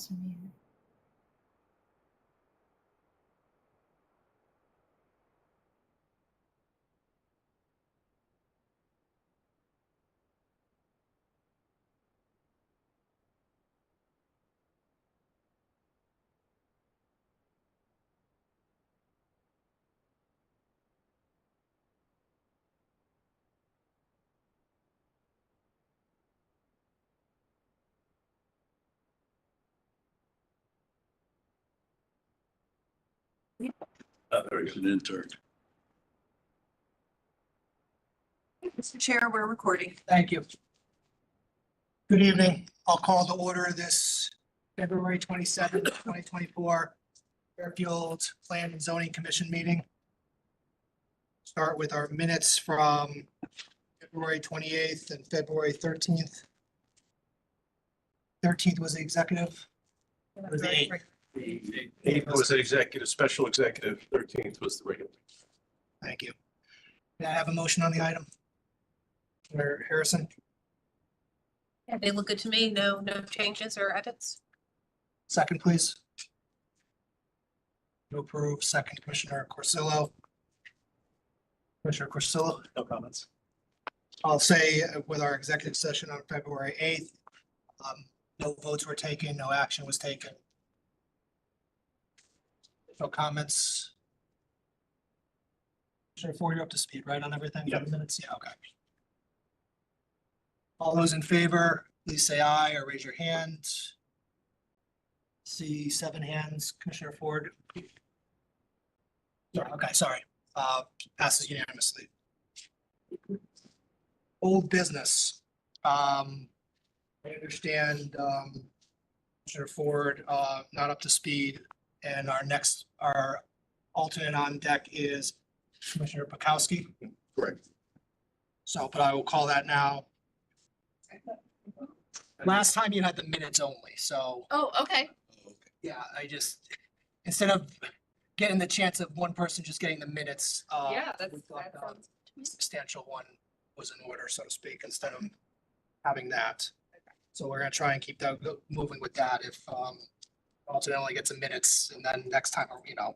to me. There's an intern. Mr. Chair, we're recording. Thank you. Good evening. I'll call to order this February 27th, 2024 Fairfield Plan and Zoning Commission meeting. Start with our minutes from February 28th and February 13th. 13th was the executive. Or the 8th? The 8th was the executive, special executive. 13th was the regular. Thank you. May I have a motion on the item? Mayor Harrison, Yeah, they look good to me. No changes or edits. second, please. To approve, second, Commissioner Corsillo. Commissioner Corsillo? No comments. I'll say with our executive session on February 8th, no votes were taken, no action was taken. No comments. Commissioner Ford, you're up to speed, right, on everything? Yeah. 5 minutes? Yeah, okay. All those in favor, please say aye or raise your hand. See 7 hands, Commissioner Ford. Okay, sorry. Passes unanimously. Old business. I understand, Commissioner Ford, not up to speed, and our alternate on deck is Commissioner Bukowski. Correct. So, but I will call that now. Last time you had the minutes only, so, Oh, okay. yeah, instead of getting the chance of one person just getting the minutes, Yeah, we thought that sounds. substantial one was in order, so to speak, instead of having that. So we're gonna try and keep that moving with that if alternate only gets the minutes, and then next time,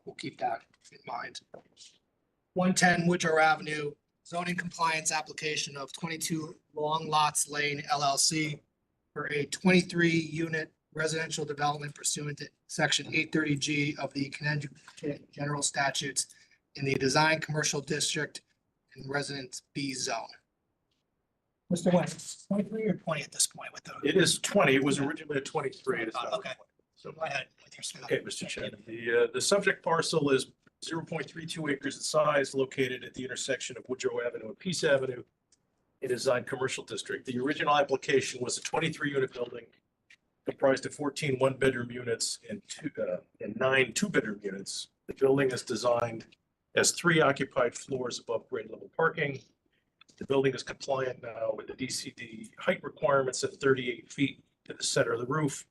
we'll keep that in mind. 110 Woodrow Avenue, zoning compliance application of 22 Long Lots Lane LLC for a 23-unit residential development pursuant to section 830G of the Connecticut General Statutes in the Design Commercial District and Residence B Zone. Mr. Wentz, 23 or 20 at this point with the? It is 20. It was originally a 23. It is now Okay. 20. So, Go ahead with your statement. okay, Mr. Chairman, the subject parcel is 0.32 acres in size, located at the intersection of Woodrow Avenue and Peace Avenue in a design commercial district. The original application was a 23-unit building comprised of 14 one-bedroom units and 9 two-bedroom units. The building is designed as 3 occupied floors above grade level parking. The building is compliant now with the DCD height requirements of 38 feet to the center of the roof,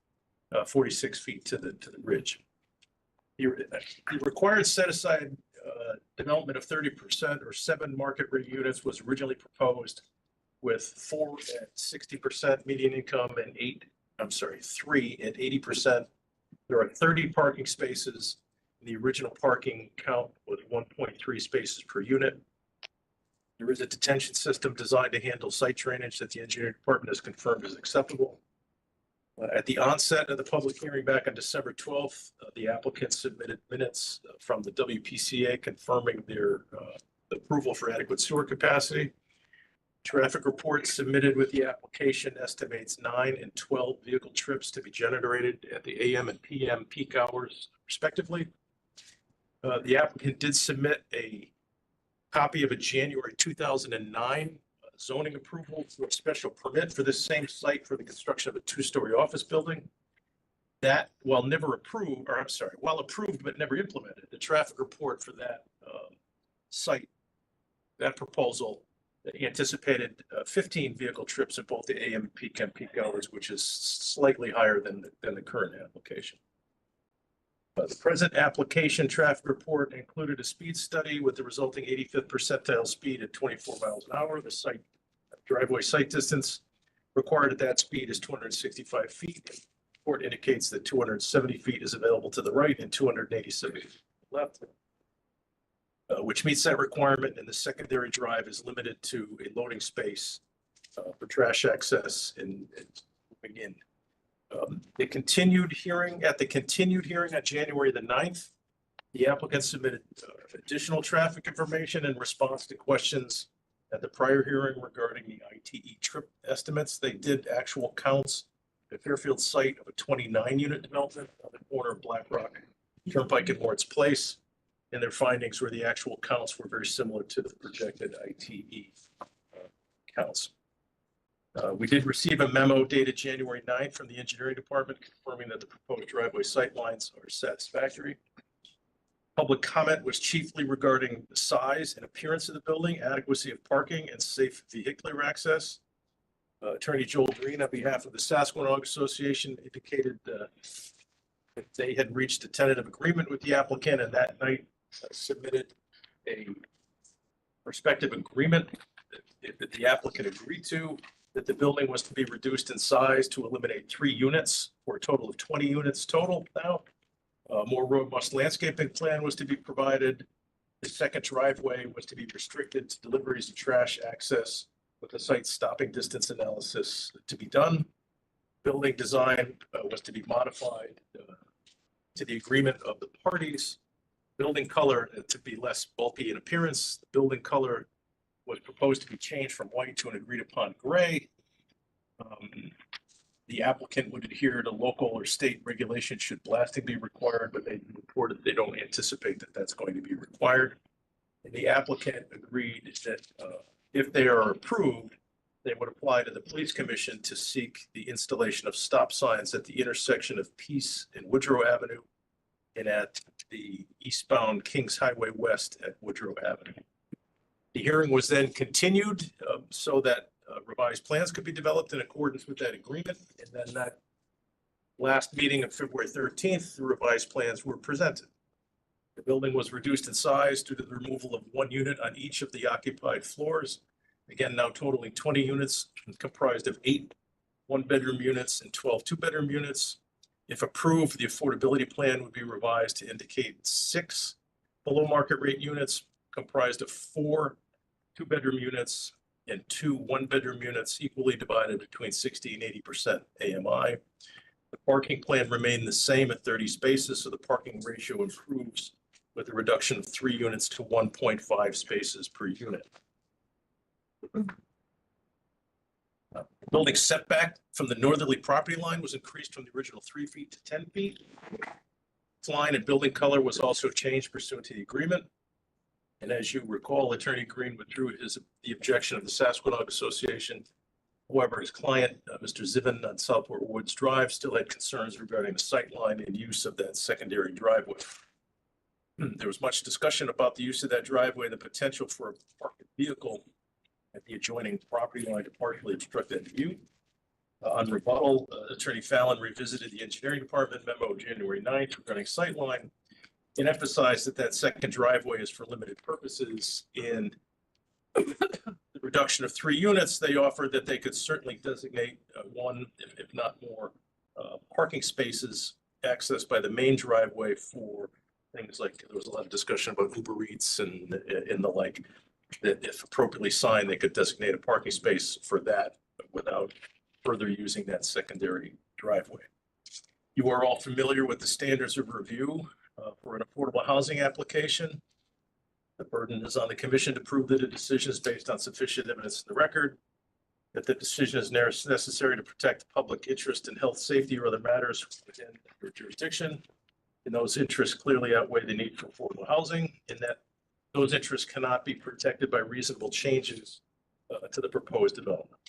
46 feet to the ridge. The required set-aside development of 30% or 7 market rate units was originally proposed, with 4 at 60% median income and 3 at 80%. There are 30 parking spaces. The original parking count was 1.3 spaces per unit. There is a detention system designed to handle site drainage that the engineering department has confirmed is acceptable. At the onset of the public hearing back on December 12th, the applicant submitted minutes from the WPCA confirming their approval for adequate sewer capacity. Traffic report submitted with the application estimates 9 and 12 vehicle trips to be generated at the AM and PM peak hours respectively. The applicant did submit a copy of a January 2009 zoning approval for a special permit for this same site for the construction of a 2-story office building. That, while approved but never implemented, the traffic report for that site, that proposal anticipated 15 vehicle trips at both the AM and PM peak hours, which is slightly higher than the current application. The present application traffic report included a speed study with the resulting 85th percentile speed at 24 miles an hour. The driveway site distance required at that speed is 265 feet. report indicates that 270 feet is available to the right and 287 feet to the left, which meets that requirement, and the secondary drive is limited to a loading space for trash access and moving in. The continued hearing on January the 9th, the applicant submitted additional traffic information in response to questions at the prior hearing regarding the ITE trip estimates. They did actual counts at Fairfield site of a 29-unit development on the corner of Black Rock Turnpike and Lawrence Place. And their findings were the actual counts were very similar to the projected ITE counts. We did receive a memo dated January 9th from the engineering department confirming that the proposed driveway sightlines are satisfactory. Public comment was chiefly regarding the size and appearance of the building, adequacy of parking, and safe vehicular access. Attorney Joel Green, on behalf of the Sasquatch Association, indicated that they had reached a tentative agreement with the applicant, and that night submitted a prospective agreement that the applicant agreed to, that the building was to be reduced in size to eliminate 3 units for a total of 20 units total now. More robust landscaping plan was to be provided. The second driveway was to be restricted to deliveries of trash access with a site stopping distance analysis to be done. Building design was to be modified to the agreement of the parties. Building color to be less bulky in appearance. The building color was proposed to be changed from white to an agreed upon gray. The applicant would adhere to local or state regulations should blasting be required, but they reported they don't anticipate that that's going to be required. And the applicant agreed that if they are approved, they would apply to the police commission to seek the installation of stop signs at the intersection of Peace and Woodrow Avenue and at the eastbound Kings Highway West at Woodrow Avenue. The hearing was then continued so that revised plans could be developed in accordance with that agreement. And then that last meeting of February 13th, the revised plans were presented. The building was reduced in size due to the removal of 1 unit on each of the occupied floors. Again, now totaling 20 units comprised of 8 one-bedroom units and 12 two-bedroom units. If approved, the affordability plan would be revised to indicate 6 below market rate units comprised of 4 two-bedroom units and 2 one-bedroom units equally divided between 60 and 80% AMI. The parking plan remained the same at 30 spaces, so the parking ratio improves with a reduction of 3 units to 1.5 spaces per unit. Building setback from the northerly property line was increased from the original 3 feet to 10 feet. Line and building color was also changed pursuant to the agreement. And as you recall, Attorney Green withdrew the objection of the Sasquatch Association. However, his client, Mr. Zivin on Southport Woods Drive, still had concerns regarding the sight line and use of that secondary driveway. There was much discussion about the use of that driveway and the potential for a parked vehicle at the adjoining property line to partially obstruct that view. On rebuttal, Attorney Fallon revisited the engineering department memo January 9th regarding sight line and emphasized that that second driveway is for limited purposes. In the reduction of 3 units, they offered that they could certainly designate 1, if not more, parking spaces accessed by the main driveway for things like, there was a lot of discussion about Uber Eats and the like, that if appropriately signed, they could designate a parking space for that without further using that secondary driveway. You are all familiar with the standards of review for an affordable housing application. The burden is on the commission to prove that a decision is based on sufficient evidence in the record, that the decision is necessary to protect the public interest in health, safety, or other matters within your jurisdiction, and those interests clearly outweigh the need for affordable housing, and that those interests cannot be protected by reasonable changes to the proposed development.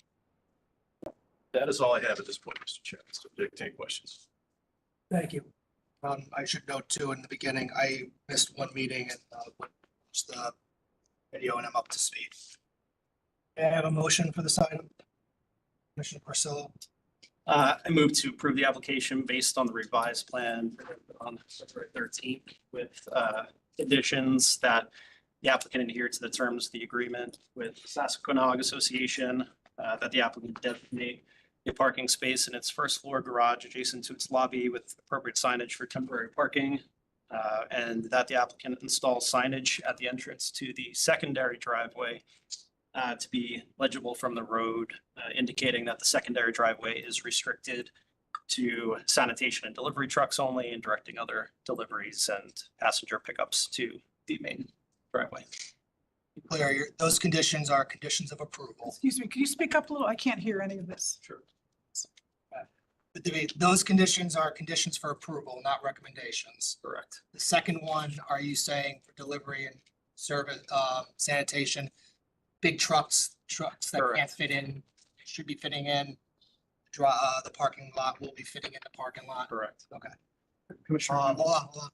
That is all I have at this point, Mr. Chairman. So take questions. Thank you. I should note too, in the beginning, I missed 1 meeting and watched the video and I'm up to speed. May I have a motion for this item? Commissioner Porcello. I move to approve the application based on the revised plan on February 13th with additions that the applicant adhere to the terms of the agreement with the Sasquatch Association, that the applicant designate a parking space in its first floor garage adjacent to its lobby with appropriate signage for temporary parking. And that the applicant install signage at the entrance to the secondary driveway to be legible from the road, indicating that the secondary driveway is restricted to sanitation and delivery trucks only, and directing other deliveries and passenger pickups to the main driveway. Clear, those conditions are conditions of approval. Excuse me, can you speak up a little? I can't hear any of this. Sure. Those conditions are conditions for approval, not recommendations. Correct. The second one, are you saying for delivery and service, sanitation, big trucks that can't Correct. fit in, should be fitting in? The parking lot will be fitting in the parking lot. Correct. Okay. Commissioner, Hold on.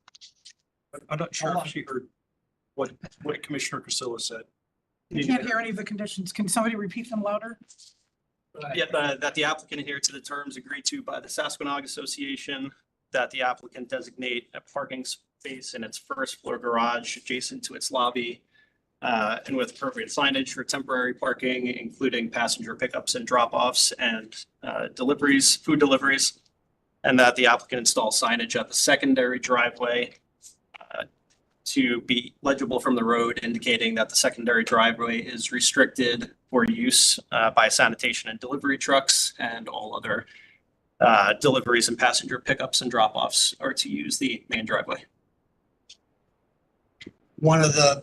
I'm not sure hold if she heard what Commissioner Casilla said. I can't hear any of the conditions. Can somebody repeat them louder? Yeah, that the applicant adhere to the terms agreed to by the Sasquatch Association, that the applicant designate a parking space in its first floor garage adjacent to its lobby, and with appropriate signage for temporary parking, including passenger pickups and drop-offs and deliveries, food deliveries, and that the applicant install signage at the secondary driveway to be legible from the road, indicating that the secondary driveway is restricted for use by sanitation and delivery trucks, and all other deliveries and passenger pickups and drop-offs are to use the main driveway. One of the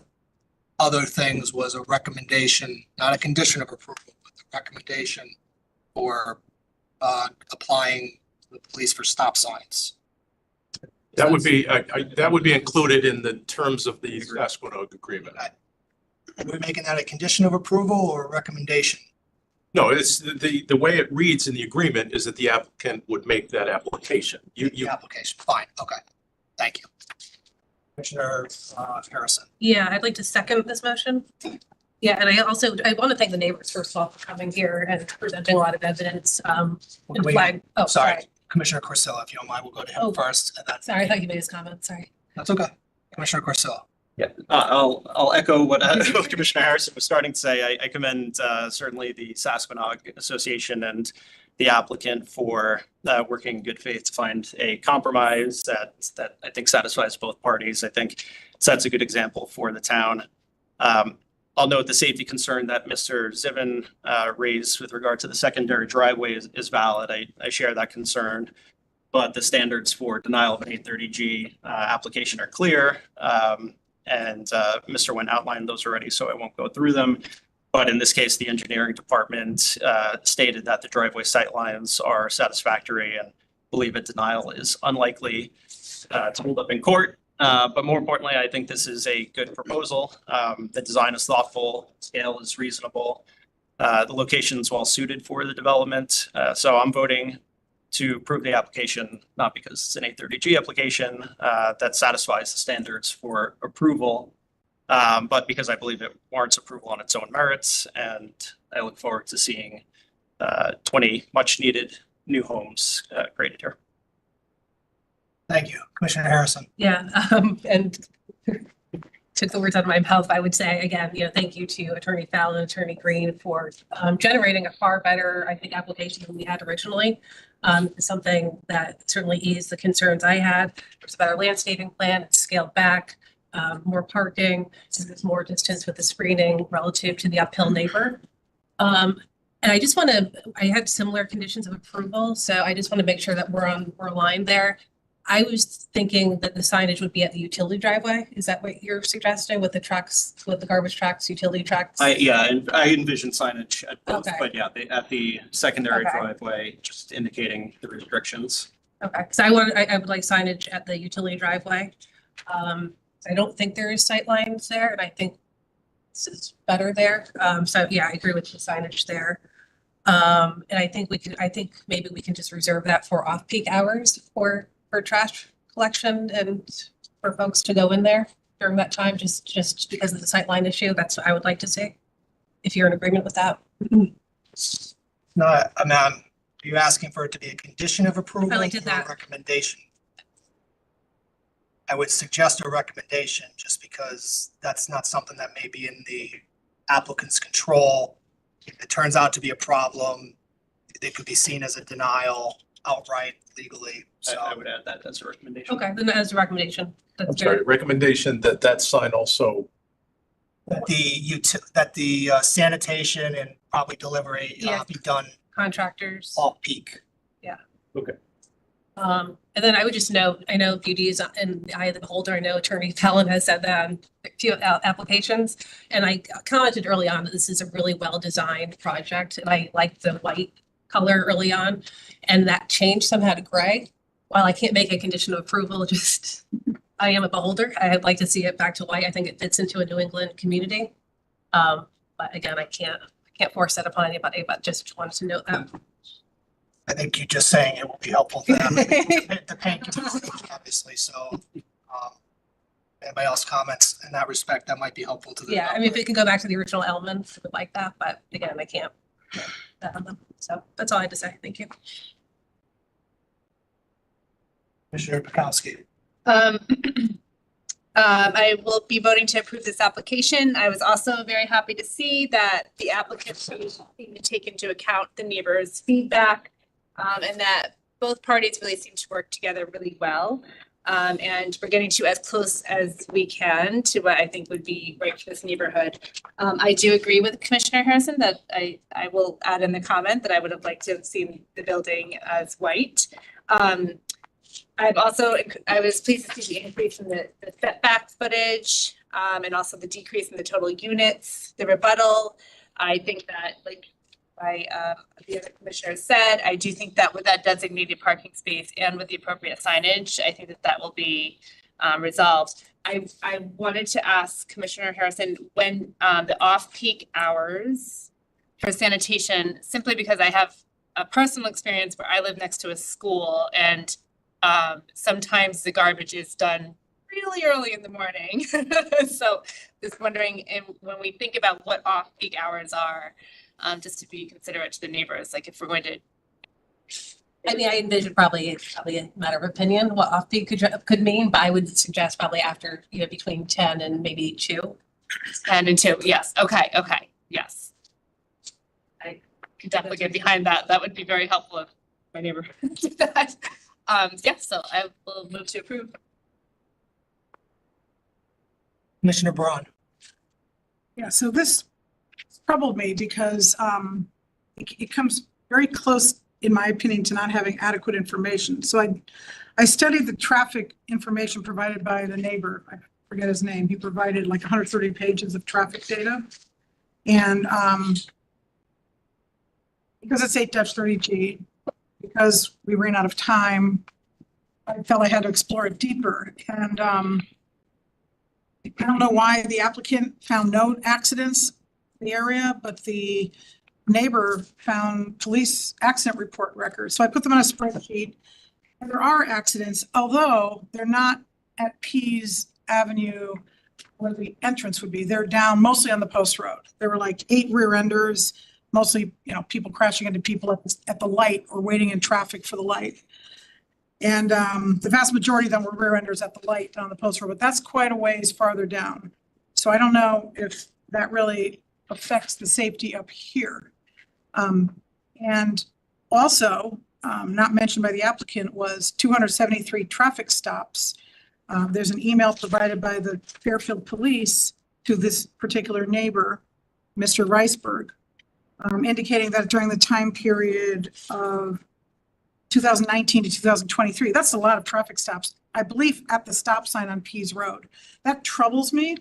other things was a recommendation, not a condition of approval, but the recommendation for applying the police for stop signs. That would be included in the terms of the Sasquatch agreement. We're making that a condition of approval or a recommendation? No, it's the way it reads in the agreement is that the applicant would make that application. The application, fine, okay, thank you. Commissioner Harrison. Yeah, I'd like to second this motion. Yeah, and I want to thank the neighbors first of all for coming here and presenting a lot of evidence. And Wait, flag, oh, Sorry, Commissioner Corsilla, if you don't mind, we'll go to him Oh. first. And then, Sorry, I thought you made his comment, sorry. that's okay. Commissioner Corsilla. Yeah, I'll echo what Commissioner Harrison was starting to say. I commend certainly the Sasquatch Association and the applicant for working in good faith to find a compromise that I think satisfies both parties. I think sets a good example for the town. I'll note the safety concern that Mr. Zivin raised with regard to the secondary driveway is valid. I share that concern, but the standards for denial of an 830G application are clear. And Mr. Nguyen outlined those already, so I won't go through them. But in this case, the engineering department stated that the driveway sightlines are satisfactory and believe a denial is unlikely to hold up in court. But more importantly, I think this is a good proposal. The design is thoughtful, scale is reasonable. The location is well suited for the development. So I'm voting to approve the application, not because it's an 830G application that satisfies the standards for approval, but because I believe it warrants approval on its own merits. And I look forward to seeing 20 much needed new homes created here. Thank you. Commissioner Harrison. Yeah, and took the words out of my mouth. I would say again, thank you to Attorney Fallon and Attorney Green for generating a far better, I think, application than we had originally. Something that certainly eased the concerns I had. There's a better landscaping plan, it's scaled back, more parking, so there's more distance with the screening relative to the uphill neighbor. And I just I had similar conditions of approval, so I just want to make sure that we're aligned there. I was thinking that the signage would be at the utility driveway. Is that what you're suggesting with the trucks, with the garbage trucks, utility trucks? And I envision signage at both, Okay. but yeah, at the secondary Okay. driveway, just indicating the restrictions. Okay, so I would like signage at the utility driveway. I don't think there is sight lines there, and I think this is better there. So yeah, I agree with the signage there. And I think maybe we can just reserve that for off-peak hours for trash collection and for folks to go in there during that time, just because of the sightline issue. That's what I would like to see, if you're in agreement with that. No, are you asking for it to be a condition of approval I or like to that. a recommendation? I would suggest a recommendation just because that's not something that may be in the applicant's control. If it turns out to be a problem, it could be seen as a denial outright legally, so. I would add that as a recommendation. Okay, then as a recommendation. That's I'm sorry, good. recommendation that that sign also, That the sanitation and probably delivery Yeah. be done Contractors. off peak. And then I would just note, I know beauty is in the eye of the beholder. I know Attorney Fallon has said that on a few applications. And I commented early on that this is a really well-designed project. And I like the white color early on. And that changed somehow to gray. While I can't make a condition of approval, just, I am a beholder. I'd like to see it back to white. I think it fits into a New England community. But again, I can't force that upon anybody, but just wanted to note that. I think you just saying it will be helpful to them, the paint community, obviously, so. Anybody else comments in that respect, that might be helpful to the. Yeah, I mean, if it could go back to the original elements, I would like that, but again, I can't. So that's all I had to say. Thank you. Commissioner Bukowski. I will be voting to approve this application. I was also very happy to see that the applicant seemed to take into account the neighbors' feedback, and that both parties really seem to work together really well. And we're getting to as close as we can to what I think would be right for this neighborhood. I do agree with Commissioner Harrison that I will add in the comment that I would have liked to have seen the building as white. I was pleased to see the increase in the setback footage, and also the decrease in the total units, the rebuttal. I think that, like the other commissioners said, I do think that with that designated parking space and with the appropriate signage, I think that that will be resolved. I wanted to ask Commissioner Harrison when the off-peak hours for sanitation, simply because I have a personal experience where I live next to a school, and sometimes the garbage is done really early in the morning. So just wondering, when we think about what off-peak hours are, just to be considerate to the neighbors, like if we're going to. I mean, I envision probably a matter of opinion what off-peak could mean, but I would suggest probably after, between 10 and maybe 2. 10 and 2, yes, okay, yes. I could definitely get behind that. That would be very helpful if my neighbor did that. So I will move to approve. Commissioner Braun. Yeah, so this troubled me because it comes very close, in my opinion, to not having adequate information. So I studied the traffic information provided by the neighbor. I forget his name. He provided like 130 pages of traffic data. And because it's 8-30G, because we ran out of time, I felt I had to explore it deeper. And I don't know why the applicant found no accidents in the area, but the neighbor found police accident report records. So I put them on a spreadsheet, and there are accidents, although they're not at Pease Avenue where the entrance would be. They're down mostly on the post road. There were like 8 rear enders, mostly, people crashing into people at the light or waiting in traffic for the light. And the vast majority of them were rear enders at the light down the post road, but that's quite a ways farther down. So I don't know if that really affects the safety up here. And also, not mentioned by the applicant, was 273 traffic stops. There's an email provided by the Fairfield Police to this particular neighbor, Mr. Riceberg, indicating that during the time period of 2019 to 2023, that's a lot of traffic stops, I believe, at the stop sign on Pease Road. That troubles me.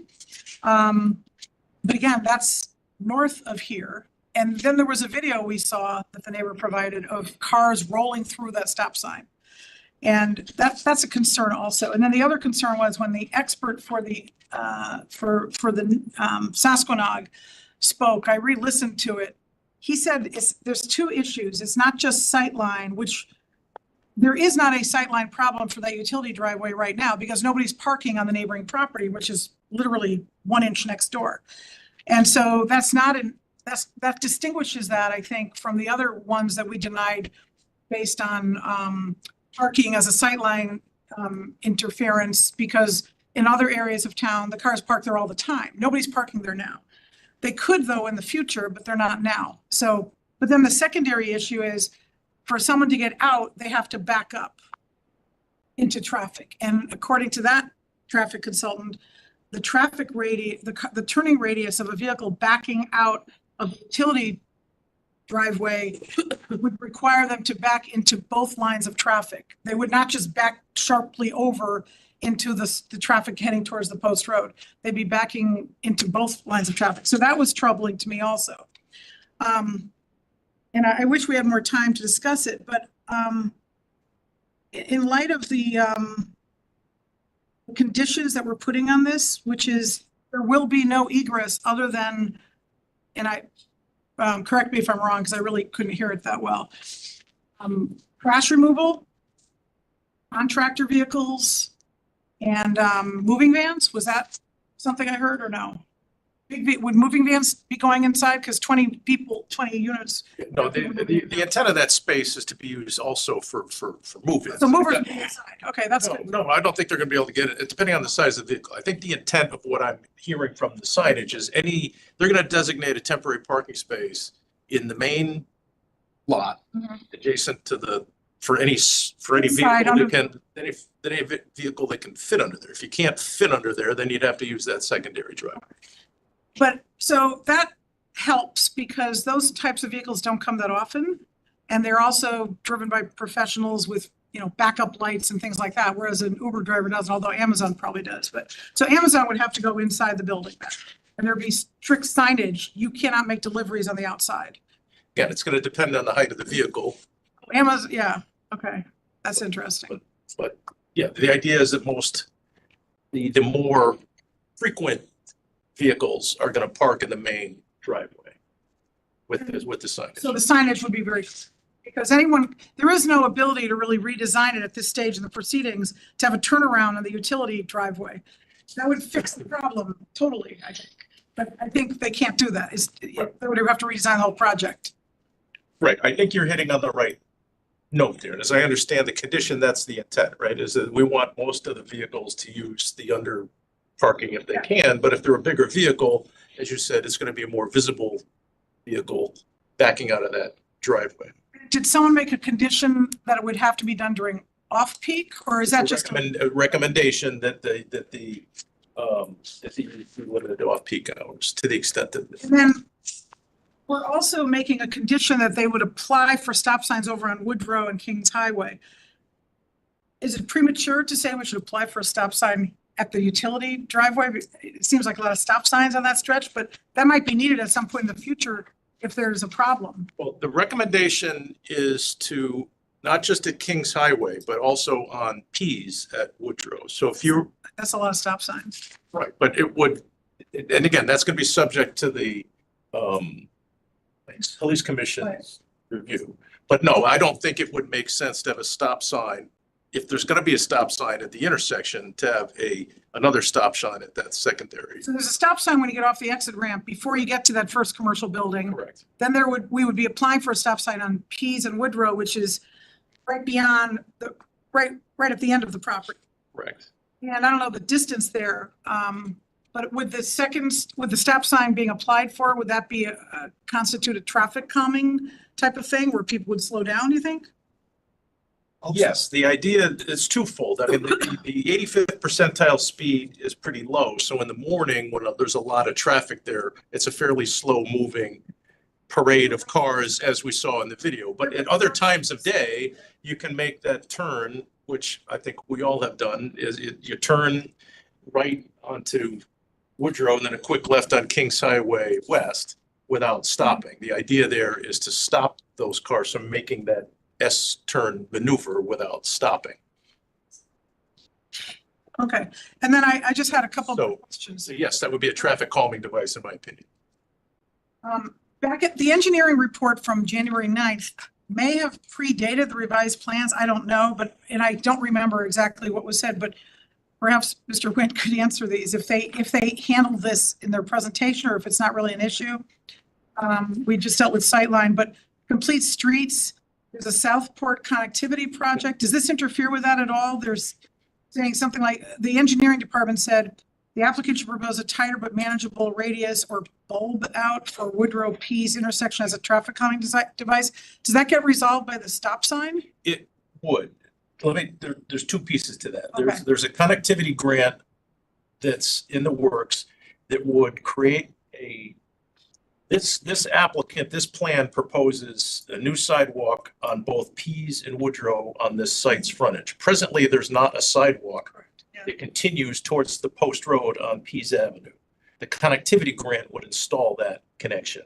But again, that's north of here. And then there was a video we saw that the neighbor provided of cars rolling through that stop sign. And that's a concern also. And then the other concern was when the expert for the Sasquatch spoke, I re-listened to it. He said there's 2 issues. It's not just sightline, which there is not a sightline problem for that utility driveway right now because nobody's parking on the neighboring property, which is literally 1 inch next door. And so that distinguishes that, I think, from the other ones that we denied based on parking as a sightline interference, because in other areas of town, the cars park there all the time. Nobody's parking there now. They could, though, in the future, but they're not now. So But then the secondary issue is for someone to get out, they have to back up into traffic. And according to that traffic consultant, the traffic radius, the turning radius of a vehicle backing out of a utility driveway would require them to back into both lines of traffic. They would not just back sharply over into the traffic heading towards the post road. They'd be backing into both lines of traffic. So that was troubling to me also. And I wish we had more time to discuss it, but in light of the conditions that we're putting on this, which is there will be no egress other than, and correct me if I'm wrong, because I really couldn't hear it that well. Trash removal, contractor vehicles, and moving vans. Was that something I heard or no? Would moving vans be going inside? Because 20 people, 20 units. No, the intent of that space is to be used also for moving. So movers be inside. Okay, that's good. No, I don't think they're gonna be able to get it, depending on the size of the vehicle. I think the intent of what I'm hearing from the signage is they're gonna designate a temporary parking space in the main lot adjacent to for any Inside, vehicle any vehicle that can fit under there. If you can't fit under there, then you'd have to use that secondary driveway. But so that helps because those types of vehicles don't come that often. And they're also driven by professionals with, backup lights and things like that, whereas an Uber driver doesn't, although Amazon probably does. But so Amazon would have to go inside the building then. And there'd be strict signage. You cannot make deliveries on the outside. Again, it's gonna depend on the height of the vehicle. Amazon, yeah, okay, that's interesting. But yeah, the idea is that the more frequent vehicles are gonna park in the main driveway with the signage. So the signage would be because there is no ability to really redesign it at this stage in the proceedings to have a turnaround on the utility driveway. That would fix the problem totally, I think. But I think they can't do that. They would have to redesign the whole project. Right, I think you're hitting on the right note there. And as I understand the condition, that's the intent, right? Is that we want most of the vehicles to use the under parking if they can, but if they're a bigger vehicle, as you said, it's going to be a more visible vehicle backing out of that driveway. Did someone make a condition that it would have to be done during off-peak, or is that just? A recommendation that the limited to off-peak hours to the extent that. And then we're also making a condition that they would apply for stop signs over on Woodrow and Kings Highway. Is it premature to say we should apply for a stop sign at the utility driveway? It seems like a lot of stop signs on that stretch, but that might be needed at some point in the future if there's a problem. Well, the recommendation is to not just at Kings Highway, but also on Pease at Woodrow. So if you're. That's a lot of stop signs. Right, but it would, and again, that's going to be subject to the police commission's review. But no, I don't think it would make sense to have a stop sign. If there's going to be a stop sign at the intersection, to have another stop sign at that secondary. So there's a stop sign when you get off the exit ramp before you get to that first commercial building. Correct. Then we would be applying for a stop sign on Pease and Woodrow, which is right beyond right at the end of the property. Correct. And I don't know the distance there, but with the stop sign being applied for, would that be constitute a traffic calming type of thing where people would slow down, do you think? Yes, the idea is twofold. I mean, the 85th percentile speed is pretty low. So in the morning, when there's a lot of traffic there, it's a fairly slow moving parade of cars, as we saw in the video. But at other times of day, you can make that turn, which I think we all have done, is you turn right onto Woodrow and then a quick left on Kings Highway West without stopping. The idea there is to stop those cars from making that S-turn maneuver without stopping. Okay, and then I just had a couple So- of questions. So yes, that would be a traffic calming device, in my opinion. Back at the engineering report from January 9th may have predated the revised plans. I don't know, and I don't remember exactly what was said, but perhaps Mr. Wint could answer these if they handle this in their presentation or if it's not really an issue. We just dealt with sightline, but complete streets, there's a Southport connectivity project. Does this interfere with that at all? There's saying something like the engineering department said The applicant should propose a tighter but manageable radius or bulb out for Woodrow P's intersection as a traffic calming device. Does that get resolved by the stop sign? It would. There's two pieces to that. Okay. There's a connectivity grant that's in the works that would create this applicant, this plan proposes a new sidewalk on both Pease and Woodrow on this site's frontage. Presently, there's not a sidewalk. It continues towards the post road on Pease Avenue. The connectivity grant would install that connection.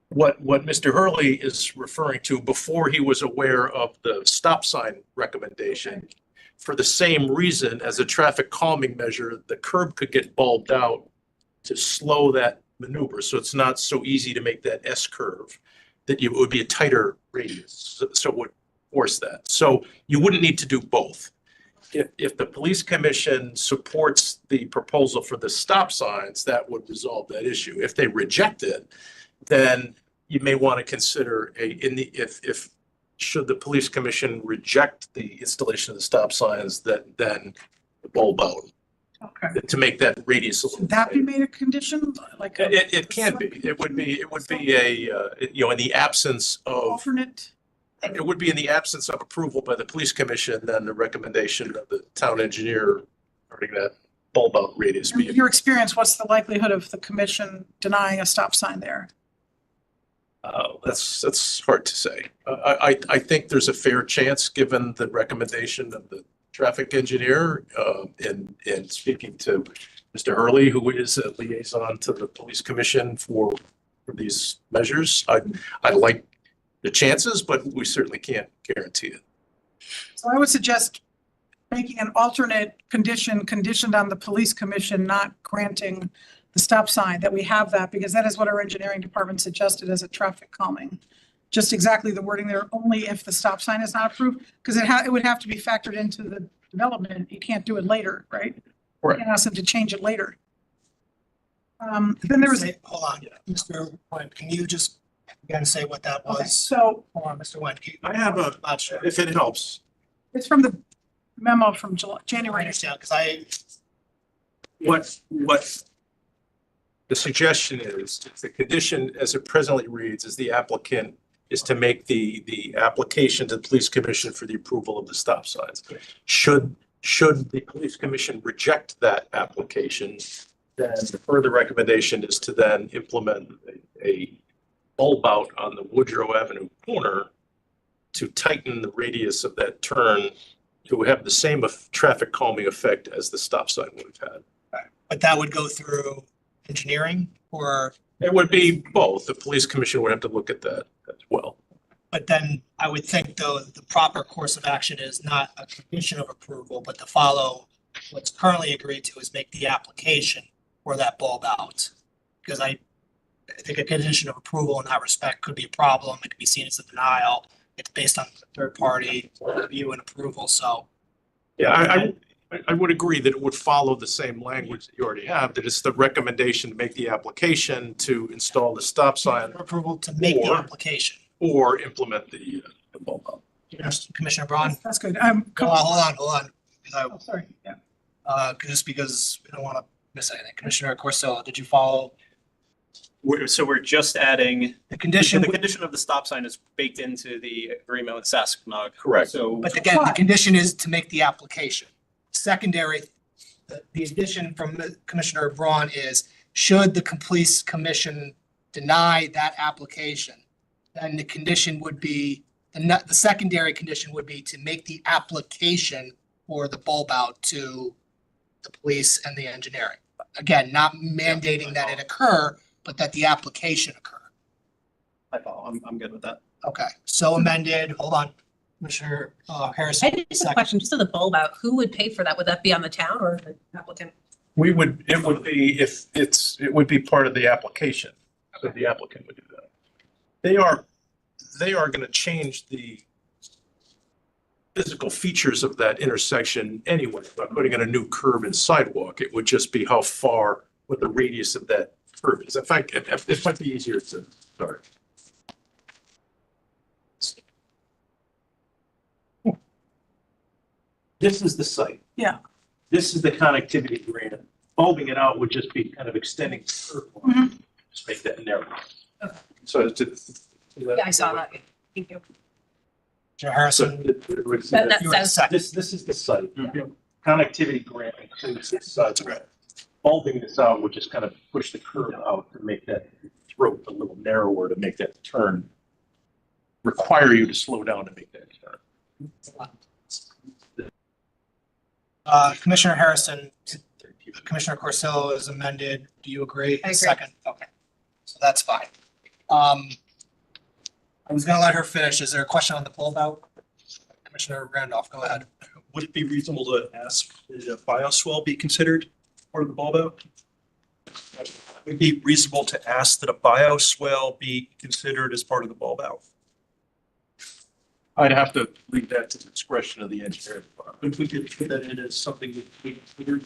What Mr. Hurley is referring to before he was aware of the stop sign recommendation, for the same reason as a traffic calming measure, the curb could get bulbed out to slow that maneuver. So it's not so easy to make that S curve, that it would be a tighter radius. So it would force that. So you wouldn't need to do both. If the police commission supports the proposal for the stop signs, that would resolve that issue. If they reject it, then you may want to consider if should the police commission reject the installation of the stop signs, then the bulb out Okay. to make that radius a little. Should that be made a condition, like It can be. It would be in the absence of. alternate? It would be in the absence of approval by the police commission, then the recommendation of the town engineer regarding that bulb out radius. In your experience, what's the likelihood of the commission denying a stop sign there? That's hard to say. I think there's a fair chance, given the recommendation of the traffic engineer, and speaking to Mr. Hurley, who is a liaison to the police commission for these measures. I like the chances, but we certainly can't guarantee it. So I would suggest making an alternate condition conditioned on the police commission not granting the stop sign, that we have that, because that is what our engineering department suggested as a traffic calming. Just exactly the wording there, only if the stop sign is not approved, because it would have to be factored into the development. You can't do it later, right? Right. You can ask them to change it later. Then there was, Hold on, Mr. Wayne, can you just again say what that okay, was? so Hold on, Mr. Wayne. I have a, Not sure. if it helps, it's from the memo from I January. understand, because I, what the suggestion is the condition as it presently reads is the applicant is to make the application to the police commission for the approval of the stop signs. Should the police commission reject that application, then the further recommendation is to then implement a bulb out on the Woodrow Avenue corner to tighten the radius of that turn to have the same traffic calming effect as the stop sign would have had. but that would go through engineering, or, It would be both. The police commission would have to look at that as well. but then I would think though, the proper course of action is not a condition of approval, but to follow what's currently agreed to is make the application for that bulb out. Because I think a condition of approval in that respect could be a problem. It could be seen as a denial. It's based on third party review and approval, so. Yeah, I would agree that it would follow the same language that you already have, that it's the recommendation to make the application to install the stop sign Approval to make the Or- application. or implement the bulb out. Yes, Commissioner Braun, That's good. hold on. 'Cause Oh, sorry, yeah. just because we don't want to miss anything. Commissioner Corso, did you follow So we're just adding, the condition? the condition of the stop sign is baked into the agreement with Sasquatch. Correct. So But again, the condition is to make the application. Secondary, the addition from Commissioner Braun is, should the police commission deny that application, then the condition would be, the secondary condition would be to make the application for the bulb out to the police and the engineering. Again, not mandating that it occur, but that the application occur. I follow, I'm good with that. Okay, so amended, hold on, Commissioner Harrison. I did have a question, just on the bulb out, who would pay for that? Would that be on the town or the applicant? It would be, it would be part of the application, so the applicant would do that. They are going to change the physical features of that intersection anyway, by putting in a new curb and sidewalk. It would just be how far, what the radius of that curb is. In fact, it might be easier to start. This is the site. Yeah. This is the connectivity grant bulbing it out would just be kind of extending the curve line, just make that narrow. Okay. So to. Yeah, I saw that. Thank you. Chair So Harrison, That you were the sounds, second. this is the site. Connectivity grant includes this site. Bulbing this out would just kind of push the curve out to make that throat a little narrower, to make that turn, require you to slow down to make that turn. Commissioner Harrison, Commissioner Corsillo is amended. Do you agree? I agree. Second, okay. So that's fine. I was gonna let her finish. Is there a question on the bulb out? Commissioner Randolph, go ahead. Would it be reasonable to ask that a bioswale be considered part of the bulb out? Would it be reasonable to ask that a bioswale be considered as part of the bulb out? I'd have to leave that to the discretion of the engineering department. If we could put that in as something that we considered.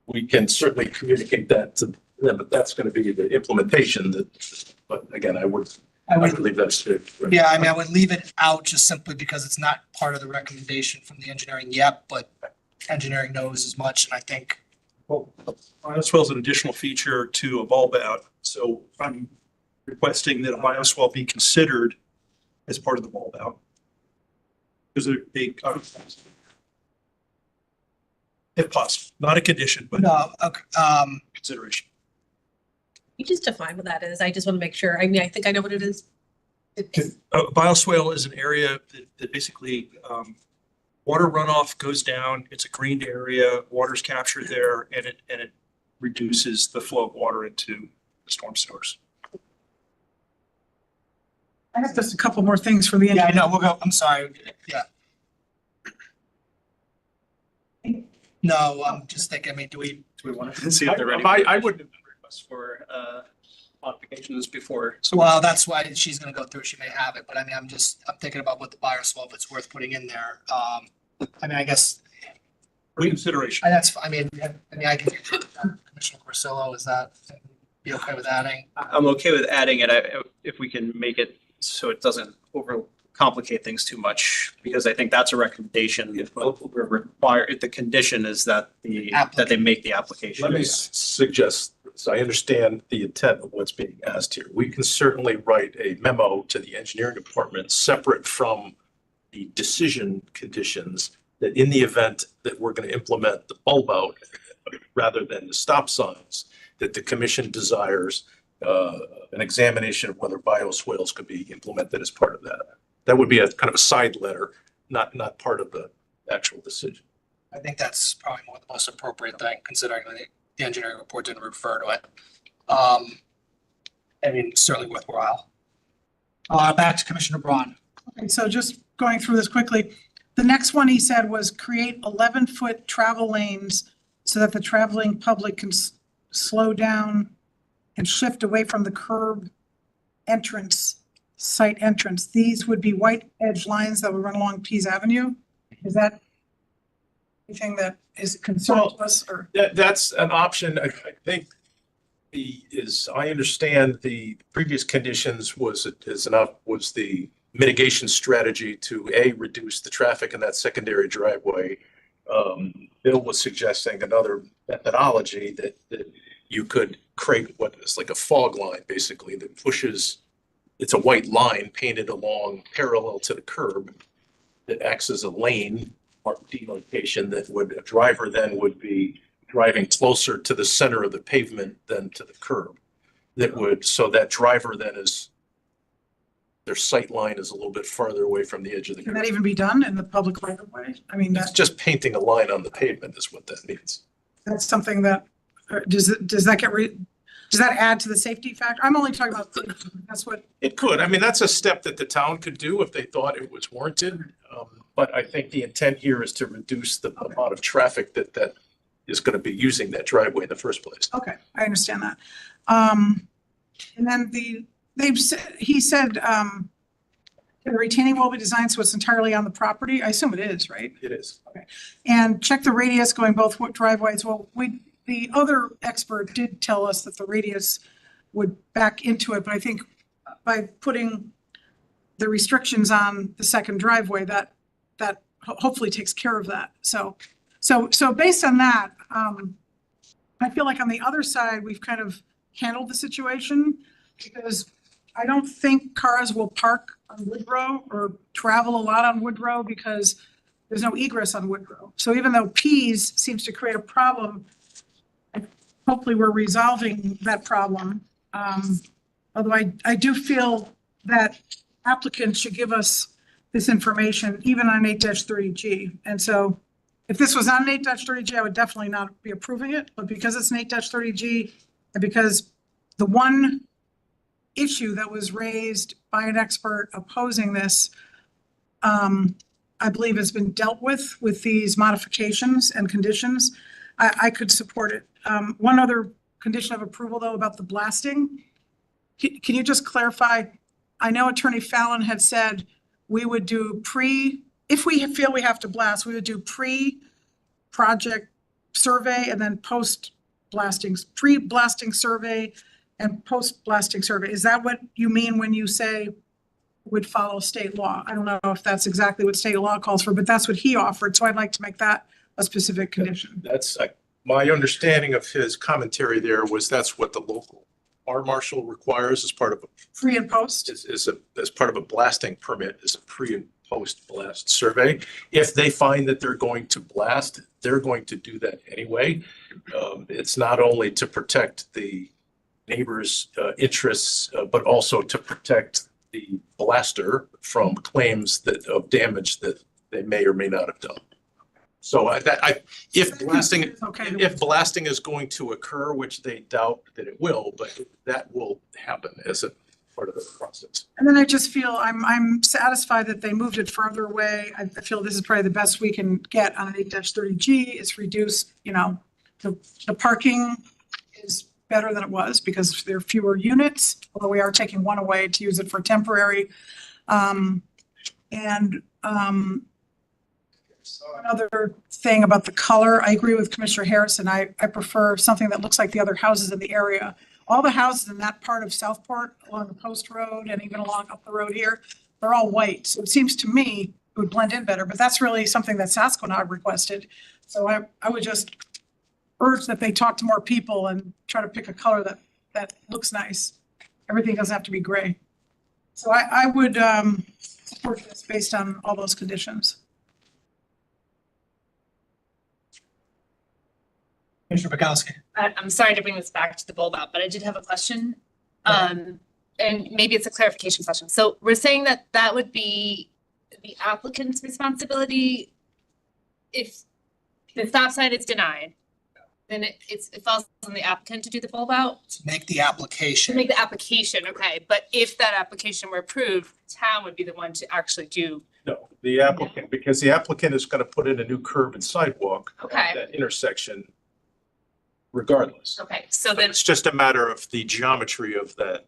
We can certainly communicate that to them, but that's going to be the implementation that, but again, I would leave that to. Yeah, I mean, I would leave it out just simply because it's not part of the recommendation from the engineering yet, but engineering knows as much, and I think. Well, bioswale is an additional feature to a bulb out, so I'm requesting that a bioswale be considered as part of the bulb out. Is it a, if possible, not a condition, but No, okay, consideration. you just define what that is. I just want to make sure. I mean, I think I know what it is. It's- A bioswale is an area that basically water runoff goes down. It's a greened area, water's captured there, and it reduces the flow of water into the storm sewers. I have just a couple more things for the yeah, I engineer. know, we'll go, I'm sorry, yeah. No, I'm just thinking, I mean, do we want to see if they're ready? I would, Request for modifications before. well, that's why she's gonna go through, she may have it, but I mean, I'm thinking about what the bioswale, if it's worth putting in there. I mean, I guess, For consideration. I mean, I can, Commissioner Corsillo, is that, be okay with adding? I'm okay with adding it, if we can make it so it doesn't overcomplicate things too much, because I think that's a recommendation. But we're required, the condition is that that they make the application. let me suggest, so I understand the intent of what's being asked here. We can certainly write a memo to the engineering department separate from the decision conditions, that in the event that we're going to implement the bulb out rather than the stop signs, that the commission desires an examination of whether bioswales could be implemented as part of that. That would be a kind of a side letter, not part of the actual decision. I think that's probably more the most appropriate thing, considering the engineering report didn't refer to it. I mean, certainly worthwhile. Back to Commissioner Braun. Okay, so just going through this quickly, the next one he said was create 11-foot travel lanes so that the traveling public can slow down and shift away from the curb site entrance. These would be white edge lines that would run along Pease Avenue. Is that anything that is concerned to us, or? That's an option. I think I understand the previous conditions was the mitigation strategy to reduce the traffic in that secondary driveway. Bill was suggesting another methodology that you could create what is like a fog line, basically, that pushes, it's a white line painted along parallel to the curb that acts as a lane or demarcation that a driver then would be driving closer to the center of the pavement than to the curb. So that driver then their sight line is a little bit farther away from the edge of the Can curb. that even be done in the public right of way? I mean, It's just painting a line on the pavement is what that means. that's something that, does that add to the safety factor? I'm only talking about, that's what, It could. I mean, that's a step that the town could do if they thought it was warranted. But I think the intent here is to reduce the amount of traffic that is going to be using that driveway in the first place. okay, I understand that. And then he said, the retaining wall be designed so it's entirely on the property. I assume it is, right? It is. And check the radius going both driveways. Well, the other expert did tell us that the radius would back into it, but I think by putting the restrictions on the second driveway, that hopefully takes care of that. So So based on that, I feel like on the other side, we've kind of handled the situation because I don't think cars will park on Woodrow or travel a lot on Woodrow because there's no egress on Woodrow. So even though P's seems to create a problem, hopefully we're resolving that problem. Although I do feel that applicants should give us this information even on 8-30G. And so if this was on 8-30G, I would definitely not be approving it, but because it's an 8-30G and because the one issue that was raised by an expert opposing this, I believe has been dealt with these modifications and conditions, I could support it. One other condition of approval though about the blasting, can you just clarify? I know Attorney Fallon had said we would do if we feel we have to blast, we would do pre-project survey and then post-blasting, pre-blasting survey and post-blasting survey. Is that what you mean when you say would follow state law? I don't know if that's exactly what state law calls for, but that's what he offered. So I'd like to make that a specific condition. That's my understanding of his commentary there was that's what the local fire marshal requires as part of Pre and post? as part of a blasting permit is a pre and post blast survey. If they find that they're going to blast, they're going to do that anyway. It's not only to protect the neighbors' interests, but also to protect the blaster from claims of damage that they may or may not have done. So if blasting is going to occur, which they doubt that it will, but that will happen as a part of the process. And then I just feel I'm satisfied that they moved it further away. I feel this is probably the best we can get on an 8-30G. It's reduced, the parking is better than it was because there are fewer units, although we are taking one away to use it for temporary. Another thing about the color, I agree with Commissioner Harrison. I prefer something that looks like the other houses in the area. All the houses in that part of Southport along the Post Road and even along up the road here, they're all white. So it seems to me it would blend in better, but that's really something that Sasquatch requested. So I would just urge that they talk to more people and try to pick a color that looks nice. Everything doesn't have to be gray. So I would support this based on all those conditions. Commissioner Bukowski. I'm sorry to bring this back to the bulb out, but I did have a question. And maybe it's a clarification question. So we're saying that would be the applicant's responsibility if the stop sign is denied, then it falls on the applicant to do the bulb out? To make the To application. make the application, okay, but if that application were approved, the town would be the one to actually do. No, the applicant, because the applicant is going to put in a new curb and sidewalk Okay. at that intersection regardless. Okay, so So then, it's just a matter of the geometry of that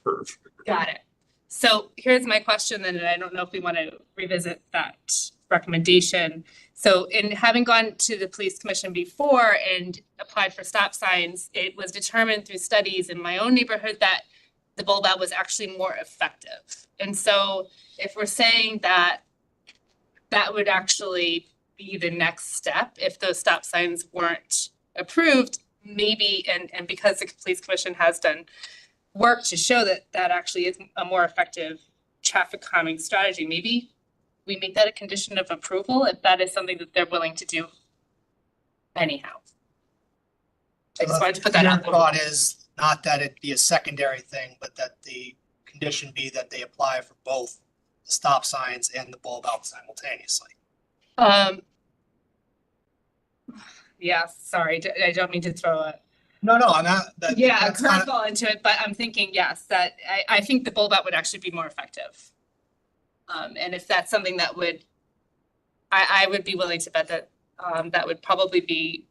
curve. got it. So here's my question then, and I don't know if we want to revisit that recommendation. So in having gone to the police commission before and applied for stop signs, it was determined through studies in my own neighborhood that the bulb out was actually more effective. And so if we're saying that that would actually be the next step if those stop signs weren't approved, maybe, and because the police commission has done work to show that that actually is a more effective traffic calming strategy, maybe we make that a condition of approval if that is something that they're willing to do anyhow. I just wanted to put that Your out there. thought is not that it be a secondary thing, but that the condition be that they apply for both the stop signs and the bulb out simultaneously. Yeah, sorry, I don't mean to throw a No, I'm not. a that's not- curveball into it, but I'm thinking, yes, that I think the bulb out would actually be more effective. And if that's something that would, I would be willing to bet that that would probably be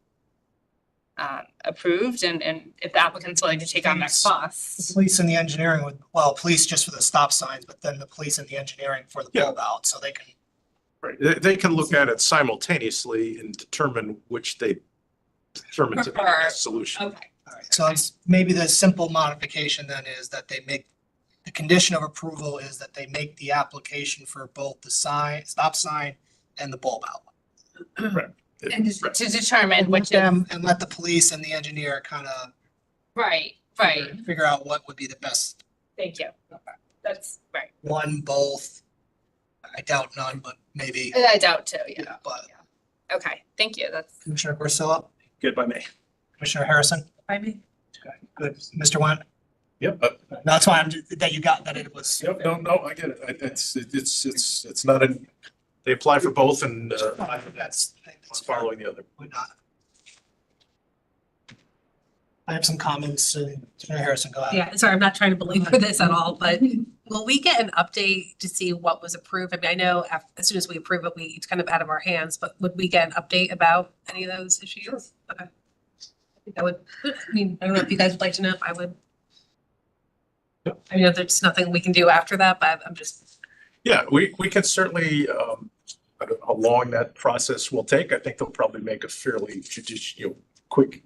approved, and if the applicant's willing to take on that The cost. police and the engineering would, well, police just for the stop signs, but then the police and the engineering for the Yeah. bulb out, so they can. Right, they can look at it simultaneously and determine which they determine to be the Prefer. best solution. Okay, All right, so it's maybe the simple modification then is that they make, the condition of approval is that they make the application for both the sign, stop sign and the bulb out. And to determine Let which is, them and let the police and the engineer kind of right, figure out what would be the best thank you. That's right. one, both. I doubt none, but maybe. I doubt too, yeah. Yeah, but Okay, thank you. That's, Commissioner Priscilla, Good by me. Commissioner Harrison, I mean, good. Mr. Went, Yep, that's why that you got that it was. yep, no, I get it. It's not an, they apply for both and, That's it's following the other. Would not. I have some comments and Commissioner Harrison, go ahead. yeah, sorry, I'm not trying to belabor this at all, but will we get an update to see what was approved? I mean, I know as soon as we approve it, it's kind of out of our hands, but would we get an update about any of those issues? Okay. I think I would, I mean, I don't know if you guys would like to know if I would. I know there's nothing we can do after that, but I'm just, Yeah, we can certainly, I don't know how long that process will take. I think they'll probably make a fairly quick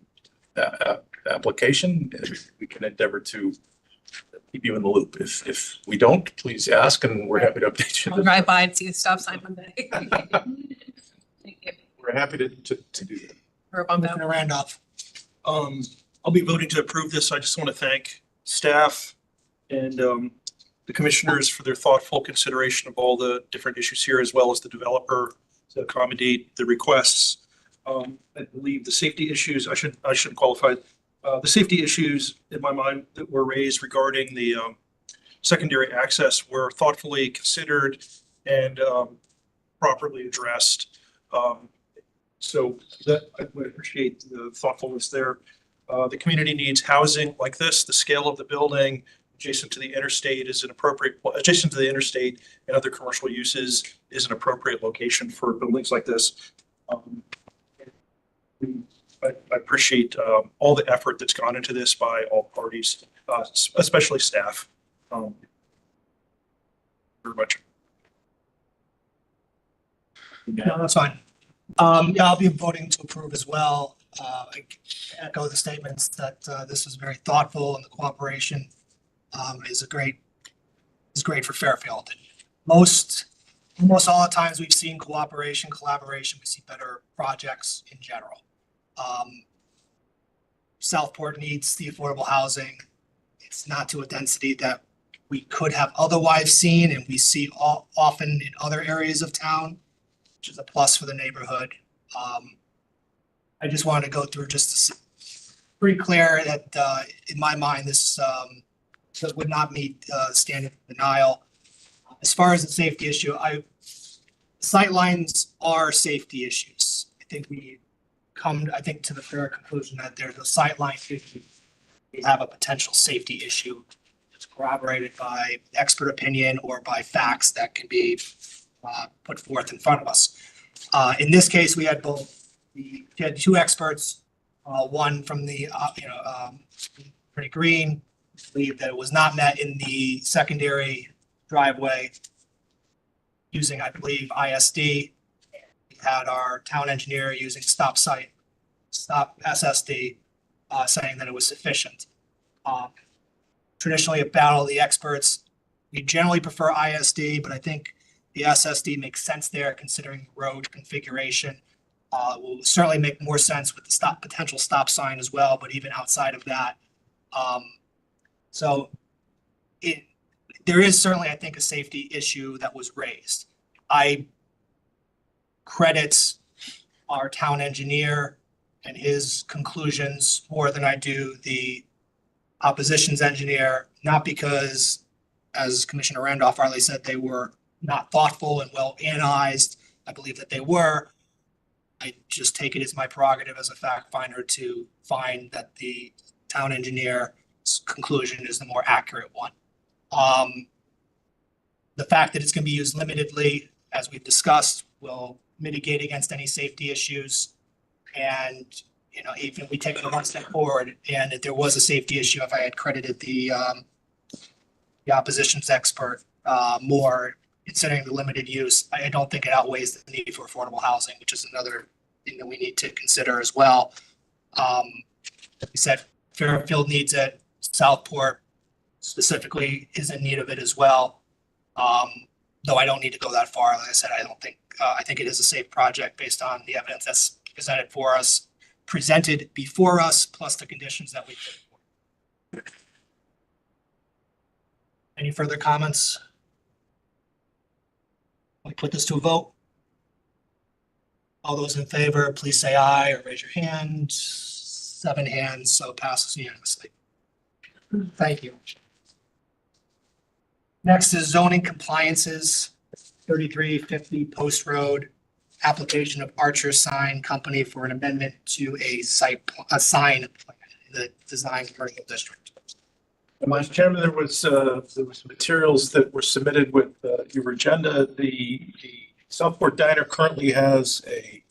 application. We can endeavor to keep you in the loop. If we don't, please ask and we're happy to update I'll you. drive by and see the stop sign Monday. Thank you. We're happy to do that. Or a bump out. Commissioner Randolph, I'll be voting to approve this. I just want to thank staff and the commissioners for their thoughtful consideration of all the different issues here, as well as the developer to accommodate the requests. I believe the safety issues, I shouldn't qualify. The safety issues in my mind that were raised regarding the secondary access were thoughtfully considered and properly addressed. So that I would appreciate the thoughtfulness there. The community needs housing like this. The scale of the building adjacent to the interstate is an appropriate, adjacent to the interstate and other commercial uses is an appropriate location for buildings like this. I appreciate all the effort that's gone into this by all parties, especially staff. Very much. no, that's fine. Yeah, I'll be voting to approve as well. I echo the statements that this was very thoughtful and the cooperation is great for Fairfield. Almost all the times we've seen collaboration, we see better projects in general. Southport needs the affordable housing. It's not to a density that we could have otherwise seen, and we see often in other areas of town, which is a plus for the neighborhood. I just wanted to go through just to pretty clear that in my mind, this would not meet standard denial. As far as the safety issue, sightlines are safety issues. I think we come, to the fair conclusion that there's a sightline issue. We have a potential safety issue. It's corroborated by expert opinion or by facts that can be put forth in front of us. In this case, we had we had two experts, one from the, Attorney Green, believed that it was not met in the secondary driveway using, I believe, ISD. We had our town engineer using stop SSD, saying that it was sufficient. Traditionally, about all the experts, we generally prefer ISD, but I think the SSD makes sense there considering the road configuration. Will certainly make more sense with the potential stop sign as well, but even outside of that. There is certainly, I think, a safety issue that was raised. I credit our town engineer and his conclusions more than I do the opposition's engineer, not because, as Commissioner Randolph rightly said, they were not thoughtful and well analyzed. I believe that they were. I just take it as my prerogative as a fact finder to find that the town engineer's conclusion is the more accurate one. The fact that it's going to be used limitedly, as we've discussed, will mitigate against any safety issues. And, even if we take it one step forward, and if there was a safety issue, if I had credited the opposition's expert more, considering the limited use, I don't think it outweighs the need for affordable housing, which is another thing that we need to consider as well. We said Fairfield needs it, Southport specifically is in need of it as well. Though I don't need to go that far. Like I said, I think it is a safe project based on the evidence that's presented before us, plus the conditions that we put forward. Any further comments? We put this to a vote. All those in favor, please say aye or raise your hand. 7 hands, so passes unanimously. Thank you. Next is zoning compliances, 3350 Post Road, application of Archer Sign Company for an amendment to a sign plan in the design commercial district. Mr. Chairman, there was materials that were submitted with your agenda. The Southport Diner currently has a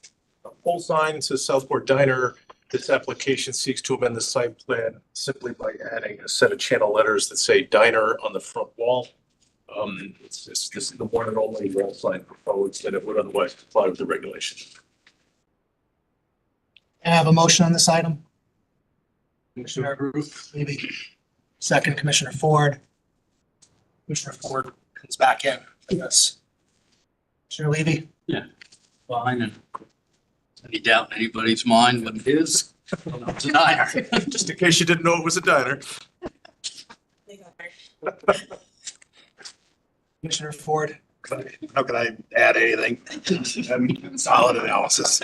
pole sign that says Southport Diner. This application seeks to amend the site plan simply by adding a set of channel letters that say Diner on the front wall. This is the one and only wall sign proposed, and it would otherwise comply with the regulations. And I have a motion on this item. Commissioner Levy. Second, Commissioner Ford. Commissioner Ford comes back in, I guess. Commissioner Levy. Fine, and any doubt in anybody's mind what it is? It's a diner. Just in case you didn't know it was a diner. Commissioner Ford. How can I add anything? Solid analysis.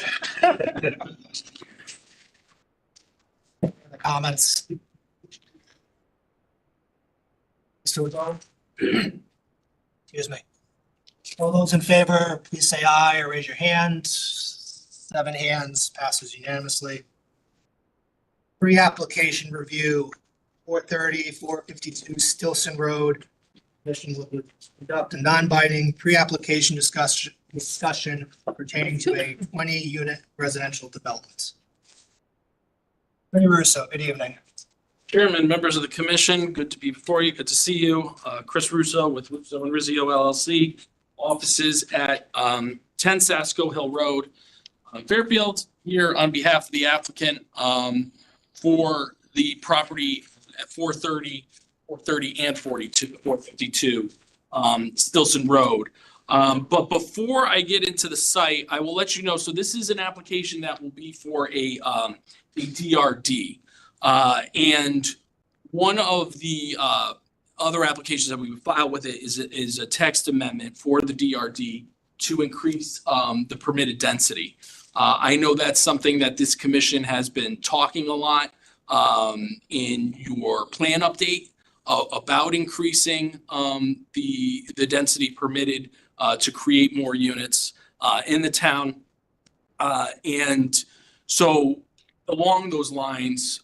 The comments. Mr. O'Donnell? Excuse me. All those in favor, please say aye or raise your hand. 7 hands, passes unanimously. Pre-application review, 430, 452 Stilson Road. Commission will conduct a non-binding pre-application discussion pertaining to a 20-unit residential development. Attorney Russo, good evening. Chairman, members of the commission, good to be before you. Good to see you. Chris Russo with Russo and Rizzio LLC, offices at 10 Sasco Hill Road, Fairfield, here on behalf of the applicant for the property at 430 and 452 Stilson Road. But before I get into the site, I will let you know, so this is an application that will be for a DRD. And one of the other applications that we would file with it is a text amendment for the DRD to increase the permitted density. I know that's something that this commission has been talking a lot in your plan update about increasing the density permitted to create more units in the town. And so along those lines,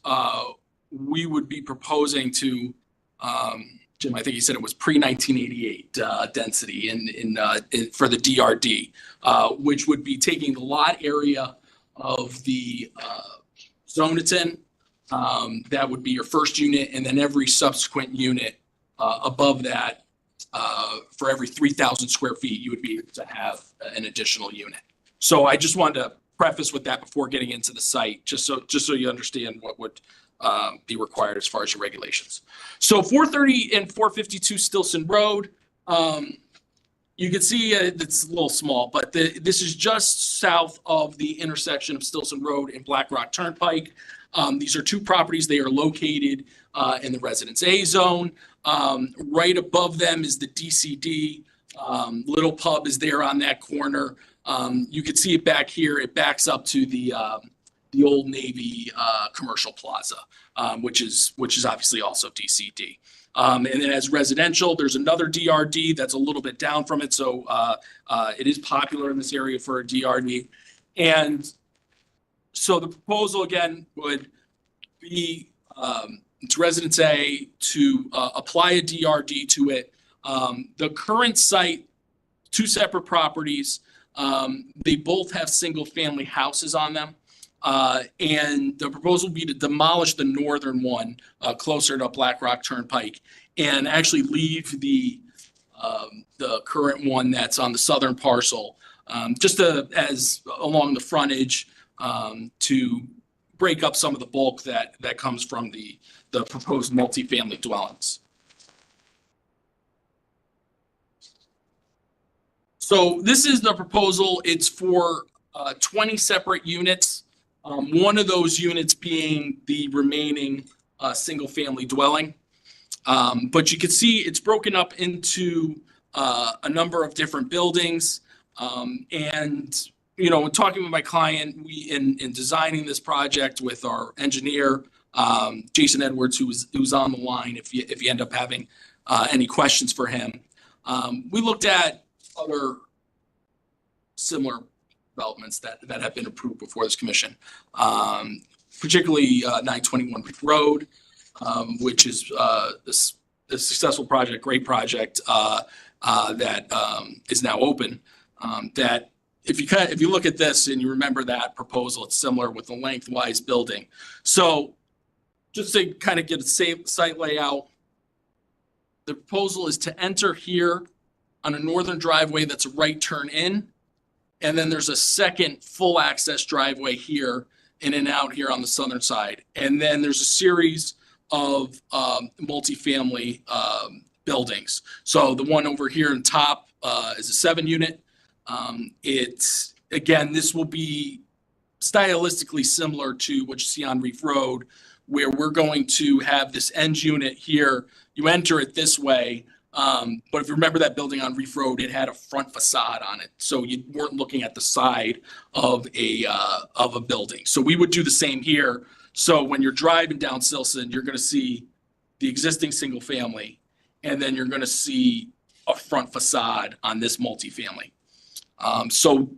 we would be proposing to, Jim, I think he said it was pre-1988 density for the DRD, which would be taking the lot area of the zone it's in. That would be your first unit, and then every subsequent unit above that, for every 3,000 square feet, you would be able to have an additional unit. So I just wanted to preface with that before getting into the site, just so you understand what would be required as far as your regulations. So 430 and 452 Stilson Road, you can see it's a little small, but this is just south of the intersection of Stilson Road and Black Rock Turnpike. These are two properties. They are located in the Residence A zone. Right above them is the DCD. Little Pub is there on that corner. You can see it back here. It backs up to the Old Navy commercial plaza, which is obviously also DCD. And then as residential, there's another DRD that's a little bit down from it. So it is popular in this area for a DRD. And so the proposal again would be it's Residence A to apply a DRD to it. The current site, two separate properties, they both have single family houses on them. And the proposal would be to demolish the northern one closer to Black Rock Turnpike and actually leave the current one that's on the southern parcel just as along the frontage to break up some of the bulk that comes from the proposed multifamily dwellings. So this is the proposal. It's for 20 separate units. One of those units being the remaining single-family dwelling. But you can see it's broken up into a number of different buildings. And, you know, when talking with my client, in designing this project with our engineer, Jason Edwards, who's on the line, if you end up having any questions for him, we looked at other similar developments that have been approved before this commission, particularly 921 Reef Road, which is a successful project, great project that is now open. That if you look at this and you remember that proposal, it's similar with the lengthwise building. So just to kind of get a safe site layout, the proposal is to enter here on a northern driveway that's a right turn in. And then there's a second full access driveway here in and out here on the southern side. And then there's a series of multifamily buildings. So the one over here on top is a 7-unit. It's, again, this will be stylistically similar to what you see on Reef Road, where we're going to have this end unit here. You enter it this way. But if you remember that building on Reef Road, it had a front facade on it. So you weren't looking at the side of a building. So we would do the same here. So when you're driving down Silson, you're going to see the existing single family, and then you're going to see a front facade on this multifamily. So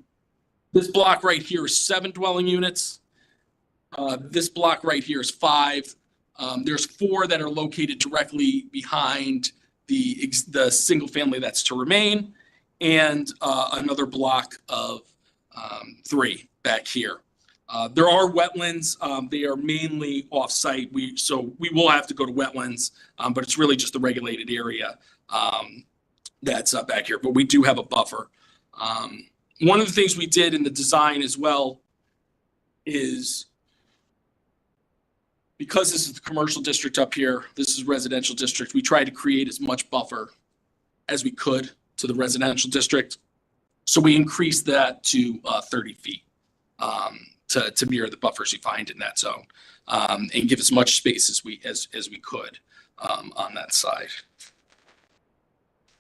this block right here is 7 dwelling units. This block right here is 5. There's 4 that are located directly behind the single family that's to remain, and another block of 3 back here. There are wetlands. They are mainly off-site. So we will have to go to wetlands, but it's really just the regulated area that's back here. But we do have a buffer. One of the things we did in the design as well is, because this is the commercial district up here, this is residential district, we tried to create as much buffer as we could to the residential district. So we increased that to 30 feet to mirror the buffers you find in that zone, and give as much space as we could on that side.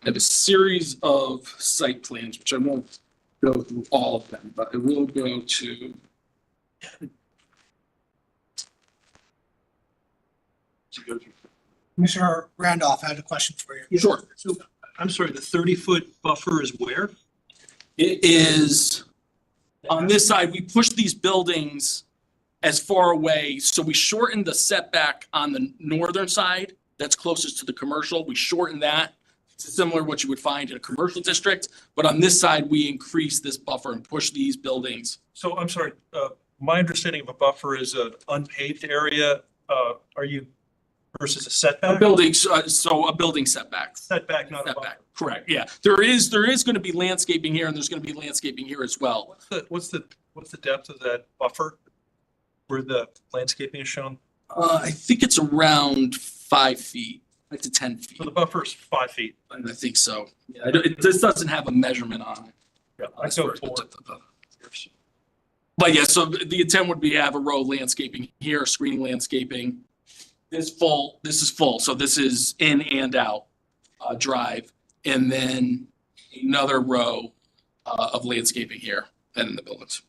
I have a series of site plans, which I won't go through all of them, but I will go to Commissioner Randolph, I had a question for you. Sure. So I'm sorry, the 30-foot buffer is where? It is on this side. We pushed these buildings as far away. So we shortened the setback on the northern side that's closest to the commercial. We shortened that. It's similar to what you would find in a commercial district. But on this side, we increased this buffer and pushed these buildings. So I'm sorry, my understanding of a buffer is an unpaved area. Are you versus a setback? A building, so a building setback. Setback, not a Setback, buffer. correct, yeah. There is going to be landscaping here, and there's going to be landscaping here as well. What's the depth of that buffer where the landscaping is shown? I think it's around 5 feet, 5 to 10 feet. So the buffer's 5 feet. I think so. Yeah, this doesn't have a measurement on it. Yeah, I As go far as the for depth of the- But yeah, so the intent would be to have a row landscaping here, screen landscaping. This is full, so this is in and out drive, and then another row of landscaping here and in the buildings.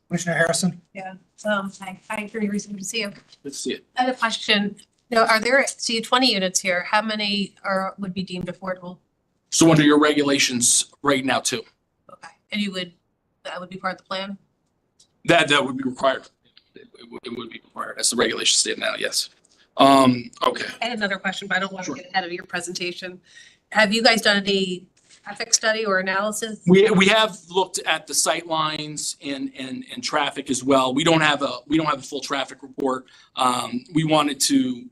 Commissioner Harrison? Yeah, I agree, reason to see you. Let's see it. I have a question. Now, are there, so you have 20 units here, how many would be deemed affordable? So under your regulations right now too, Okay, and that would be part of the plan? that would be required. It would be required as the regulations state now, yes. Okay. I had another question, but I don't want to Sure. get ahead of your presentation. Have you guys done any traffic study or analysis? We have looked at the sight lines and traffic as well. We don't have a full traffic report. We wanted to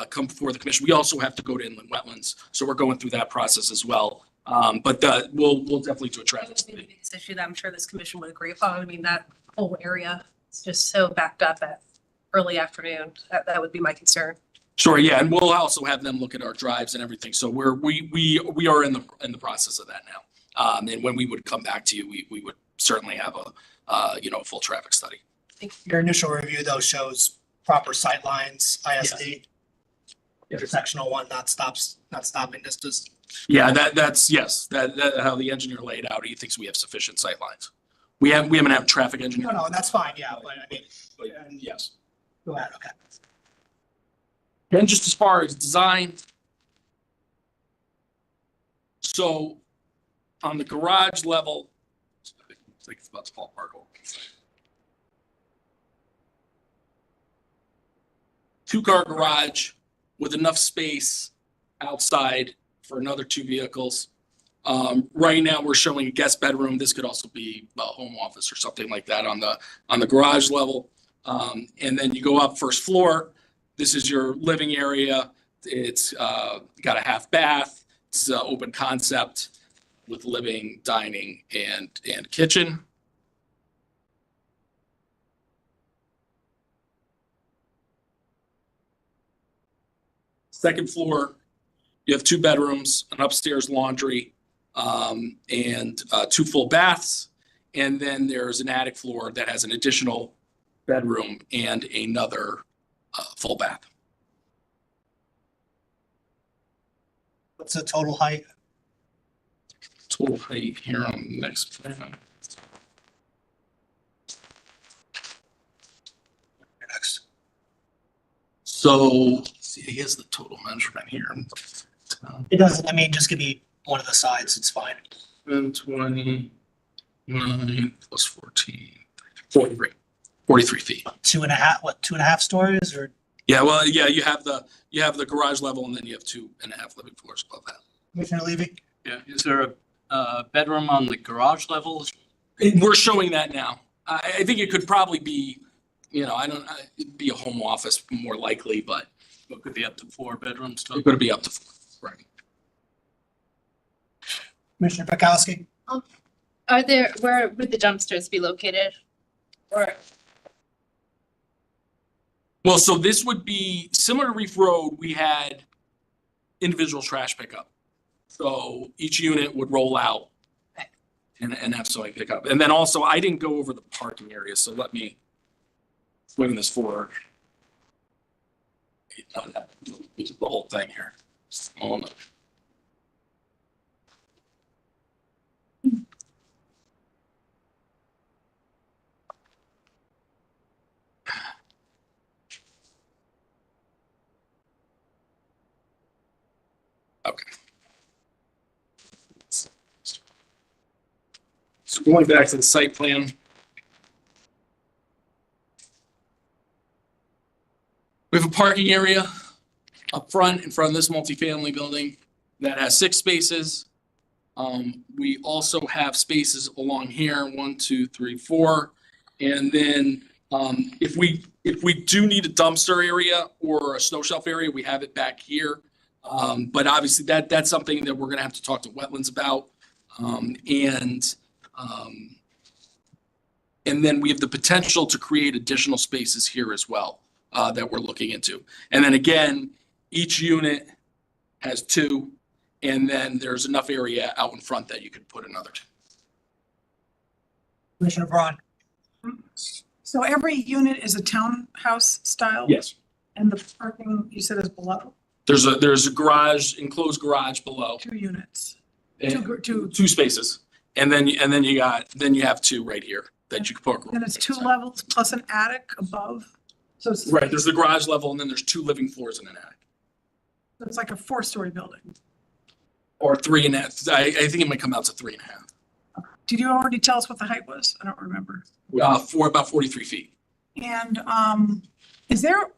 come before the commission. We also have to go to inland wetlands, so we're going through that process as well. But we'll definitely do a traffic That's the study. biggest issue that I'm sure this commission would agree upon. I mean, that whole area is just so backed up at early afternoon. That would be my concern. Sure, yeah, and we'll also have them look at our drives and everything. So we are in the process of that now. And when we would come back to you, we would certainly have a full traffic study. Your initial review though shows proper sight lines, ISD. Intersectional one, not stopping distance. Yeah, that's, yes, that how the engineer laid out, he thinks we have sufficient sightlines. We haven't had a traffic engineer. No, that's fine, yeah, but I mean, Yes. go ahead, okay. And just as far as design. So on the garage level, it's like it's about to fall apart. Two-car garage with enough space outside for another 2 vehicles. Right now, we're showing a guest bedroom. This could also be a home office or something like that on the garage level. And then you go up first floor. This is your living area. It's got a half bath. It's an open concept with living, dining, and kitchen. Second floor, you have 2 bedrooms, an upstairs laundry, and 2 full baths. And then there's an attic floor that has an additional bedroom and another full bath. What's the total height? Total height here on the next plan. Next. So, see, here's the total measurement here. It doesn't, I mean, just give me one of the sides, it's fine. 29 plus 14, 43 feet. 2.5 stories or? Yeah, well, yeah, you have the garage level and then you have 2.5 living floors above that. Commissioner Levy? Yeah, is there a bedroom on the garage level? We're showing that now. I think it could probably be, it'd be a home office more likely, but It could be up to 4 bedrooms. it could be up to 4. Right. Commissioner Pikowski? Where would the dumpsters be located? Or, Well, so this would be similar to Reef Road. We had individual trash pickup. So each unit would roll out and have somebody pick up. And then also, I didn't go over the parking area, so let me swing this forward. The whole thing here. Hold on. Okay. So going back to the site plan. We have a parking area up front in front of this multifamily building that has 6 spaces. We also have spaces along here, 1, 2, 3, 4. And then if we do need a dumpster area or a snow shelf area, we have it back here. But obviously that's something that we're gonna have to talk to wetlands about. And then we have the potential to create additional spaces here as well that we're looking into. And then again, each unit has 2, and then there's enough area out in front that you could put another 2. Commissioner Braun? So every unit is a townhouse style? Yes. And the parking, you said, is below? There's a garage, enclosed garage below. 2 units? and Two. 2 spaces. And then you have 2 right here that you can put. And it's 2 levels plus an attic above? So it's, Right, there's the garage level and then there's 2 living floors and an attic. it's like a 4-story building. Or 3.5. I think it might come out to 3.5. Did you already tell us what the height was? I don't remember. For about 43 feet. And is there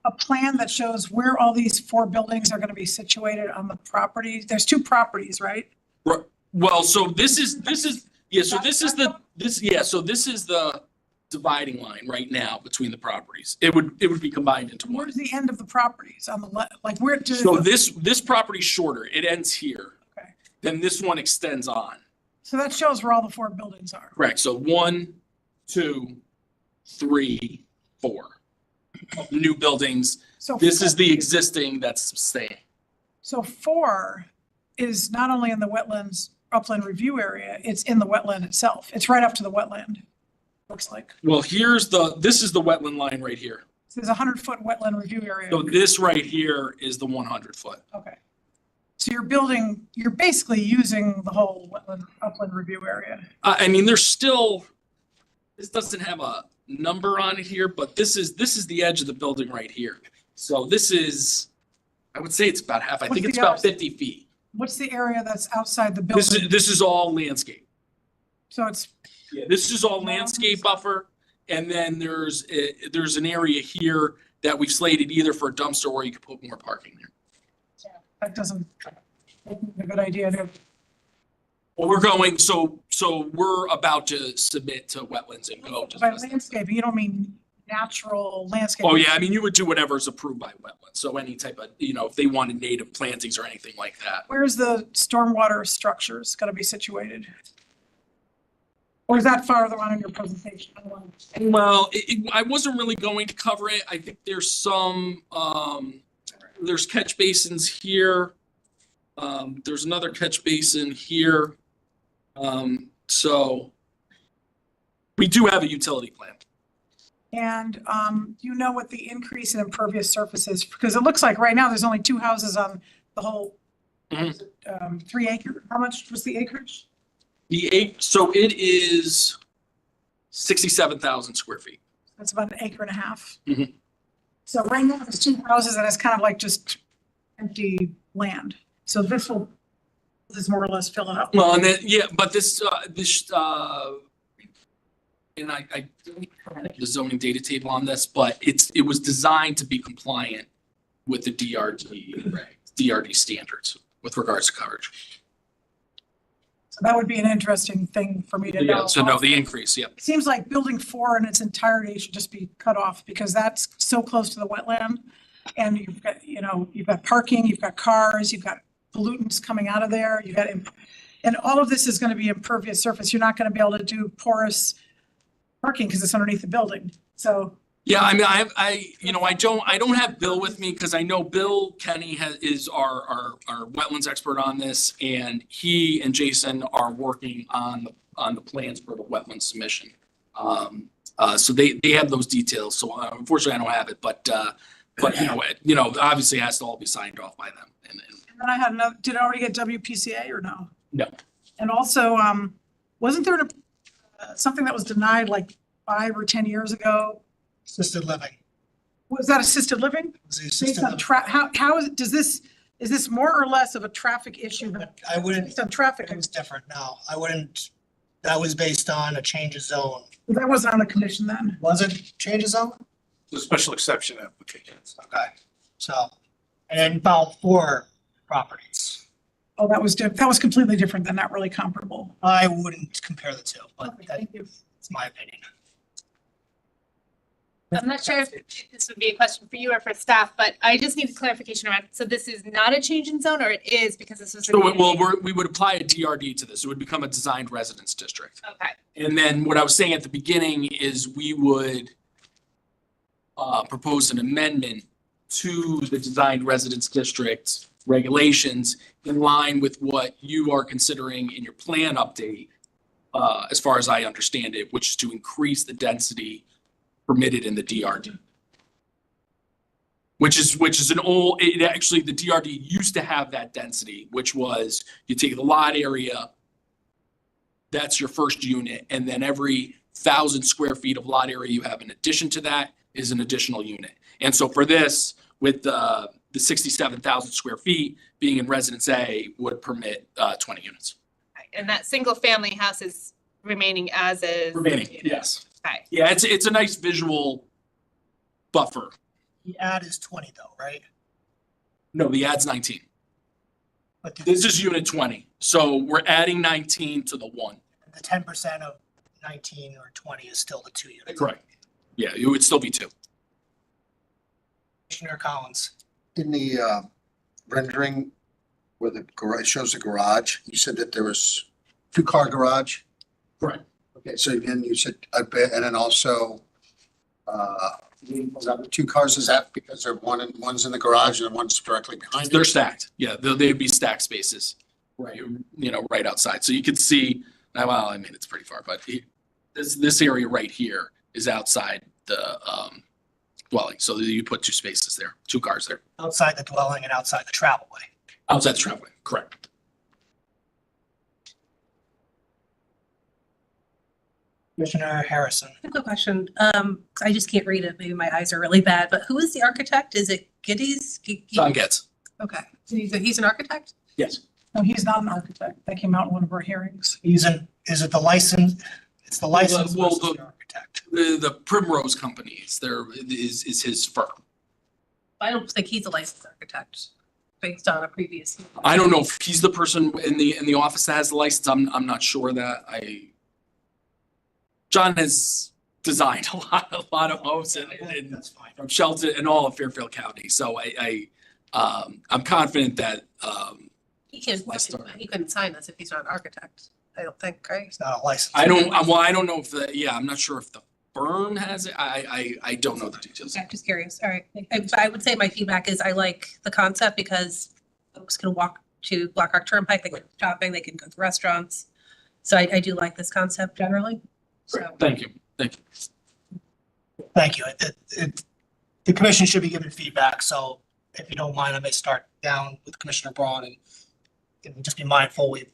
a plan that shows where all these 4 buildings are going to be situated on the property? There's 2 properties, right? Well, so this is the dividing line right now between the properties. It would be combined into one. Where's the end of the properties on the like where do? So this property's shorter. It ends here. Okay. Then this one extends on. So that shows where all the 4 buildings are. Correct. So 1, 2, 3, 4 new buildings. So This is the existing that's staying. So 4 is not only in the wetlands, upland review area, it's in the wetland itself. It's right up to the wetland, looks like. Well, this is the wetland line right here. So there's a 100-foot wetland review area. So this right here is the 100-foot. Okay. So you're basically using the whole wetland upland review area. I mean, this doesn't have a number on it here, but this is the edge of the building right here. So this is, I would say it's about half. I What's think it's the about other- 50 feet. What's the area that's outside the This building? is all landscape. So it's, Yeah, this is all landscape buffer. And then there's an area here that we've slated either for a dumpster or you could put more parking there. that doesn't, a good idea to. Well, we're about to submit to wetlands and go. By landscaping, you don't mean natural landscaping? Oh, yeah, I mean, you would do whatever is approved by wetlands. So any type of, if they wanted native plantings or anything like that. Where's the stormwater structures gonna be situated? Or is that farther on in your presentation? Well, I wasn't really going to cover it. I think there's some, there's catch basins here. There's another catch basin here. So we do have a utility plan. And you know what the increase in impervious surface is? Because it looks like right now there's only 2 houses on the whole 3 acre. How much was the acreage? So it is 67,000 square feet. That's about 1.5 acres. Mhm. So right now there's 2 houses and it's kind of like just empty land. So this will more or less fill it up. Well, and then, yeah, but and I don't have the zoning data table on this, but it was designed to be compliant with the DRD standards with regards to coverage. So that would be an interesting thing for me to know. Yeah, so no, the increase, yeah. It seems like building 4 in its entirety should just be cut off because that's so close to the wetland. And you've got parking, you've got cars, you've got pollutants coming out of there, and all of this is going to be impervious surface. You're not going to be able to do porous parking because it's underneath the building. So. Yeah, I mean, I don't have Bill with me because I know Bill Kenny is our wetlands expert on this, and he and Jason are working on the plans for the wetland submission. So they have those details. So unfortunately, I don't have it, but obviously it has to all be signed off by them. And then I had another. Did it already get WPCA or no? no. And also, wasn't there something that was denied like 5 or 10 years ago? Assisted living. Was that assisted living? Was the Based assisted on living. how is this more or less of a traffic issue than I wouldn't, based on traffic? it was different. No, I wouldn't, that was based on a change of zone. That wasn't on the commission then. Was it change of zone? The special exception applications. Okay, so, and then found 4 properties. Oh, that was completely different than not really comparable. I wouldn't compare the two, but Okay, thank you. that's my opinion. I'm not sure if this would be a question for you or for staff, but I just need clarification around, so this is not a change in zone or it is because this was. So we would apply a DRD to this. It would become a designed residence district. Okay, And then what I was saying at the beginning is we would propose an amendment to the designed residence district regulations in line with what you are considering in your plan update, as far as I understand it, which is to increase the density permitted in the DRD. Which is the DRD used to have that density, which was you take the lot area, that's your first unit, and then every 1,000 square feet of lot area you have in addition to that is an additional unit. And so for this, with the 67,000 square feet being in Residence A would permit 20 units. and that single family house is remaining as is. Remaining, yes. Okay, Yeah, it's a nice visual buffer. The ad is 20 though, right? No, the ad's 19. But This is unit 20. So we're adding 19 to the 1. the 10% of 19 or 20 is still the 2 units. Correct. Yeah, it would still be 2. Commissioner Collins. In the rendering where the garage shows the garage, you said that there was 2-car garage? Correct. Okay, so then you said a bit, and then also, was that 2 cars, is that because one's in the garage and one's directly behind it? They're stacked. Yeah, they'd be stacked spaces. right, right outside. So you can see, well, I mean, it's pretty far, but this area right here is outside the dwelling. So you put 2 spaces there, 2 cars there. Outside the dwelling and outside the travel way. Outside the driveway, correct. Commissioner Harrison. I have a question. I just can't read it. Maybe my eyes are really bad, but who is the architect? Is it Giddy's? John Getz. Okay. So he's an architect? Yes. No, he's not an architect. That came out in one of our hearings. Is it the license? It's the license Well, versus the architect. The Primrose Company is his firm. I don't think he's a licensed architect based on a previous. I don't know if he's the person in the office that has the license. I'm not sure that John has designed a lot of homes in That's fine. from Shelton and all of Fairfield County. So I'm confident that He couldn't sign this if he's not an architect. I don't think, right? It's not a license. I don't know if I'm not sure if the firm has it. I don't know the details. I'm just curious. All right. I would say my feedback is I like the concept because folks can walk to Black Rock Turnpike, they can go shopping, they can go to restaurants. So I do like this concept generally. So Great. Thank you. Thank you. The commission should be given feedback, so if you don't mind, I may start down with Commissioner Braun and just be mindful, we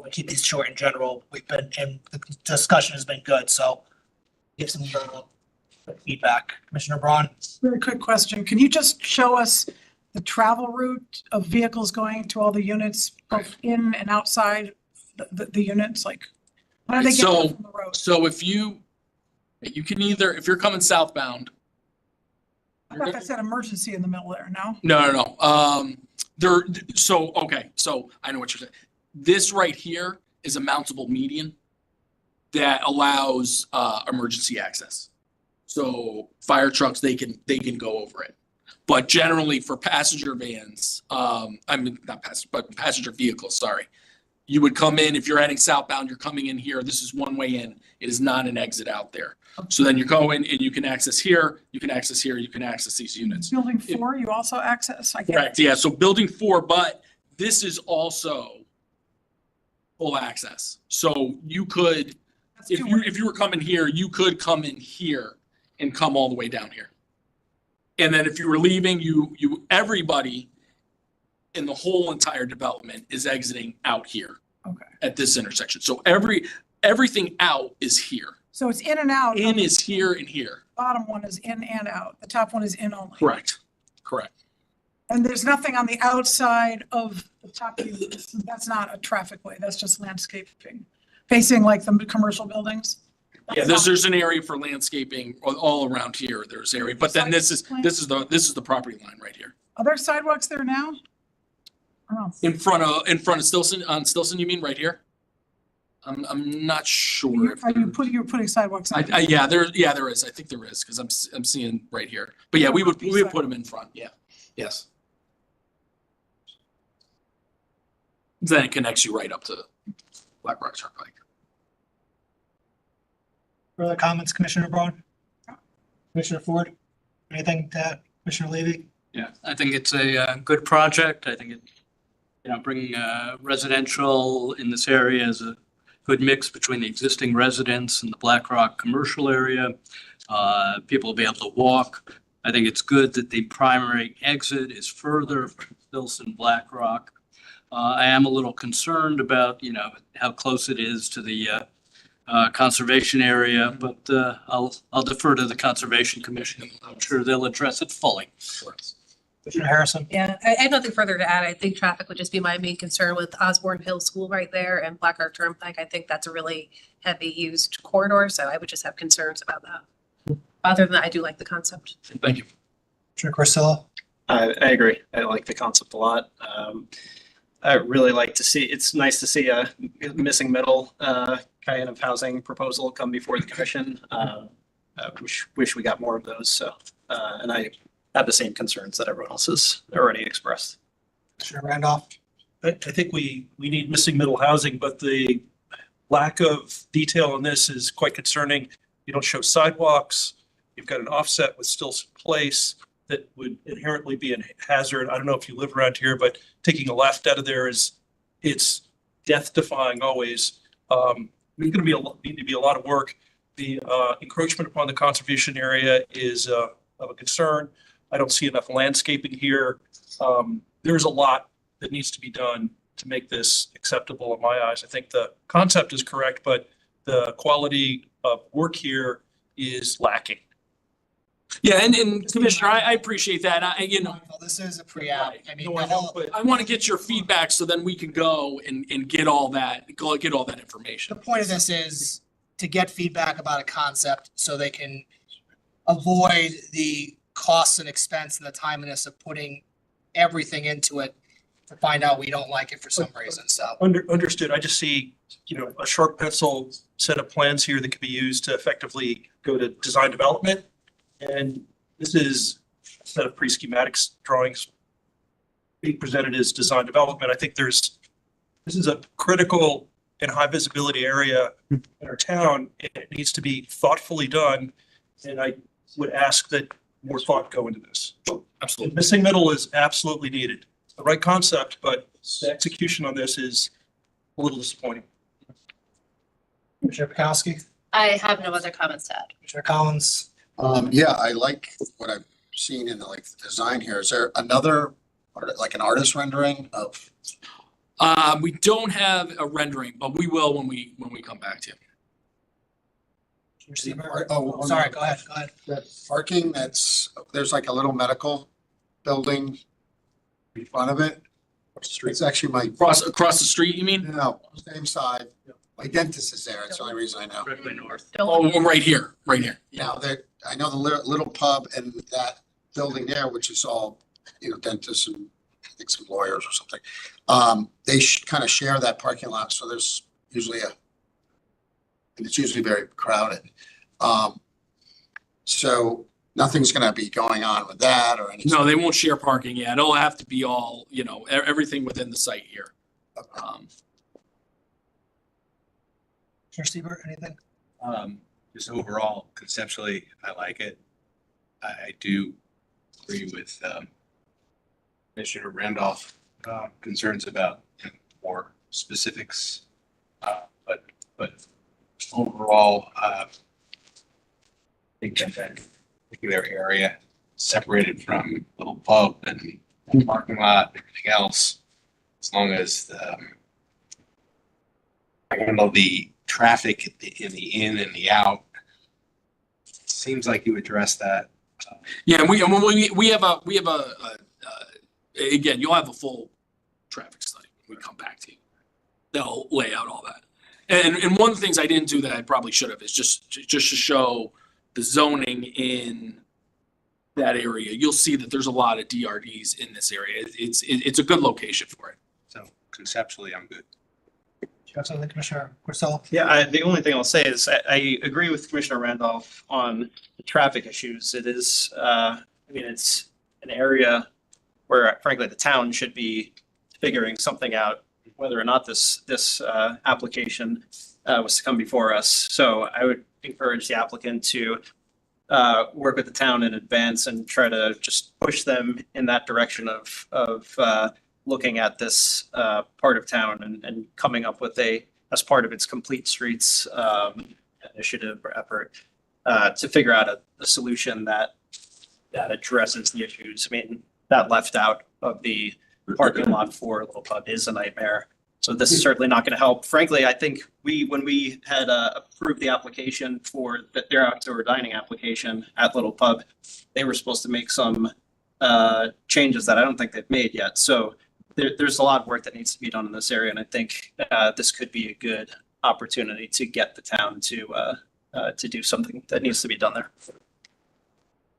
keep these short in general. And the discussion has been good, so give some feedback. Commissioner Braun? Very quick question. Can you just show us the travel route of vehicles going to all the units, both in and outside the units? Like, how do they get there from the road? So if you can either, if you're coming southbound. I thought that said emergency in the middle there, no? No. So I know what you're saying. This right here is a mountable median that allows emergency access. So fire trucks, they can go over it. But generally for passenger vans, not passenger, but passenger vehicles, sorry. You would come in, if you're heading southbound, you're coming in here, this is one way in, it is not an exit out there. So then you go in and you can access here, you can access here, you can access these units. Building 4, you also access? I get it. Correct, yeah, so building 4, but this is also full access. So you could, That's if two you were coming here, you could come in here and come all the way down here. And then if you were leaving, everybody in the whole entire development is exiting out here. Okay. At this intersection. So everything out is here. So it's in and out. In is here and here. Bottom one is in and out. The top one is in only. Correct. And there's nothing on the outside of the top units. That's not a traffic way. That's just landscaping. Facing like the commercial buildings. Yeah, there's an area for landscaping all around here. There's area, but then this is the property line right here. Are there sidewalks there now? Oh. In front of Stilson, on Stilson, you mean right here? I'm not sure. You're putting sidewalks on? Yeah, there is. I think there is, because I'm seeing right here. But yeah, we would put them in front. Yeah. Yes. Then it connects you right up to Black Rock Turnpike. Further comments, Commissioner Braun? Commissioner Ford? Anything to add? Commissioner Levy? Yeah, I think it's a good project. I think bringing residential in this area is a good mix between the existing residents and the Black Rock commercial area. People will be able to walk. I think it's good that the primary exit is further from Stilson, Black Rock. I am a little concerned about, how close it is to the conservation area, but I'll defer to the Conservation Commission. I'm sure they'll address it fully. Commissioner Harrison? Yeah, I have nothing further to add. I think traffic would just be my main concern with Osborne Hill School right there and Black Rock Turnpike. I think that's a really heavy used corridor, so I would just have concerns about that. Other than that, I do like the concept. Thank you. Commissioner Corsillo? I agree. I like the concept a lot. I really like to see, it's nice to see a missing middle kind of housing proposal come before the commission. Wish we got more of those. So, and I have the same concerns that everyone else has already expressed. Commissioner Randolph? I think we need missing middle housing, but the lack of detail on this is quite concerning. You don't show sidewalks. You've got an offset with Stilson Place that would inherently be a hazard. I don't know if you live around here, but taking a left out of there is it's death defying always. There's going to be need to be a lot of work. The encroachment upon the conservation area is of a concern. I don't see enough landscaping here. There's a lot that needs to be done to make this acceptable in my eyes. I think the concept is correct, but the quality of work here is lacking. Yeah, and Commissioner, I appreciate that. You know, Well, this is a pre-app. I mean, No, the I know, whole, but I want to get your feedback so then we can go and get all that, get all that the information. point of this is to get feedback about a concept so they can avoid the costs and expense and the timeliness of putting everything into it to find out we don't like it for some reason, so. Understood. I just see, a sharp pencil set of plans here that could be used to effectively go to design development. And this is a set of pre-schematics drawings being presented as design development. I think this is a critical and high visibility area in our town. It needs to be thoughtfully done. And I would ask that more thought go into this. The Absolutely. missing middle is absolutely needed. The right concept, but the execution on this is a little disappointing. Commissioner Pikowski, I have no other comments to add. Commissioner Collins, Yeah, I like what I've seen in the design here. Is there another, like an artist rendering of? We don't have a rendering, but we will when we come back to you. Oh, sorry, go ahead. That parking there's like a little medical building in front of it. It's actually my, Across the street, you mean? no, same side. My dentist is there. It's the only reason I know. Directly north. Oh, right here. Now that, I know the little pub and that building there, which is all, dentists and I think some lawyers or something. They kind of share that parking lot. So there's usually and it's usually very crowded. So nothing's gonna be going on with that or anything. No, they won't share parking yet. It'll have to be all, everything within the site here. Commissioner Siebert, anything? Just overall, conceptually, I like it. I do agree with Commissioner Randolph concerns about more specifics. But overall, I think that particular area separated from little pub and parking lot, everything else, as long as I handle the traffic in the in and the out. Seems like you addressed that. Yeah, and we have again, you'll have a full traffic study when we come back to you. They'll lay out all that. And one of the things I didn't do that I probably should have is just to show the zoning in that area. You'll see that there's a lot of DRDs in this area. It's a good location for it. So conceptually, I'm good. Do you have something, Commissioner Grisel? Yeah, the only thing I'll say is I agree with Commissioner Randolph on the traffic issues. It is, it's an area where frankly, the town should be figuring something out, whether or not this application was to come before us. So I would encourage the applicant to work with the town in advance and try to just push them in that direction of looking at this part of town and coming up with as part of its complete streets initiative or effort to figure out a solution that addresses the issues. I mean, that left out of the parking lot for Little Pub is a nightmare. So this is certainly not going to help. Frankly, I think when we had approved the application for their outdoor dining application at Little Pub, they were supposed to make some changes that I don't think they've made yet. So there's a lot of work that needs to be done in this area, and I think this could be a good opportunity to get the town to do something that needs to be done there.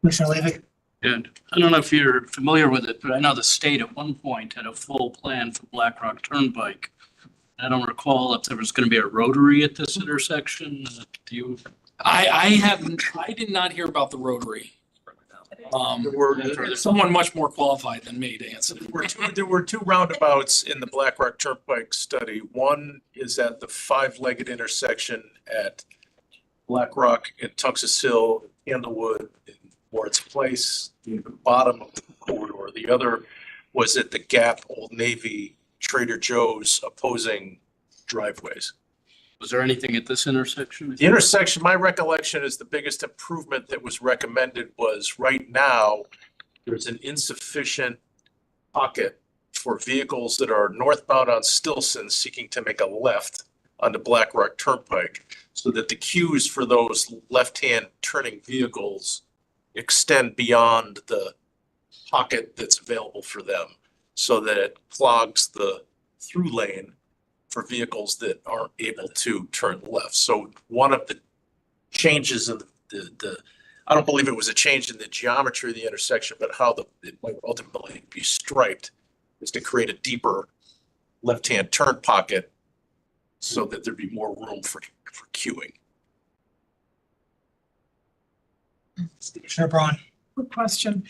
Commissioner Levy? And I don't know if you're familiar with it, but I know the state at one point had a full plan for Black Rock Turnpike. I don't recall if there was going to be a rotary at this intersection. Do you? I did not hear about the rotary. There's someone much more qualified than me to answer. There were two roundabouts in the Black Rock Turnpike study. One is at the five-legged intersection at Black Rock and Tungus Hill, Candlewood, and Ward's Place, the bottom of the corridor. The other was at the Gap Old Navy Trader Joe's opposing driveways. Was there anything at this intersection? The intersection, my recollection is the biggest improvement that was recommended was right now, there's an insufficient pocket for vehicles that are northbound on Stilson seeking to make a left onto Black Rock Turnpike, so that the queues for those left-hand turning vehicles extend beyond the pocket that's available for them, so that it clogs the through lane for vehicles that aren't able to turn left. So one of the changes in the I don't believe it was a change in the geometry of the intersection, but how it might ultimately be striped, is to create a deeper left-hand turn pocket so that there'd be more room for queuing. Commissioner Braun. Quick question.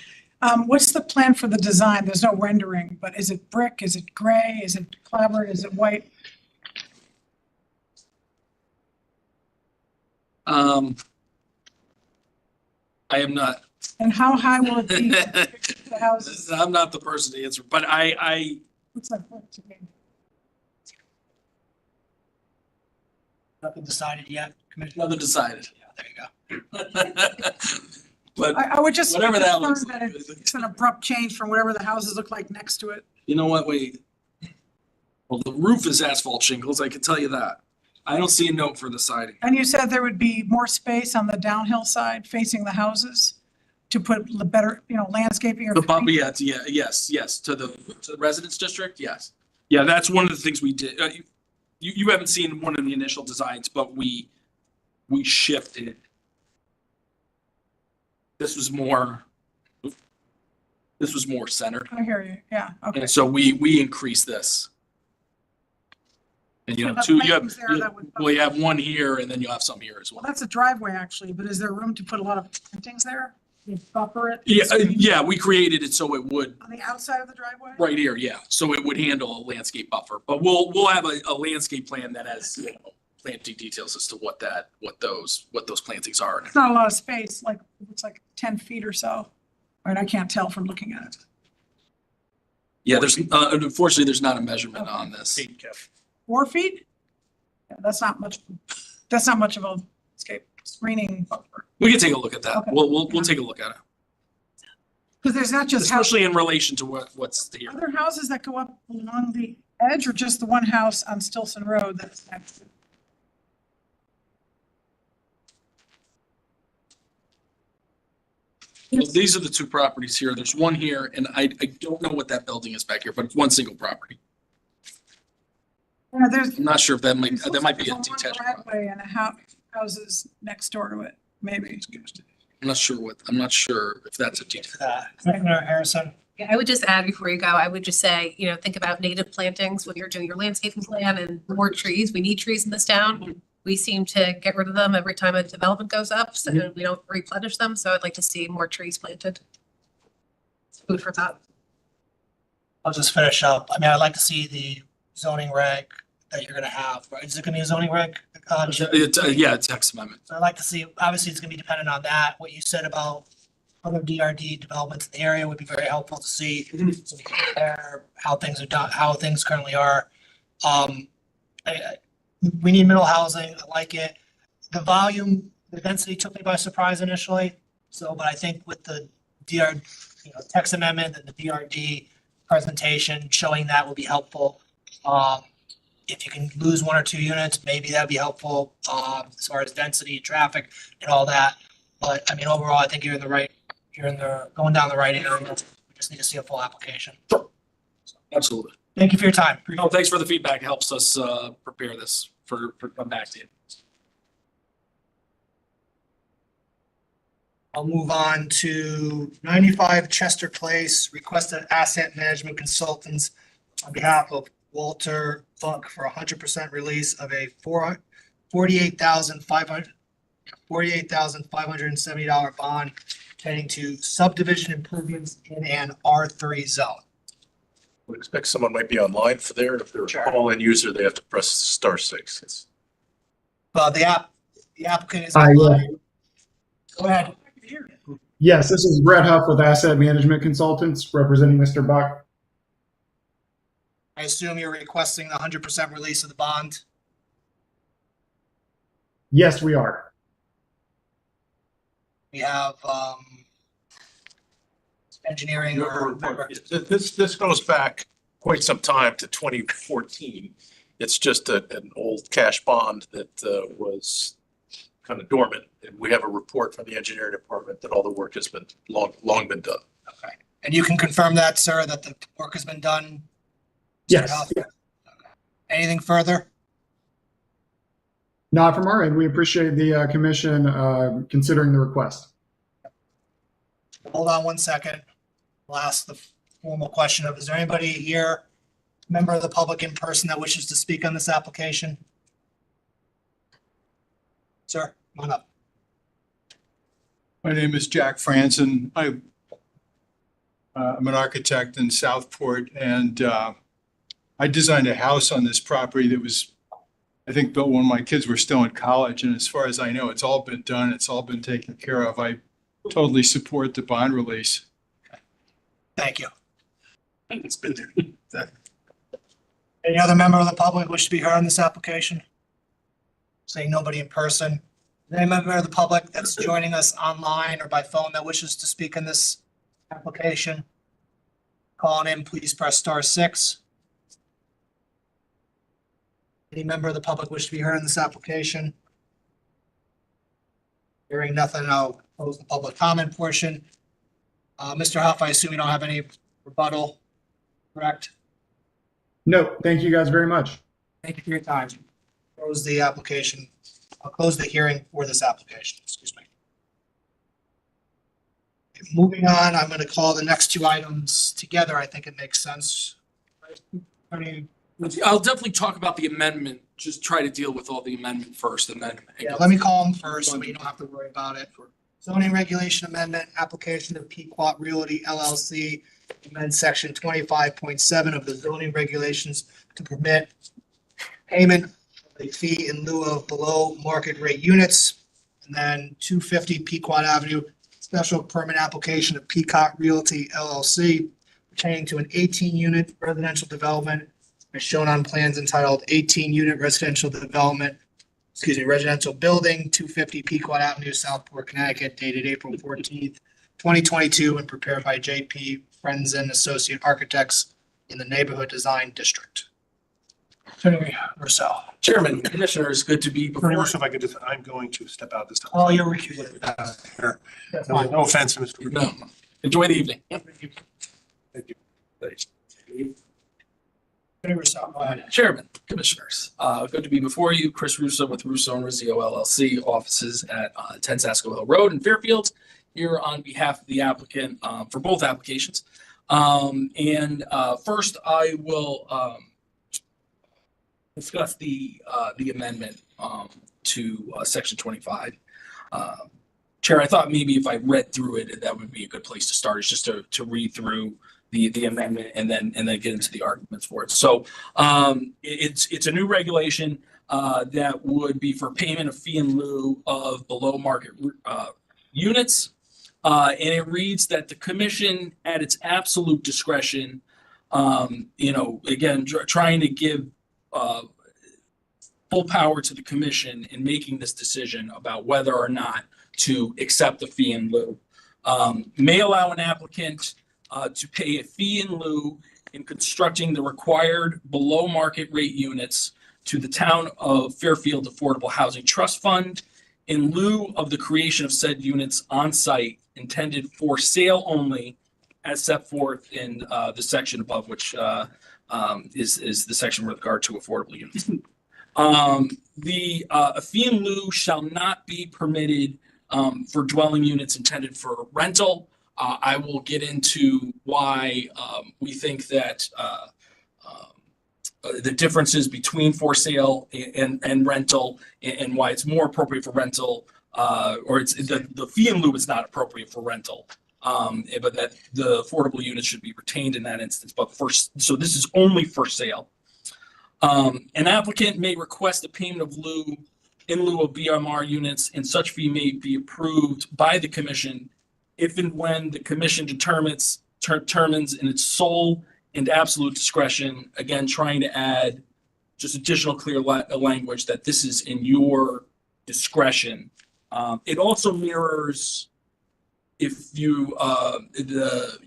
What's the plan for the design? There's no rendering, but is it brick? Is it gray? Is it clapboard? Is it white? I am not, And how high will it be? The houses? I'm not the person to answer, but I, Looks like brick to me. Nothing decided yet, Commissioner? nothing decided. Yeah, there you go. But I would just. whatever that concerned looks that like. It's an abrupt change from whatever the houses look like next to it. You know what, wait. Well, the roof is asphalt shingles, I can tell you that. I don't see a note for the siding. And you said there would be more space on the downhill side facing the houses to put the better, landscaping or. Yes, to the residence district, yes. Yeah, that's one of the things we did. You haven't seen one of the initial designs, but we shifted. This was more centered, I hear you. Yeah, okay. and so we increased this. And you have two, you have one here and then you'll have some here as Well, well. that's a driveway actually, but is there room to put a lot of plantings there? You buffer it? Yeah, we created it so it would, On the outside of the driveway? right here, yeah, so it would handle a landscape buffer, but we'll have a landscape plan that has, planting details as to what those plantings are. It's not a lot of space, like, it's like 10 feet or so. Right, I can't tell from looking at it. Yeah, there's, unfortunately, there's not a measurement on this. 4 feet? Yeah, that's not much of a landscape screening buffer. We can take a look at that. Okay. We'll take a look at it, Because there's not just houses, especially in relation to what's here. are there houses that go up along the edge or just the one house on Stilson Road that's next to? Well, these are the two properties here. There's one here, and I don't know what that building is back here, but it's one single property. Yeah, there's. I'm not sure if that might It looks be a like there's detached long property. driveway and houses next door to it, maybe. I'm not sure if that's a detached. Commissioner Harrison. Yeah, I would just add before you go, I would just say, think about native plantings when you're doing your landscaping plan and more trees. We need trees in this town. We seem to get rid of them every time a development goes up, so we don't replenish them. So I'd like to see more trees planted. Food for thought. I'll just finish up. I mean, I'd like to see the zoning reg that you're gonna have, right? Is it gonna be a zoning reg? Yeah, it's text amendment. So I'd like to see, obviously, it's gonna be dependent on that. What you said about other DRD developments in the area would be very helpful to see. So we can compare how things are done, how things currently are. We need middle housing. I like it. The volume, the density took me by surprise initially. So, but I think with the text amendment and the DRD presentation, showing that will be helpful. If you can lose 1 or 2 units, maybe that'd be helpful, as far as density, traffic and all that. But I mean, overall, I think you're going down the right area. We just need to see a full application. Absolutely. Thank you for your time. No, thanks for the feedback. It helps us prepare this for come back to you. I'll move on to 95 Chester Place, requested asset management consultants on behalf of Walter Buck for 100% release of a $48,570 bond pertaining to subdivision improvements in an R3 zone. Would expect someone might be online for there. If they're a Sure. call-in user, they have to press *6. It's The applicant is. Yeah. Go ahead. Yes, this is Brett Huff with Asset Management Consultants representing Mr. Buck. I assume you're requesting the 100% release of the bond. Yes, we are. We have engineering or This goes back quite some time to 2014. It's just an old cash bond that was kind of dormant. And we have a report from the engineering department that all the work has been long been done. Okay. And you can confirm that, sir, that the work has been done? Mr. Yes. Huff? Okay. Anything further? Not from our end. We appreciate the commission considering the request. Hold on one second. I'll ask the formal question of, is there anybody here, member of the public in person that wishes to speak on this application? Sir, come on up. My name is Jack Franzen. I'm an architect in Southport, and I designed a house on this property that was, I think, built when my kids were still in college. And as far as I know, it's all been done. It's all been taken care of. I totally support the bond release. Thank you. It's been there. Any other member of the public wish to be heard on this application? Saying nobody in person. Any member of the public that's joining us online or by phone that wishes to speak on this application? Calling in, please press *6. Any member of the public wish to be heard on this application? Hearing nothing, I'll close the public comment portion. Mr. Huff, I assume you don't have any rebuttal, correct? No, thank you guys very much. Thank you for your time. Close the application. I'll close the hearing for this application, excuse me. Moving on, I'm going to call the next two items together. I think it makes sense. I'll definitely talk about the amendment, just try to deal with all the amendment first and then. Yeah, let me call them first so you don't have to worry about it. Zoning regulation amendment, application of Pequot Realty LLC, amend section 25.7 of the zoning regulations to permit payment of a fee in lieu of below market rate units. And then 250 Pequot Avenue, special permit application of Pequot Realty LLC pertaining to an 18-unit residential development as shown on plans entitled 18-unit residential development, residential building, 250 Pequot Avenue, Southport, Connecticut, dated April 14th, 2022, and prepared by J.P. Frenzen Associate Architects in the Neighborhood Design District. Attorney Russo. Chairman, Commissioners, good to be before. If I could just, I'm going to step out this time. Oh, you're recused. That's fine. No offense, Mr. No. Enjoy the evening. Thank you. Attorney Russo, go ahead. Chairman, Commissioners, good to be before you. Chris Russo with Russo and Rizzio LLC, offices at 10 Sasko Hill Road in Fairfield, here on behalf of the applicant for both applications. First, I will discuss the amendment to section 25. Chair, I thought maybe if I read through it, that would be a good place to start, is just to read through the amendment and then get into the arguments for it. So it's a new regulation that would be for payment of fee in lieu of below market units. And it reads that the commission at its absolute discretion, again, trying to give full power to the commission in making this decision about whether or not to accept the fee in lieu, may allow an applicant to pay a fee in lieu in constructing the required below market rate units to the town of Fairfield Affordable Housing Trust Fund in lieu of the creation of said units on site intended for sale only, as set forth in the section above, which is the section with regard to affordable units. A fee in lieu shall not be permitted for dwelling units intended for rental. I will get into why we think that the differences between for sale and rental, and why it's more appropriate for rental, or it's the fee in lieu is not appropriate for rental, but that the affordable units should be retained in that instance. But so this is only for sale. An applicant may request a payment of in lieu of BMR units, and such fee may be approved by the commission if and when the commission determines in its sole and absolute discretion, again, trying to add just additional clear language that this is in your discretion. It also mirrors if you,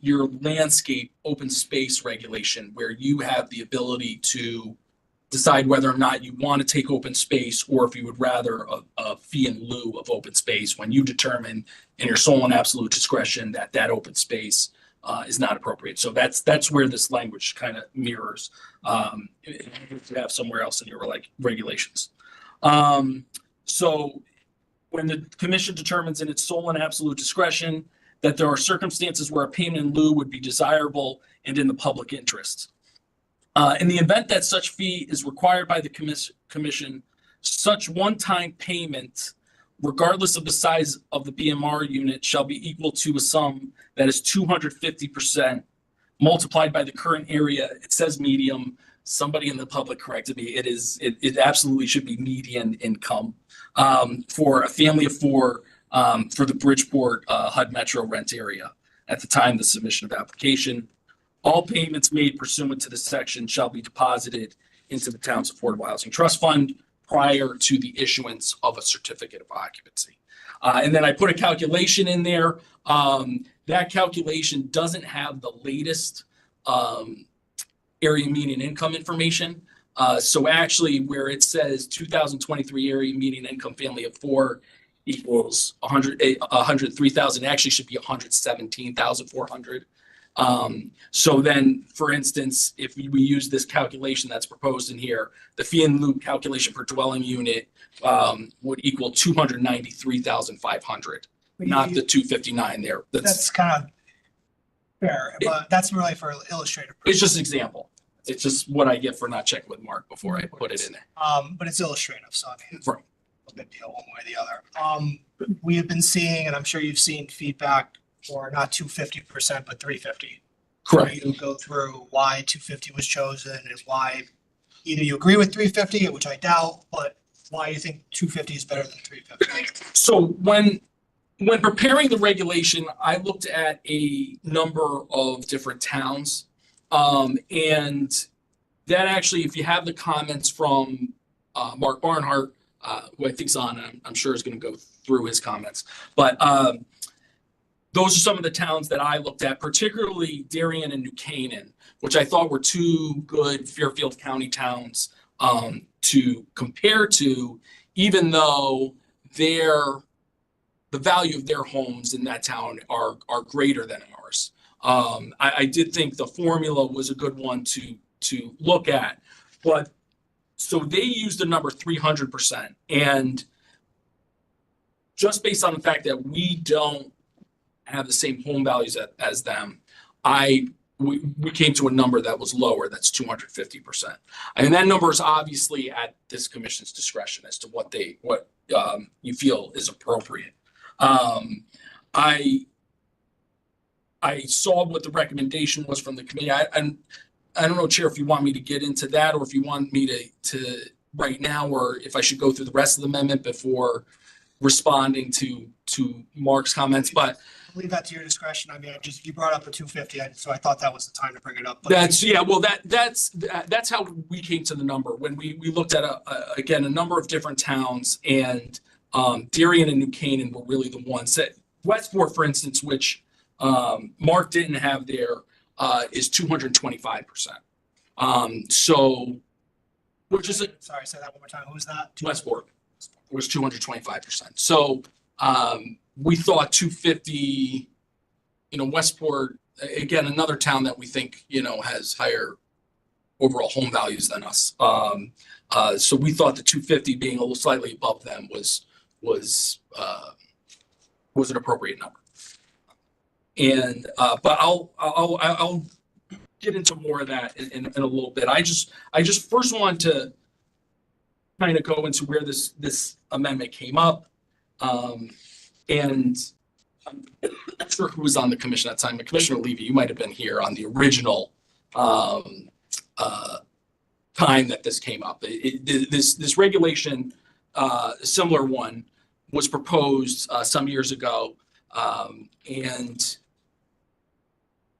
your landscape open space regulation, where you have the ability to decide whether or not you want to take open space, or if you would rather a fee in lieu of open space when you determine in your sole and absolute discretion that that open space is not appropriate. So that's where this language kind of mirrors, you have somewhere else in your regulations. So when the commission determines in its sole and absolute discretion that there are circumstances where a payment in lieu would be desirable and in the public interest. In the event that such fee is required by the commission, such one-time payment, regardless of the size of the BMR unit, shall be equal to a sum that is 250% multiplied by the current area. It says medium. Somebody in the public corrected me. It absolutely should be median income for a family of four for the Bridgeport HUD Metro rent area at the time of the submission of application. All payments made pursuant to this section shall be deposited into the town's Affordable Housing Trust Fund prior to the issuance of a certificate of occupancy. And then I put a calculation in there. That calculation doesn't have the latest area median income information. So actually where it says 2023 area median income family of four equals 103,000, actually should be 117,400. So then, for instance, if we use this calculation that's proposed in here, the fee in lieu calculation per dwelling unit would equal 293,500, not the 259 there. That's kind of fair, but that's really for illustrative. It's just an example. It's just what I get for not checking with Mark before I put it in there. But it's illustrative, so I mean, Right. a big deal one way or the other. We have been seeing, and I'm sure you've seen feedback for not 250%, but 350. Correct. You go through why 250 was chosen and why either you agree with 350, which I doubt, but why you think 250 is better than 350. So when preparing the regulation, I looked at a number of different towns. And that actually, if you have the comments from Mark Barnhart, who I think's on, I'm sure is going to go through his comments. But those are some of the towns that I looked at, particularly Darien and New Canaan, which I thought were two good Fairfield County towns to compare to, even though the value of their homes in that town are greater than ours. I did think the formula was a good one to look at, but so they used the number 300%, and just based on the fact that we don't have the same home values as them, we came to a number that was lower. That's 250%, and that number is obviously at this commission's discretion as to what you feel is appropriate. I saw what the recommendation was from the committee. I don't know, Chair, if you want me to get into that, or if you want me to right now, or if I should go through the rest of the amendment before responding to Mark's comments, but I'll leave that to your discretion. I mean, you brought up the 250, so I thought that was the time to bring it up. But that's how we came to the number when we looked at again a number of different towns, and Darien and New Canaan were really the ones that Westport, for instance, which Mark didn't have there, is 225%. So, which is sorry, say that one more time. Who's that? Westport was 225%. So we thought 250. Westport, again, another town that we think has higher overall home values than us. So we thought the 250 being a little slightly above them was an appropriate number. And but I'll get into more of that in a little bit. I just first want to kind of go into where this amendment came up, and I'm not sure who was on the commission at the time. Commissioner Levy, you might have been here on the original time that this came up. This regulation, a similar one, was proposed some years ago, and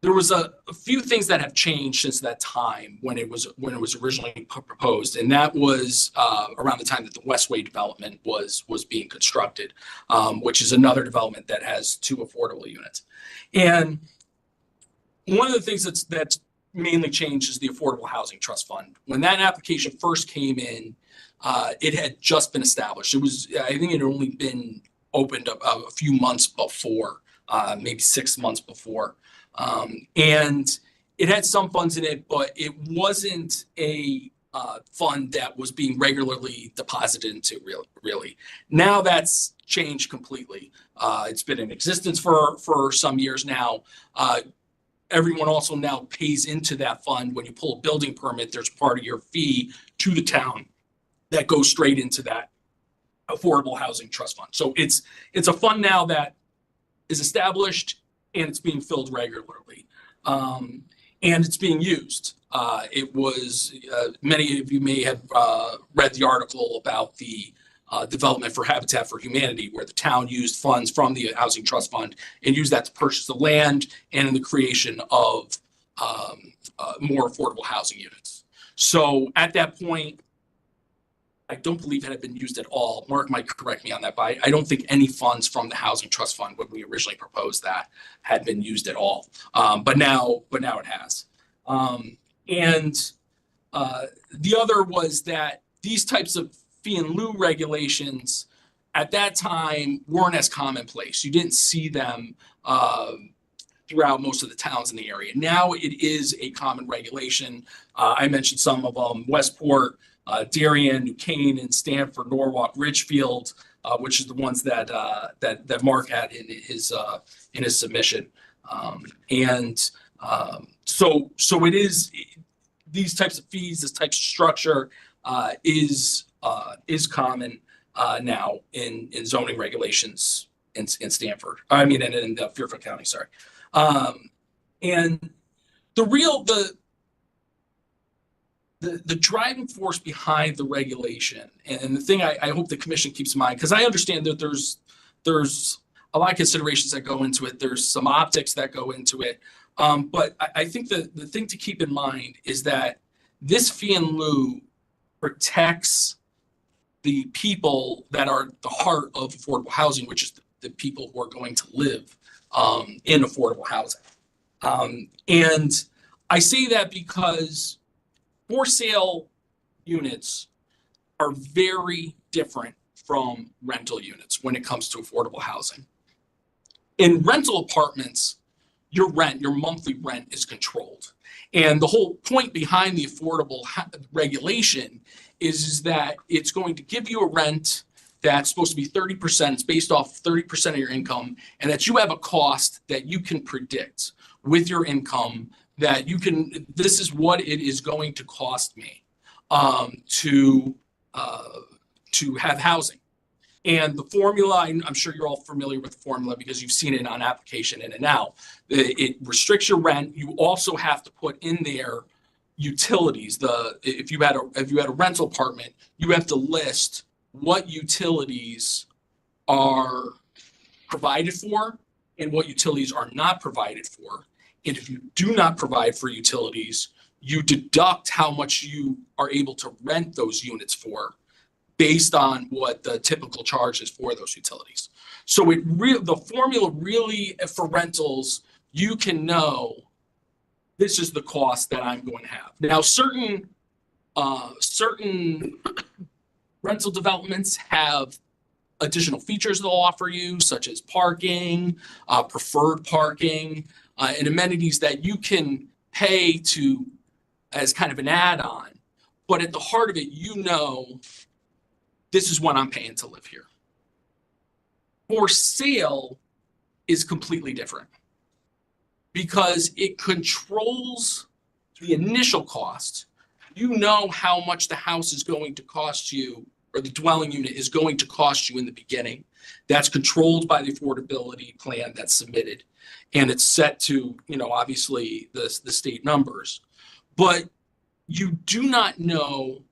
there was a few things that have changed since that time when it was originally proposed, and that was around the time that the Westway development was being constructed, which is another development that has 2 affordable units. And one of the things that's mainly changed is the Affordable Housing Trust Fund. When that application first came in, it had just been established. I think it had only been opened up a few months before, maybe 6 months before. And it had some funds in it, but it wasn't a fund that was being regularly deposited into really. Now that's changed completely. It's been in existence for some years now. Everyone also now pays into that fund. When you pull a building permit, there's part of your fee to the town that goes straight into that Affordable Housing Trust Fund. So it's a fund now that is established and it's being filled regularly. And it's being used. It was, many of you may have read the article about the development for Habitat for Humanity, where the town used funds from the Housing Trust Fund and used that to purchase the land and in the creation of more affordable housing units. So at that point, I don't believe it had been used at all. Mark might correct me on that, but I don't think any funds from the Housing Trust Fund, when we originally proposed that, had been used at all. But now it has. The other was that these types of fee and lieu regulations at that time weren't as commonplace. You didn't see them throughout most of the towns in the area. Now it is a common regulation. I mentioned some of them: Westport, Darien, New Canaan, Stanford, Norwalk, Ridgefield, which is the ones that Mark had in his submission. So it is, these types of fees, this type of structure is common now in zoning regulations in Stanford. I mean, in Fairfield County, sorry. And the driving force behind the regulation, and the thing I hope the commission keeps in mind, because I understand that there's a lot of considerations that go into it. There's some optics that go into it. But I think the thing to keep in mind is that this fee and lieu protects the people that are the heart of affordable housing, which is the people who are going to live in affordable housing. And I say that because for sale units are very different from rental units when it comes to affordable housing. In rental apartments, your monthly rent is controlled. And the whole point behind the affordable regulation is that it's going to give you a rent that's supposed to be 30%. It's based off 30% of your income, and that you have a cost that you can predict with your income, that this is what it is going to cost me to have housing. And the formula, I'm sure you're all familiar with the formula because you've seen it on application in and out. It restricts your rent. You also have to put in there utilities. If you had a rental apartment, you have to list what utilities are provided for and what utilities are not provided for. And if you do not provide for utilities, you deduct how much you are able to rent those units for based on what the typical charge is for those utilities. So the formula really for rentals, you can know this is the cost that I'm going to have. Now, certain rental developments have additional features they'll offer you, such as parking, preferred parking, and amenities that you can pay to as kind of an add-on. But at the heart of it, this is what I'm paying to live here. For sale is completely different because it controls the initial cost. You know how much the house is going to cost you, or the dwelling unit is going to cost you in the beginning. That's controlled by the affordability plan that's submitted. And it's set to, obviously the state numbers. But you do not know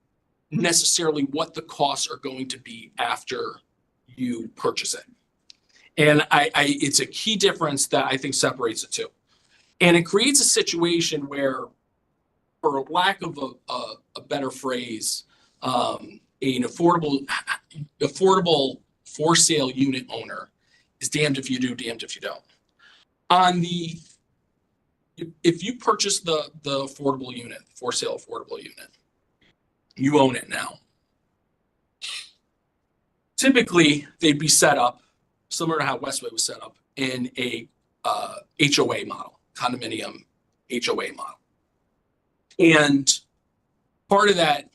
necessarily what the costs are going to be after you purchase it. And it's a key difference that I think separates the two. And it creates a situation where, for lack of a better phrase, an affordable for sale unit owner is damned if you do, damned if you don't. If you purchase the affordable unit, for sale affordable unit, you own it now. Typically, they'd be set up similar to how Westway was set up in a HOA model, condominium HOA model. And part of that,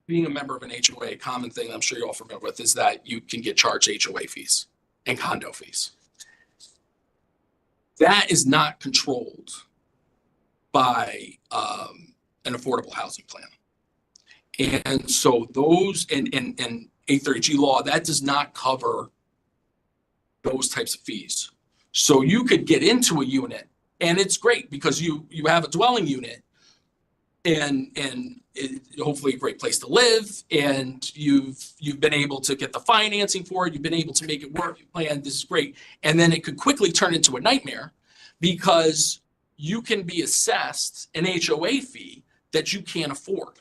being a member of an HOA, common thing I'm sure you're all familiar with, is that you can get charged HOA fees and condo fees. That is not controlled by an affordable housing plan. And so those and 830G law, that does not cover those types of fees. So you could get into a unit, and it's great because you have a dwelling unit and hopefully a great place to live, and you've been able to get the financing for it, you've been able to make it work, you plan, this is great. And then it could quickly turn into a nightmare because you can be assessed an HOA fee that you can't afford.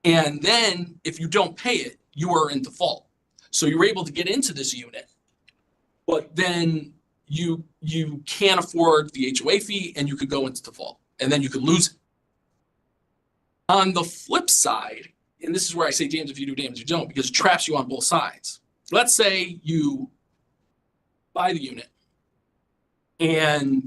And then if you don't pay it, you are in default. So you're able to get into this unit, but then you can't afford the HOA fee and you could go into default, and then you could lose it. On the flip side, and this is where I say damned if you do, damned if you don't, because it traps you on both sides. Let's say you buy the unit and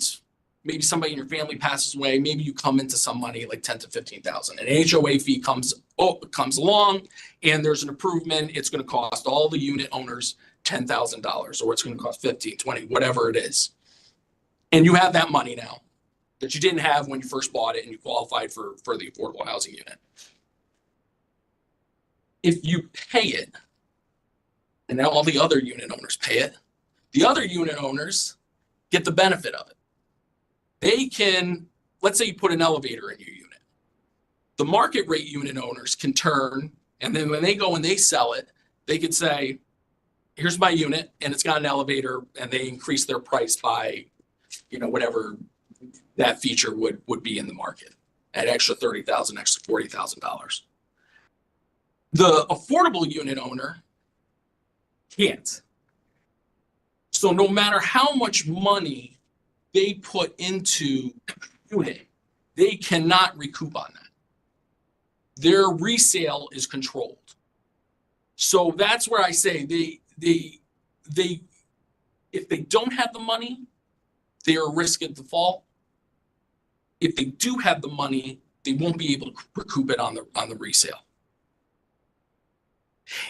maybe somebody in your family passes away, maybe you come into some money like 10 to 15,000. An HOA fee comes along and there's an improvement. It's going to cost all the unit owners $10,000, or it's going to cost 15, 20, whatever it is. And you have that money now that you didn't have when you first bought it and you qualified for the affordable housing unit. If you pay it, and now all the other unit owners pay it, the other unit owners get the benefit of it. They can, let's say you put an elevator in your unit. The market rate unit owners can turn, and then when they go and they sell it, they could say, here's my unit, and it's got an elevator, and they increase their price by, whatever that feature would be in the market, at extra $30,000, extra $40,000. The affordable unit owner can't. So no matter how much money they put into unit, they cannot recoup on that. Their resale is controlled. So that's where I say they if they don't have the money, they are a risk of default. If they do have the money, they won't be able to recoup it on the resale.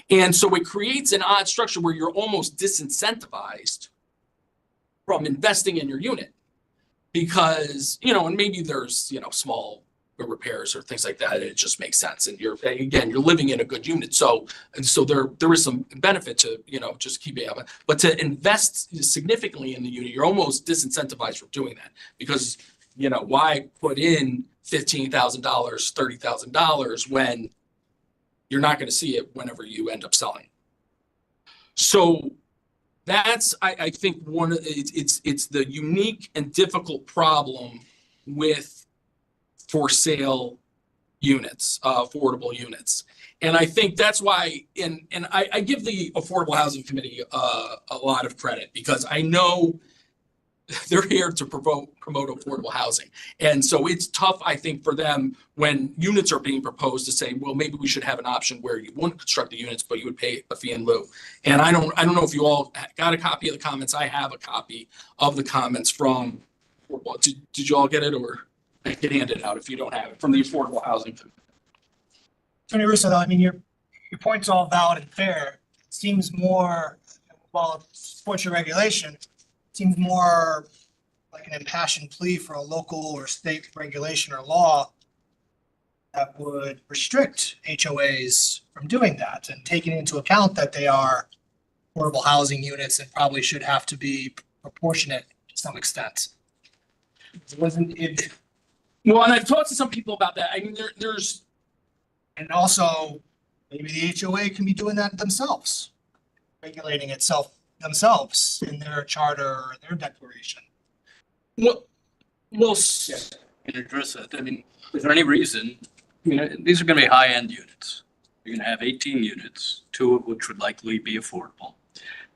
And so it creates an odd structure where you're almost disincentivized from investing in your unit because, and maybe there's, small repairs or things like that. It just makes sense. And you're living in a good unit. So there is some benefit to, just keeping it up. But to invest significantly in the unit, you're almost disincentivized from doing that because, why put in $15,000, $30,000 when you're not going to see it whenever you end up selling. So that's, I think, one of it's the unique and difficult problem with for sale units, affordable units. And I think that's why, and I give the Affordable Housing Committee a lot of credit because I know they're here to promote affordable housing. And so it's tough, I think, for them when units are being proposed to say, well, maybe we should have an option where you wouldn't construct the units, but you would pay a fee in lieu. And I don't know if you all got a copy of the comments. I have a copy of the comments from, did you all get it, or I can hand it out if you don't have it, from the Affordable Housing Committee. Attorney Russo, though, I mean, your point's all valid and fair. It seems more, while it supports your regulation, seems more like an impassioned plea for a local or state regulation or law that would restrict HOAs from doing that and taking into account that they are affordable housing units and probably should have to be proportionate to some extent. Wasn't it? Well, and I've talked to some people about that. I mean, there's. And also, maybe the HOA can be doing that themselves, regulating itself themselves in their charter or their declaration. Well, well, Can address that. I mean, is there any reason, these are gonna be high-end units. You're gonna have 18 units, 2 of which would likely be affordable.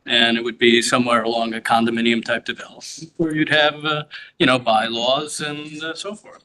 And it would be somewhere along a condominium type development where you'd have, bylaws and so forth.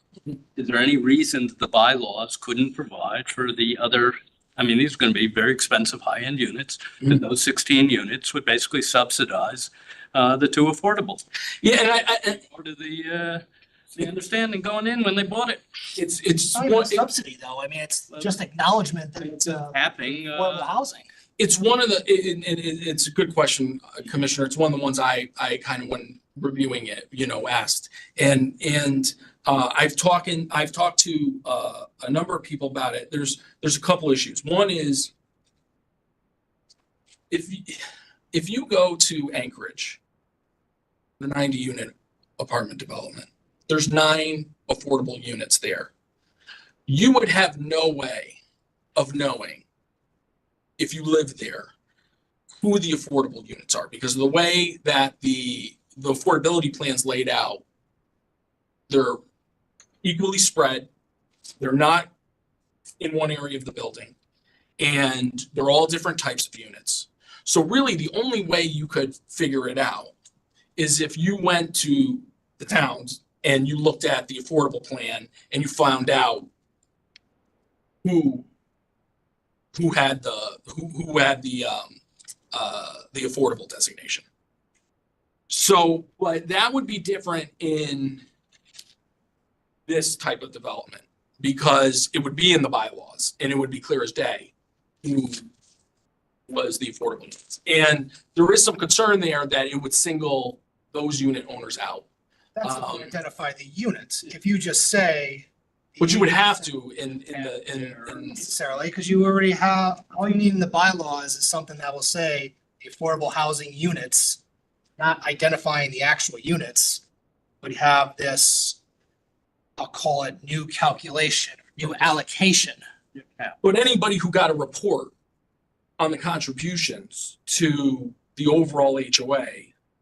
Is there any reason that the bylaws couldn't provide for the other, I mean, these are gonna be very expensive high-end units. And those 16 units would basically subsidize the 2 affordable. yeah, and I Part of the understanding going in when they bought it. it's not even a one, subsidy though. I mean, it's just acknowledgement that it's Tapping, affordable housing. it's one of the, it's a good question, Commissioner. It's one of the ones I kind of, when reviewing it, asked. And I've talked to a number of people about it. There's a couple issues. One is if you go to Anchorage, the 90-unit apartment development, there's 9 affordable units there. You would have no way of knowing, if you live there, who the affordable units are, because of the way that the affordability plan's laid out, they're equally spread. They're not in one area of the building, and they're all different types of units. So really, the only way you could figure it out is if you went to the towns and you looked at the affordable plan and you found out who had the affordable designation. So, but that would be different in this type of development because it would be in the bylaws and it would be clear as day who was the affordable units. And there is some concern there that it would single those unit owners out. That's if you identify the units. If you just say. Which you would have to in Necessarily, because you already have, all you need in the bylaws is something that will say affordable housing units, not identifying the actual units, but you have this, I'll call it new calculation, new allocation. But anybody who got a report on the contributions to the overall HOA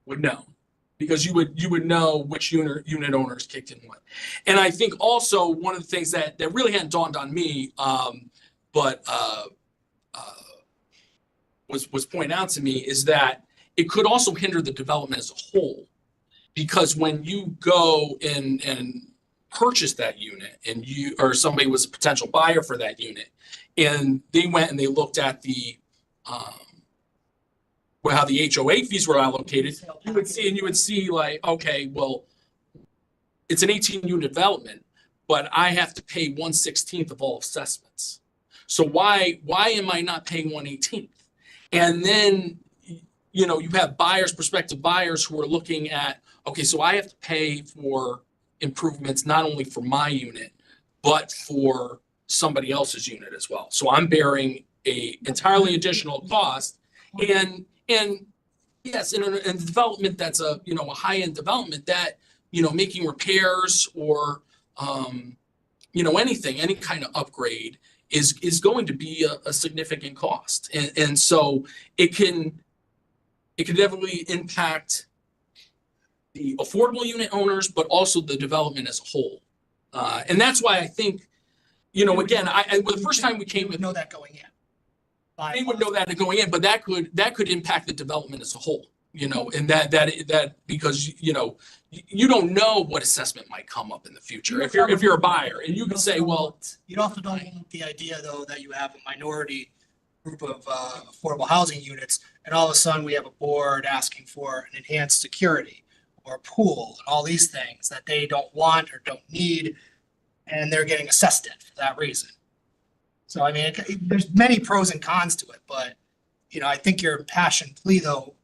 would know. Because you would know which unit owners kicked in what. And I think also one of the things that really hadn't dawned on me, but was pointed out to me is that it could also hinder the development as a whole. Because when you go and purchase that unit and or somebody was a potential buyer for that unit, and they went and they looked at the how the HOA fees were allocated, you would see like, okay, well, it's an 18-unit development, but I have to pay 1/16 of all assessments. So why am I not paying 1/18? And then, you have prospective buyers who are looking at, okay, so I have to pay for improvements, not only for my unit, but for somebody else's unit as well. So I'm bearing a entirely additional cost. And yes, in a development that's a high-end development that, making repairs or, anything, any kind of upgrade is going to be a significant cost. And so it can definitely impact the affordable unit owners, but also the development as a whole. And that's why I think, again, the first time we came with. Know that going in. They would know that going in, but that could impact the development as a whole, and that because, you don't know what assessment might come up in the future. If you're a buyer and you can say, well. You also don't want the idea though, that you have a minority group of affordable housing units and all of a sudden we have a board asking for an enhanced security or a pool and all these things that they don't want or don't need. And they're getting assessed it for that reason. So, I mean, there's many pros and cons to it, but, I think your passion plea though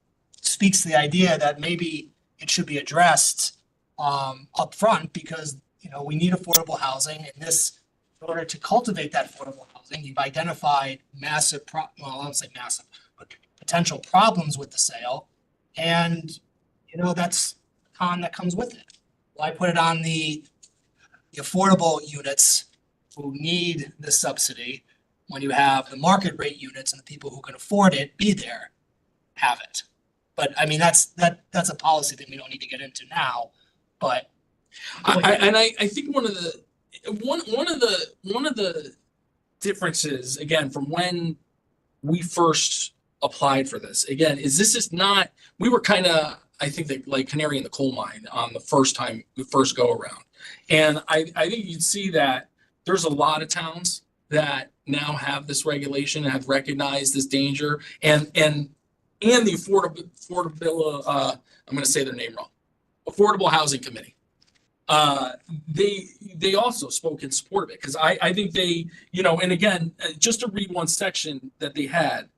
speaks to the idea that maybe it should be addressed upfront because, we need affordable housing and this, in order to cultivate that affordable housing, you've identified massive, I won't say massive, but potential problems with the sale. And, that's a con that comes with it. Why put it on the affordable units who need the subsidy when you have the market rate units and the people who can afford it be there, have it. But I mean, that's a policy that we don't need to get into now. but I think one of the differences, again, from when we first applied for this, again, is this is not, we were kind of, I think that like canary in the coal mine on the first go around. And I think you'd see that there's a lot of towns that now have this regulation and have recognized this danger and the affordable, I'm gonna say their name wrong, Affordable Housing Committee. They also spoke in support of it, because I think they, and again, just to read one section that they had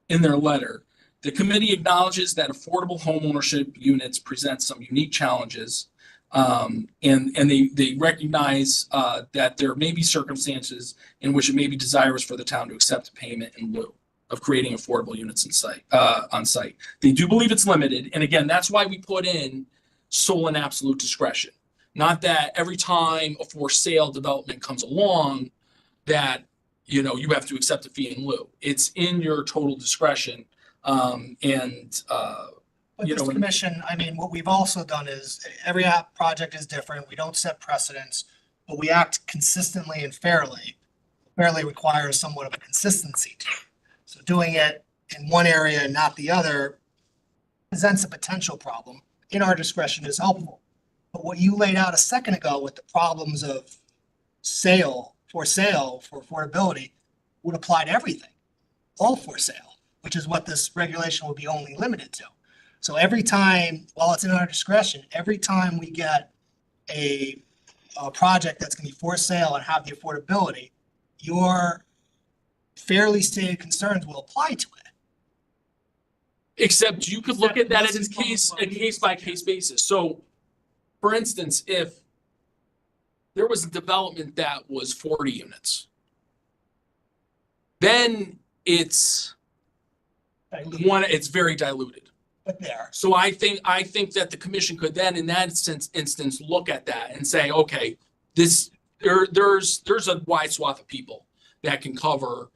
in their letter, the committee acknowledges that affordable homeownership units present some unique challenges. And they recognize that there may be circumstances in which it may be desirous for the town to accept a payment in lieu of creating affordable units on site. They do believe it's limited, and again, that's why we put in sole and absolute discretion. Not that every time a for sale development comes along that you have to accept a fee in lieu. It's in your total discretion. But Mr. Commission, I mean, what we've also done is every project is different. We don't set precedents, but we act consistently and fairly. Fairly requires somewhat of a consistency. So doing it in one area and not the other presents a potential problem. In our discretion is helpful. But what you laid out a second ago with the problems of for sale for affordability would apply to everything, all for sale, which is what this regulation will be only limited to. So every time, while it's in our discretion, every time we get a project that's going to be for sale and have the affordability, your fairly stated concerns will apply to it. Except you could look at that as a case by case basis. So, for instance, if there was a development that was 40 units, then it's very diluted. But there. So I think that the commission could then, in that instance, look at that and say, okay, there's a wide swath of people that can cover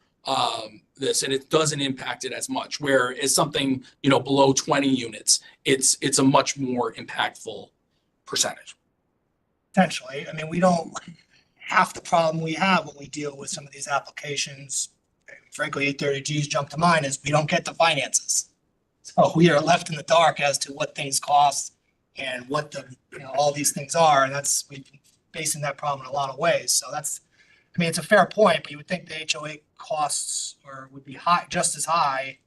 this, and it doesn't impact it as much. Whereas something below 20 units, it's a much more impactful percentage. Potentially, I mean, we don't. Half the problem we have when we deal with some of these applications, frankly, 830Gs jump to mind, is we don't get the finances. So we are left in the dark as to what things cost and what all these things are, and we've been facing that problem in a lot of ways. So it's a fair point, but you would think the HOA costs would be high, just as high.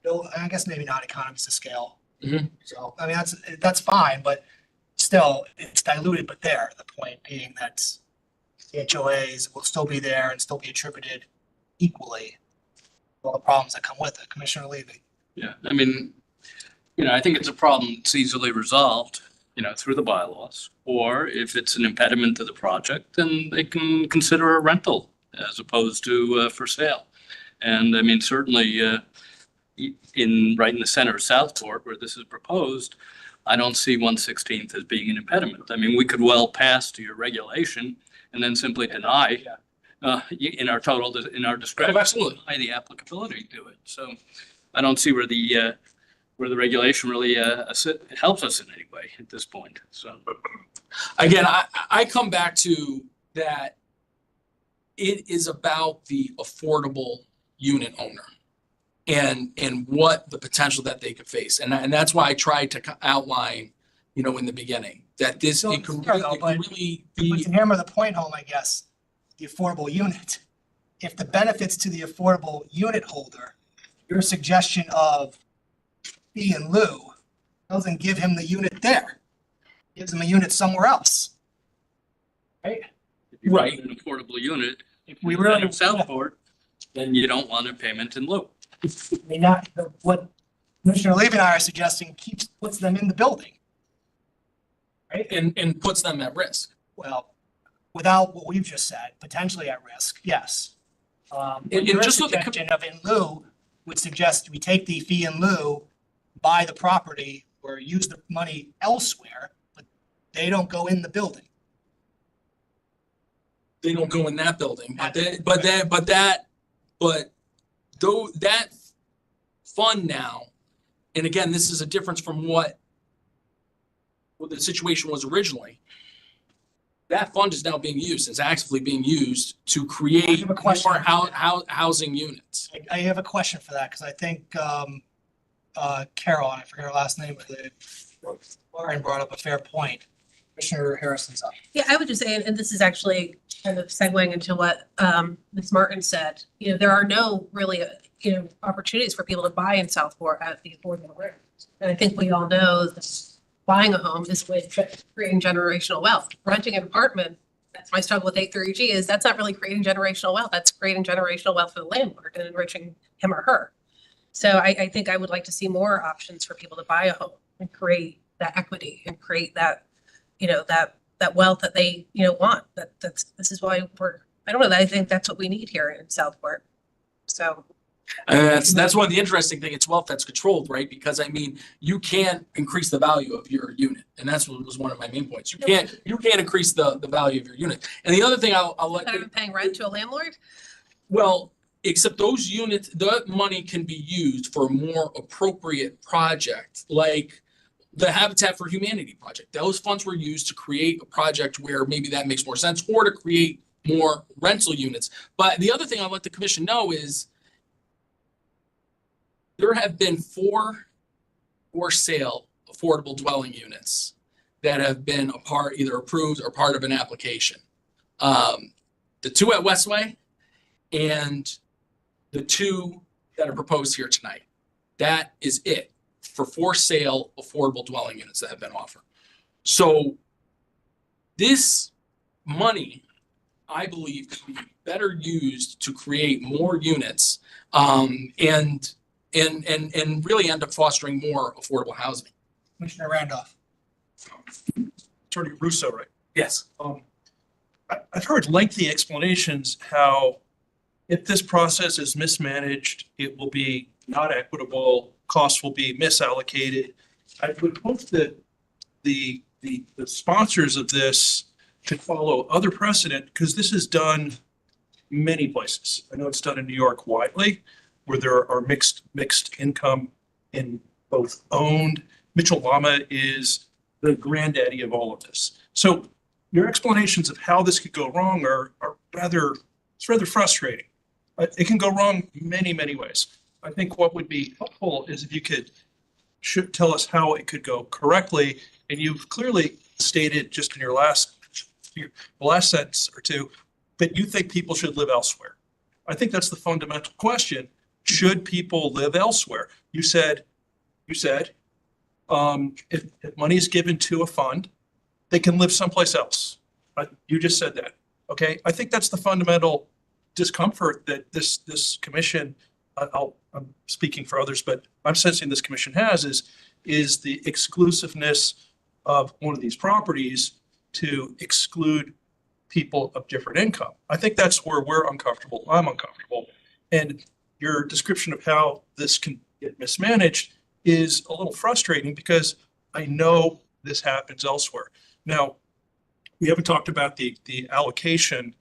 I guess maybe not economies of scale. Mm-hmm. So, I mean, that's fine, but still, it's diluted, but the point being that the HOAs will still be there and still be attributed equally to all the problems that come with it. Commissioner Levy. Yeah, I mean, I think it's a problem that's easily resolved, through the bylaws. Or if it's an impediment to the project, then they can consider a rental as opposed to for sale. And I mean, certainly right in the center of Southport where this is proposed, I don't see 1/16 as being an impediment. I mean, we could well pass to your regulation and then simply deny in our discretion, absolutely, deny the applicability to it. So I don't see where the regulation really helps us in any way at this point. So again, I come back to that. It is about the affordable unit owner and what the potential that they could face. And that's why I tried to outline, in the beginning, that it could really be. But to hammer the point home, I guess, the affordable unit, if the benefits to the affordable unit holder, your suggestion of fee in lieu doesn't give him the unit there. It gives him a unit somewhere else. Right? if you want an affordable unit, If we really. in Southport, then you don't want a payment in lieu. I mean, what Commissioner Levy and I are suggesting puts them in the building. Right? And puts them at risk. Well, without what we've just said, potentially at risk, yes. And Your just so the suggestion of in lieu would suggest we take the fee in lieu, buy the property or use the money elsewhere, but they don't go in the building. They don't go in that building, but that fund now, and again, this is a difference from what what the situation was originally, that fund is now being used, it's actively being used to create have a question. more housing units. I have a question for that, because I think, Carol, I forget her last name, but Lauren brought up a fair point. Commissioner Harrison's up. Yeah, I would just say, and this is actually kind of segueing into what Ms. Martin said, there are no really, opportunities for people to buy in Southport at the affordable rate. And I think we all know that buying a home is a way of creating generational wealth. Renting an apartment, that's my struggle with 830G, is that's not really creating generational wealth. That's creating generational wealth for the landlord and enriching him or her. So I think I would like to see more options for people to buy a home and create that equity and create that, that wealth that they, want. This is why I don't know, I think that's what we need here in Southport. So. And that's one of the interesting thing, it's wealth that's controlled, right? Because I mean, you can't increase the value of your unit. And that's what was one of my main points. You can't increase the value of your unit. And the other thing I'll let. Instead of paying rent to a landlord? Well, except those units, the money can be used for a more appropriate project, like the Habitat for Humanity project. Those funds were used to create a project where maybe that makes more sense, or to create more rental units. But the other thing I'll let the commission know is there have been 4 for sale affordable dwelling units that have been either approved or part of an application. The 2 at Westway and the 2 that are proposed here tonight. That is it for sale affordable dwelling units that have been offered. So this money, I believe, could be better used to create more units and really end up fostering more affordable housing. Commissioner Randolph. Attorney Russo, right? Yes. I've heard lengthy explanations how if this process is mismanaged, it will be not equitable, costs will be misallocated. I would hope that the sponsors of this could follow other precedent, because this is done many places. I know it's done in New York widely, where there are mixed income in both owned. Mitchell Lama is the granddaddy of all of this. So your explanations of how this could go wrong are rather frustrating. It can go wrong many, many ways. I think what would be helpful is if you could tell us how it could go correctly. And you've clearly stated just in your last sentence or two that you think people should live elsewhere. I think that's the fundamental question. Should people live elsewhere? You said if money is given to a fund, they can live someplace else. You just said that. Okay. I think that's the fundamental discomfort that this commission, I'm speaking for others, but I'm sensing this commission is the exclusiveness of one of these properties to exclude people of different income. I think that's where we're uncomfortable. I'm uncomfortable. And your description of how this can get mismanaged is a little frustrating, because I know this happens elsewhere. Now, we haven't talked about the allocation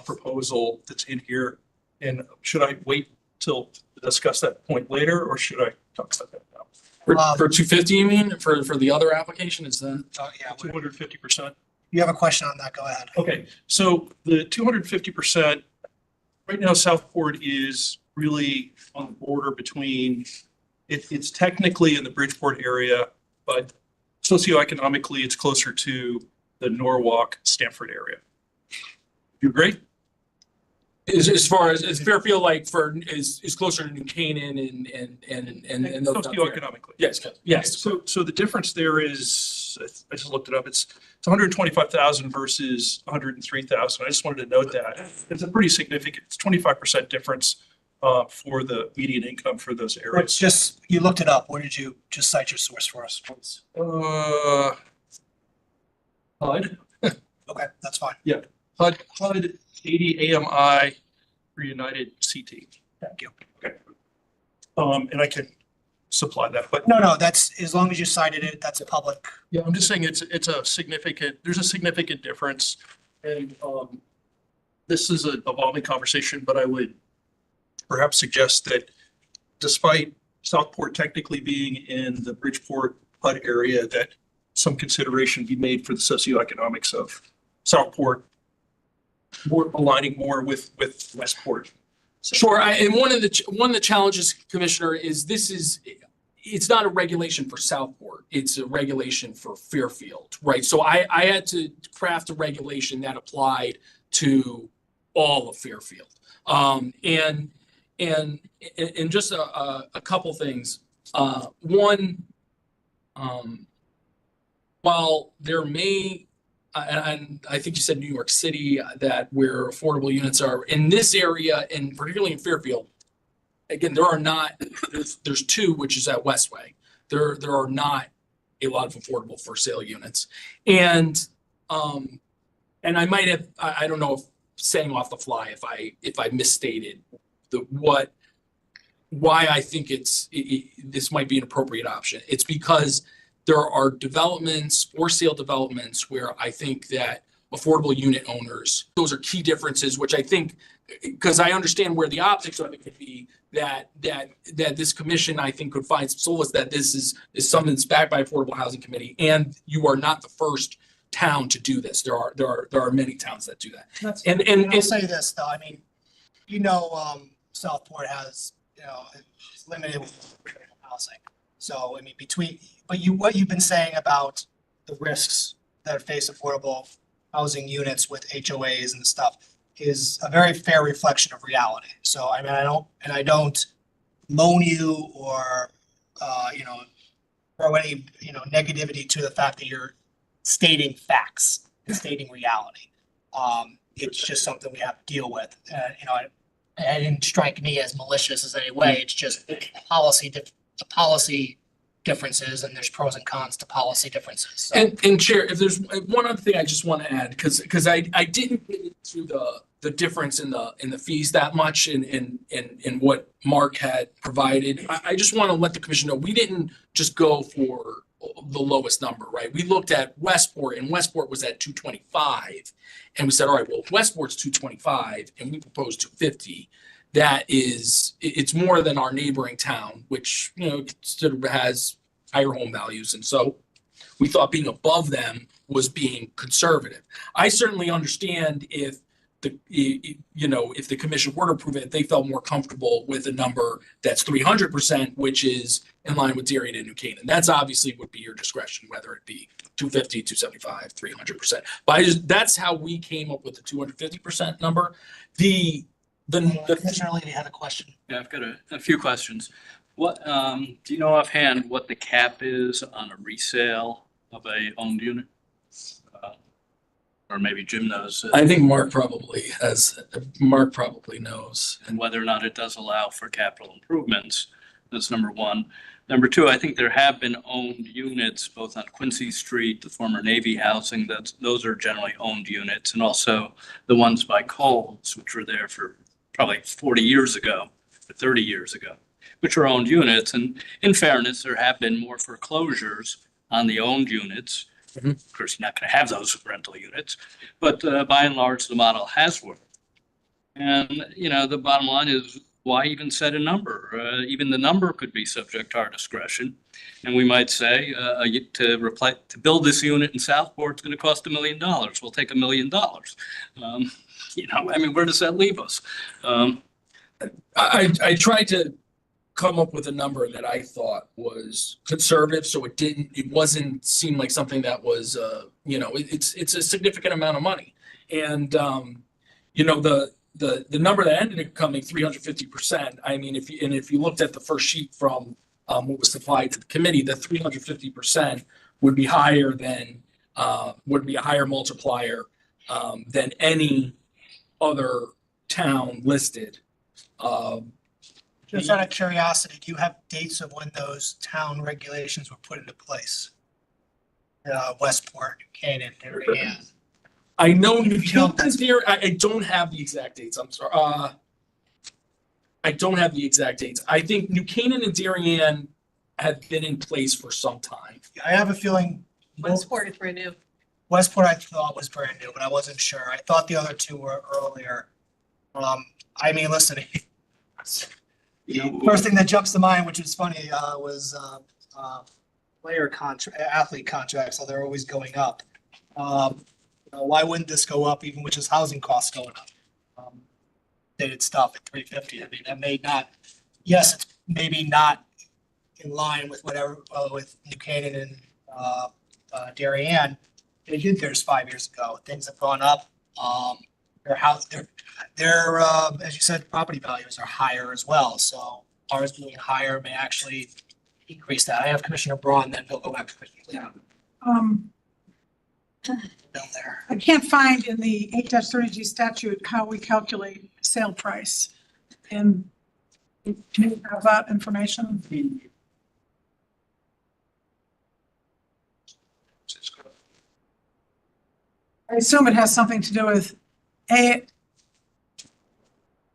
proposal that's in here. And should I wait till to discuss that point later, or should I talk about that now? For 250, you mean? For the other application, is that? Yeah. 250%. You have a question on that? Go ahead. Okay, so the 250%, right now Southport is really on the border between, it's technically in the Bridgeport area, but socioeconomically it's closer to the Norwalk, Stamford area. You agree? As far as Fairfield, like is closer to New Canaan and those. Socioeconomically. Yes. So the difference there is, I just looked it up, it's 125,000 versus 103,000. I just wanted to note that. It's a pretty significant, it's 25% difference for the median income for those It's areas. just, you looked it up. What did you just cite your source for us, please? HUD. Okay, that's fine. HUD 80 AMI for United CT. Thank you. Okay. And I can supply that, but No, that's, as long as you cited it, that's a public. yeah, I'm just saying there's a significant difference. And this is an evolving conversation, but I would perhaps suggest that despite Southport technically being in the Bridgeport HUD area, that some consideration be made for the socioeconomics of Southport, more aligning more with Westport. Sure, and one of the challenges, Commissioner, is it's not a regulation for Southport, it's a regulation for Fairfield, right? So I had to craft a regulation that applied to all of Fairfield. And just a couple things. One, while there may, and I think you said New York City, that where affordable units are in this area, and particularly in Fairfield, again, there are not, there's two, which is at Westway. There are not a lot of affordable for sale units. And I might have, I don't know if saying off the fly, if I misstated why I think this might be an appropriate option. It's because there are developments, for sale developments, where I think that affordable unit owners, those are key differences, which I think, because I understand where the optics of it could be, that this commission, I think, could find some solace that this is something that's backed by Affordable Housing Committee, and you are not the first town to do this. There are many towns that do that. And I'll say this though, I mean, Southport has, it's limited with housing. So, I mean, what you've been saying about the risks that face affordable housing units with HOAs and stuff is a very fair reflection of reality. So, I mean, I don't moan you or, throw any, negativity to the fact that you're stating facts, stating reality. It's just something we have to deal with. It didn't strike me as malicious as any way. It's just policy differences, and there's pros and cons to policy differences. So. And Chair, if there's one other thing I just want to add, because I didn't get into the difference in the fees that much in what Mark had provided. I just want to let the commission know we didn't just go for the lowest number, right? We looked at Westport, and Westport was at 225, and we said, all right, well, if Westport's 225 and we proposed 250, it's more than our neighboring town, which has higher home values, and so we thought being above them was being conservative. I certainly understand if the commission were to approve it, they felt more comfortable with a number that's 300%, which is in line with Darien and New Canaan. That's obviously would be your discretion, whether it be 250, 275, 300%. But that's how we came up with the 250% number. Commissioner Levy had a question. Yeah, I've got a few questions. What, do you know offhand what the cap is on a resale of a owned unit? Or maybe Jim knows. I think Mark probably knows. And whether or not it does allow for capital improvements. That's number one. Number two, I think there have been owned units both on Quincy Street, the former Navy housing, those are generally owned units, and also the ones by Coles, which were there for probably 40 years ago, or 30 years ago, which are owned units. And in fairness, there have been more foreclosures on the owned units. Of course, you're not going to have those rental units, but by and large, the model has worked. And, the bottom line is, why even set a number? Even the number could be subject to our discretion. And we might say to build this unit in Southport, it's going to cost $1 million. We'll take $1 million. Where does that leave us? I tried to come up with a number that I thought was conservative, so it wasn't seem like something that was, it's a significant amount of money. And, the number that ended up coming 350%. I mean, if you looked at the first sheet from what was supplied to the committee, the 350% would be higher than would be a higher multiplier than any other town listed. Just out of curiosity, do you have dates of when those town regulations were put into place? Westport, Canaan, Darien. I know New Canaan there. I don't have the exact dates. I'm sorry. I don't have the exact dates. I think New Canaan and Darien have been in place for some time. I have a feeling. Westport is brand new. Westport I thought was brand new, but I wasn't sure. I thought the other two were earlier. Listen, first thing that jumps to mind, which is funny, was athlete contracts, so they're always going up. Why wouldn't this go up even with just housing costs going up? Dated stuff at 350. I mean, that may not, yes, it's maybe not in line with whatever, with New Canaan and, Darien. They did theirs 5 years ago. Things have gone up. Their house, their, as you said, property values are higher as well. So ours being higher may actually increase that. I have Commissioner Braun, then he'll go back to Commissioner Leon. Down there. I can't find in the 8-30G statute how we calculate sale price. And do you have that information? I assume it has something to do with a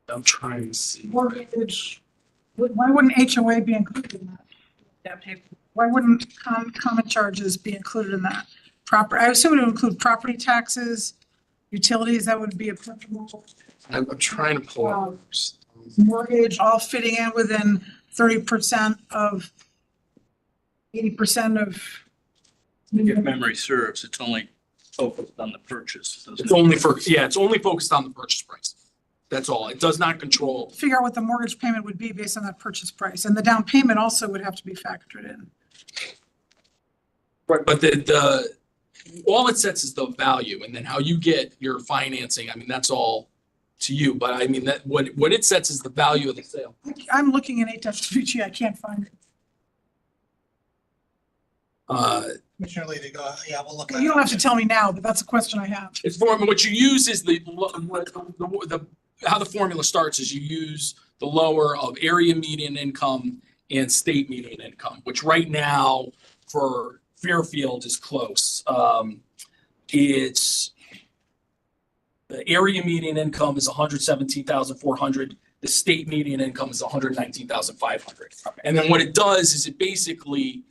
I'm trying to see. mortgage. Why wouldn't HOA be included in that? Why wouldn't common charges be included in that? I assume it would include property taxes, utilities, that would be applicable. I'm trying to pull up. Mortgage, all fitting in within 30% of 80% of. If memory serves, it's only focused on the purchase. It's only it's only focused on the purchase price. That's all. It does not control. Figure out what the mortgage payment would be based on that purchase price, and the down payment also would have to be factored in. Right, but all it sets is the value, and then how you get your financing. I mean, that's all to you. But I mean that what it sets is the value of the sale. I'm looking in 8-30G, I can't find it. Commissioner Levy, go, yeah, we'll look at it. You don't have to tell me now, but that's a question I have. It's what you use is how the formula starts is you use the lower of area median income and state median income, which right now for Fairfield is close. It's the area median income is 117,400. The state median income is 119,500. And then what it does is it basically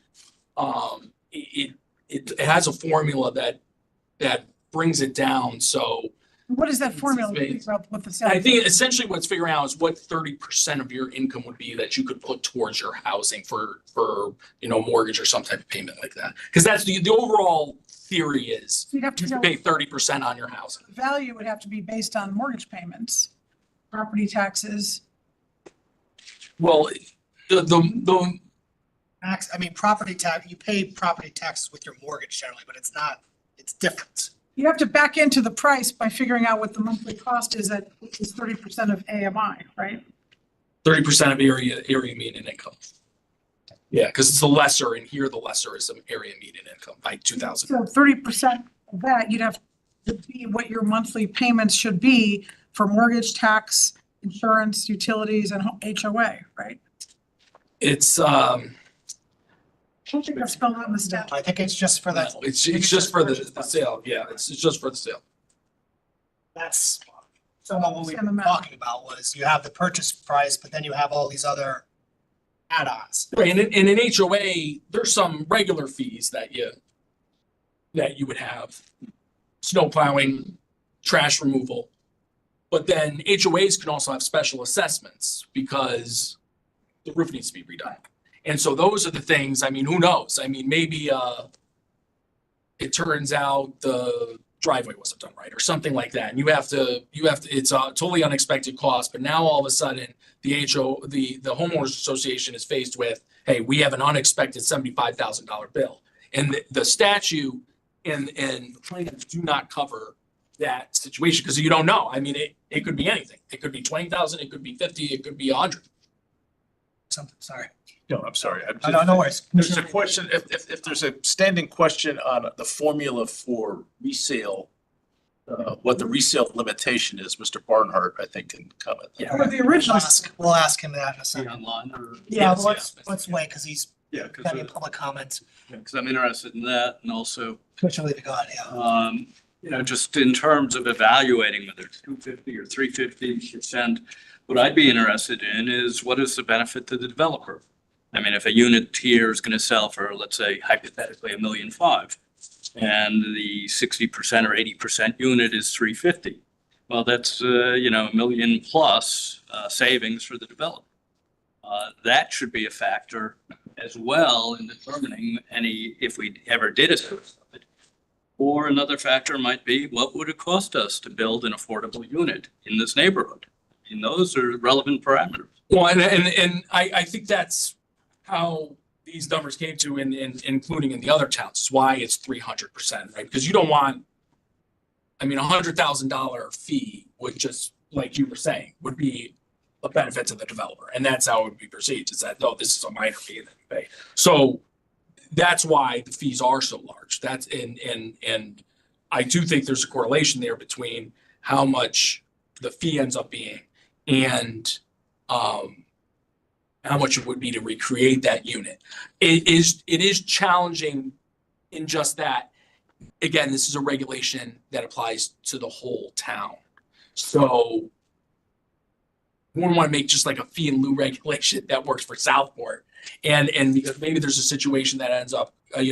it has a formula that brings it down. So What is that formula? Figure out what the sale I think essentially what's figuring out is what 30% of your income would be that you could put towards your housing for mortgage or some type of payment like that. Because that's the overall theory is You'd have to you pay 30% on your housing. value would have to be based on mortgage payments, property taxes. Well, the Max, I mean, property tax, you pay property taxes with your mortgage generally, but it's not, it's different. You have to back into the price by figuring out what the monthly cost is at is 30% of AMI, right? 30% of area median income. Yeah, because it's the lesser, and here the lesser is some area median income by 2,000. So 30% of that, you'd have to be what your monthly payments should be for mortgage, tax, insurance, utilities, and HOA, right? It's I don't think that's spelled out in the statute. I think it's just for that. no, it's just for the sale. Yeah, it's just for the sale. That's some of what we Send them were out. talking about was you have the purchase price, but then you have all these other add-ons. Right, and in HOA, there's some regular fees that you would have, snow plowing, trash removal. But then HOAs can also have special assessments because the roof needs to be redone. And so those are the things, I mean, who knows? I mean, maybe it turns out the driveway wasn't done right or something like that. And you have to, it's a totally unexpected cost, but now all of a sudden the homeowners association is faced with, hey, we have an unexpected $75,000 bill. And the statute and the plans do not cover that situation because you don't know. I mean, it could be anything. It could be 20,000, it could be 50, it could be 100. Something, sorry. No, I'm sorry. No worries. There's a question, if there's a standing question on the formula for resale, what the resale limitation is, Mr. Barnhart, I think, can comment. Yeah. Or the original, We'll ask him that in a See second. online or? Yeah, Yes, let's wait, because he's Yeah, having public comments. because I'm interested in that, and also, Commissioner Levy, go ahead, yeah. just in terms of evaluating whether it's 250 or 350%, what I'd be interested in is what is the benefit to the developer? I mean, if a unit here is going to sell for, let's say, hypothetically, $1.5 million, and the 60% or 80% unit is 350, well, that's $1 million plus savings for the developer. That should be a factor. as well in determining any, if we ever did a service of it. Or another factor might be, what would it cost us to build an affordable unit in this neighborhood? I mean, those are relevant parameters. Well, and I think that's how these numbers came to including in the other towns. It's why it's 300%, right? Because you don't want, I mean, $100,000 fee would just, like you were saying, would be a benefit to the developer. And that's how it would be perceived, is that, no, this is a minor fee that you pay. So that's why the fees are so large. That's, and I do think there's a correlation there between how much the fee ends up being and how much it would be to recreate that unit. It is challenging in just that, again, this is a regulation that applies to the whole town. So we wouldn't want to make just like a fee in lieu regulation that works for Southport. And because maybe there's a situation that ends up, a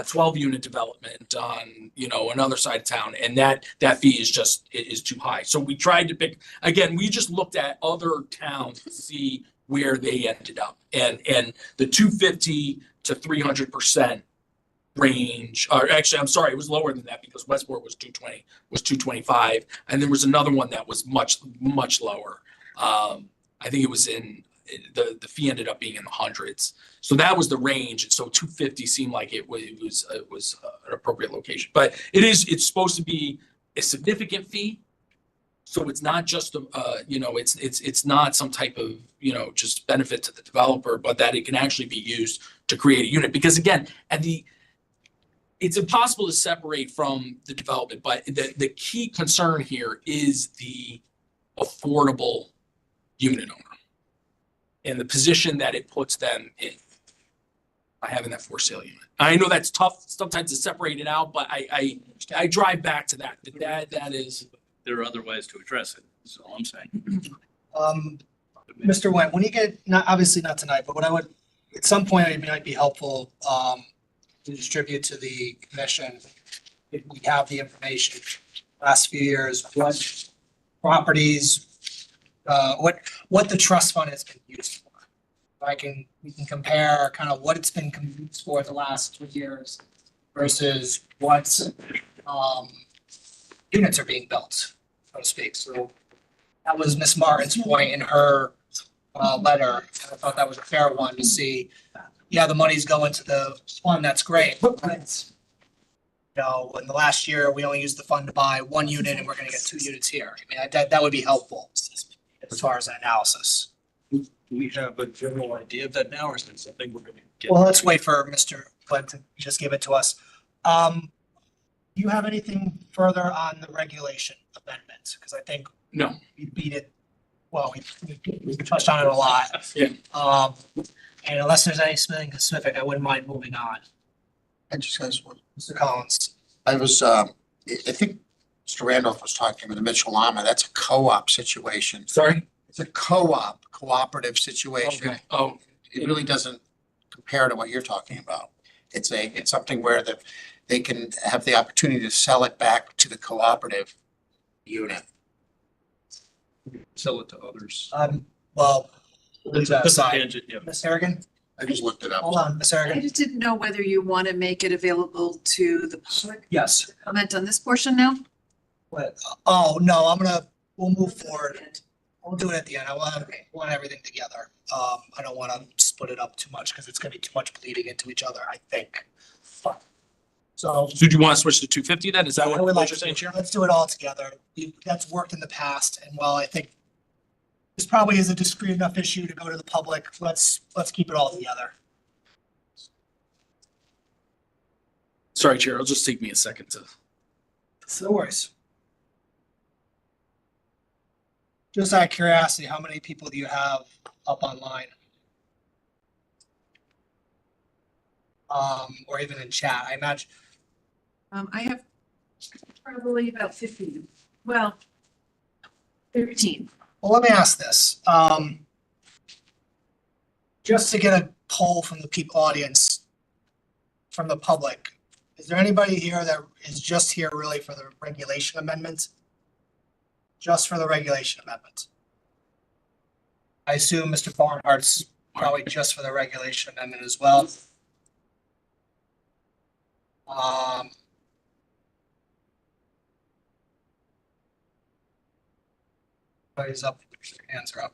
12-unit development on, another side of town, and that fee is too high. So we tried to pick, again, we just looked at other towns to see where they ended up. And the 250 to 300% range, or actually, I'm sorry, it was lower than that because Westport was 220, was 225. And there was another one that was much, much lower. I think it was in, the fee ended up being in the hundreds. So that was the range. So 250 seemed like it was an appropriate location, but it's supposed to be a significant fee. So it's not just, it's not some type of, just benefit to the developer, but that it can actually be used to create a unit. Because again, it's impossible to separate from the development, but the key concern here is the affordable unit owner and the position that it puts them in by having that for sale unit. I know that's tough sometimes to separate it out, but I drive back to that. That is. There are other ways to address it. That's all I'm saying. Mr. Wendt, when you get, obviously not tonight, but what I would, at some point, it might be helpful to distribute to the commission, if we have the information, last few years, what properties, what the trust fund has been used for. We can compare kind of what it's been used for the last 3 years versus what units are being built, so to speak. So that was Ms. Martin's point in her letter. I thought that was a fair one to see. Yeah, the money's going to the fund, that's great. But in the last year, we only used the fund to buy 1 unit and we're gonna get 2 units here. I mean, that would be helpful as far as analysis. Do we have a general idea of that now, or is that something we're gonna get? Well, let's wait for Mr. Wendt to just give it to us. Do you have anything further on the regulation amendment? Because I think No. we beat it, well, we touched on it a lot. Yeah. And unless there's anything specific, I wouldn't mind moving on. I just has one. Mr. Collins. I think Mr. Randolph was talking about the Mitchell Lama. That's a co-op situation. Sorry? It's a cooperative situation. Okay. Oh, It really doesn't compare to what you're talking about. It's something where they can have the opportunity to sell it back to the cooperative unit. Sell it to others. Well, we'll leave that That's a aside. tangent, yeah. Ms. Harrigan, I just looked it up. hold on, Ms. I Harrigan. just didn't know whether you want to make it available to the public. Yes. Comment on this portion now? What? Oh, no, we'll move forward. We'll do it at the end. I want everything together. I don't want to split it up too much because it's gonna be too much bleeding into each other, I think. So. so do you want to switch to 250 then? Is that I would what like you're to, saying, Chair? let's do it all together. That's worked in the past, and while I think this probably is a discrete enough issue to go to the public, let's keep it all together. Sorry, Chair. It'll just take me a second to. No worries. Just out of curiosity, how many people do you have up online? Or even in chat, I imagine. I have probably about 15, well, 13. Well, let me ask this. Just to get a poll from the audience, from the public, is there anybody here that is just here really for the regulation amendment? Just for the regulation amendment? I assume Mr. Barnhart's probably just for the regulation amendment as well. Everybody's up, hands are up.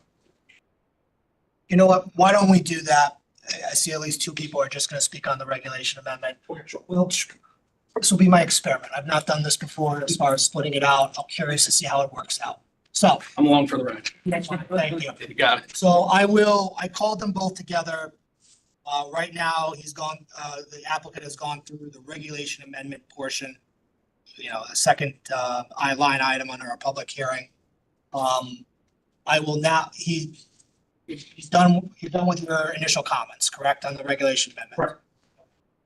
You know what, why don't we do that? I see at least two people are just gonna speak on the regulation amendment. This will be my experiment. I've not done this before as far as splitting it out. I'm curious to see how it works out. So, I'm along for the ride. thank you. You got it. So I called them both together. Right now, the applicant has gone through the regulation amendment portion. You know, a second, line item under our public hearing. I will now, he's done with your initial comments, correct, on the regulation amendment? Correct.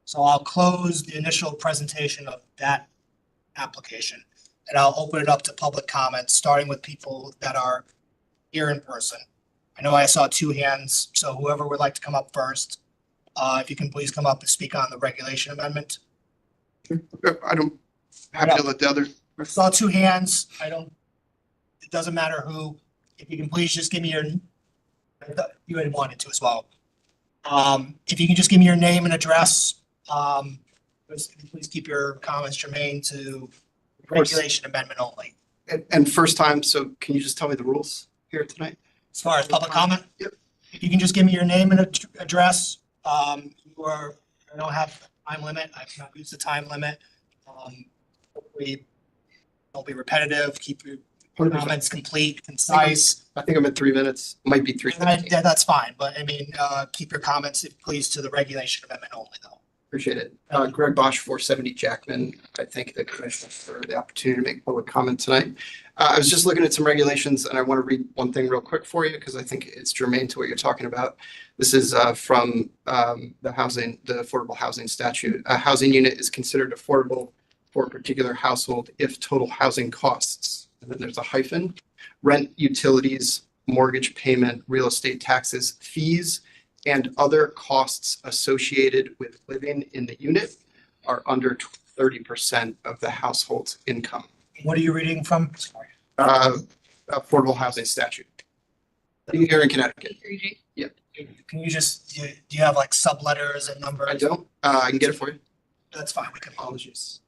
So I'll close the initial presentation of that application, and I'll open it up to public comments, starting with people that are here in person. I know I saw two hands, so whoever would like to come up first, if you can please come up and speak on the regulation amendment. I don't have to let the other. I saw two hands. It doesn't matter who. If you can please just give me you had wanted to as well. If you can just give me your name and address, please keep your comments germane to regulation amendment only. And first time, so can you just tell me the rules here tonight? As far as public comment? Yep. If you can just give me your name and address, I don't have a time limit. I've not used the time limit. Hopefully don't be repetitive, keep your 100%. comments complete, concise. I think I'm at 3 minutes, might be 3. Yeah, that's fine, but I mean, keep your comments, please, to the regulation amendment only, though. Appreciate it. Greg Bosch, 470 Jackman. I thank the commission for the opportunity to make public comment tonight. I was just looking at some regulations and I want to read one thing real quick for you because I think it's germane to what you're talking about. This is from the affordable housing statute. A housing unit is considered affordable for a particular household if total housing costs, and then there's a hyphen, rent, utilities, mortgage payment, real estate taxes, fees, and other costs associated with living in the unit are under 30% of the household's income. What are you reading from? Sorry. Affordable housing statute. Here in Connecticut. Yeah. Can you just, do you have like subletters and numbers? I don't. I can get it for you. That's fine. We can. Apologies.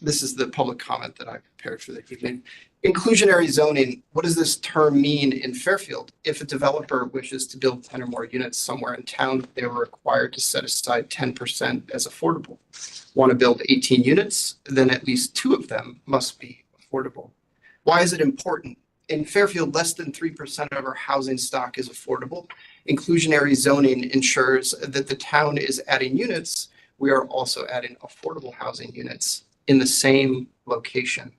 This is the public comment that I prepared for the evening. Inclusionary zoning, what does this term mean in Fairfield? If a developer wishes to build 10 or more units somewhere in town, they were required to set aside 10% as affordable. Want to build 18 units, then at least 2 of them must be affordable. Why is it important? In Fairfield, less than 3% of our housing stock is affordable. Inclusionary zoning ensures that the town is adding units. We are also adding affordable housing units in the same location.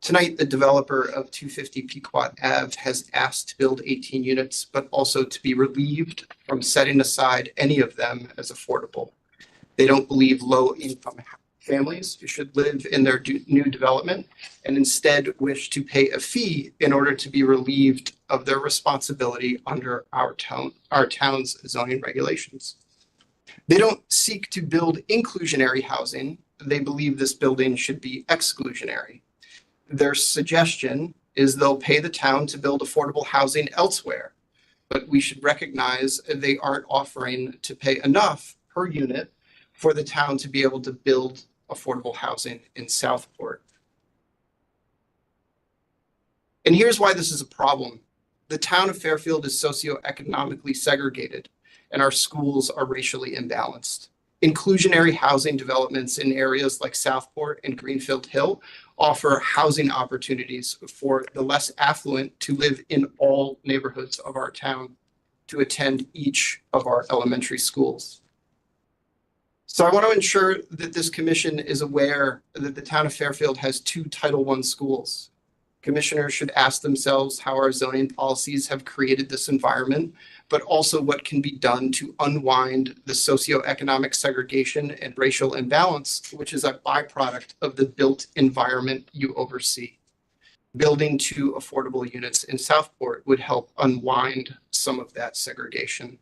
Tonight, the developer of 250 Pequot Ave has asked to build 18 units, but also to be relieved from setting aside any of them as affordable. They don't believe low-income families should live in their new development and instead wish to pay a fee in order to be relieved of their responsibility under our town's zoning regulations. They don't seek to build inclusionary housing. They believe this building should be exclusionary. Their suggestion is they'll pay the town to build affordable housing elsewhere, but we should recognize they aren't offering to pay enough per unit for the town to be able to build affordable housing in Southport. And here's why this is a problem. The town of Fairfield is socioeconomically segregated, and our schools are racially imbalanced. Inclusionary housing developments in areas like Southport and Greenfield Hill offer housing opportunities for the less affluent to live in all neighborhoods of our town, to attend each of our elementary schools. So I want to ensure that this commission is aware that the town of Fairfield has 2 Title I schools. Commissioners should ask themselves how our zoning policies have created this environment, but also what can be done to unwind the socioeconomic segregation and racial imbalance, which is a byproduct of the built environment you oversee. Building 2 affordable units in Southport would help unwind some of that segregation.